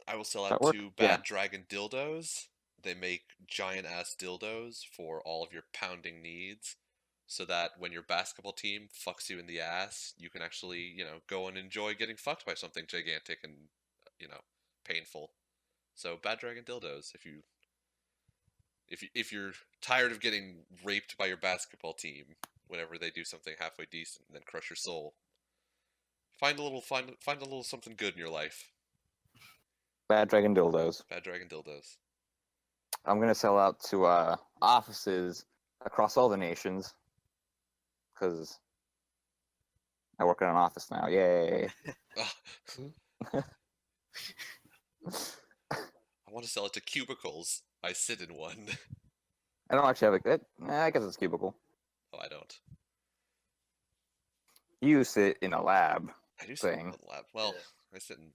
That work? Bad Yeah. Dragon Dildos. They make giant ass dildos for all of your pounding needs, so that when your basketball team fucks you in the ass, you can actually, go and enjoy getting fucked by something gigantic and, painful. So Bad Dragon Dildos, if you're tired of getting raped by your basketball team whenever they do something halfway decent and then crush your soul, find a little something good in your life. Bad Dragon Dildos. Bad Dragon Dildos. I'm gonna sell out to offices across all the nations, because I work in an office now. Yay! I want to sell it to cubicles. I sit in one. I don't actually have I guess it's cubicle. Oh, I don't. You sit in a lab. I do sit in Thing. the lab. Well, Yeah. I sit in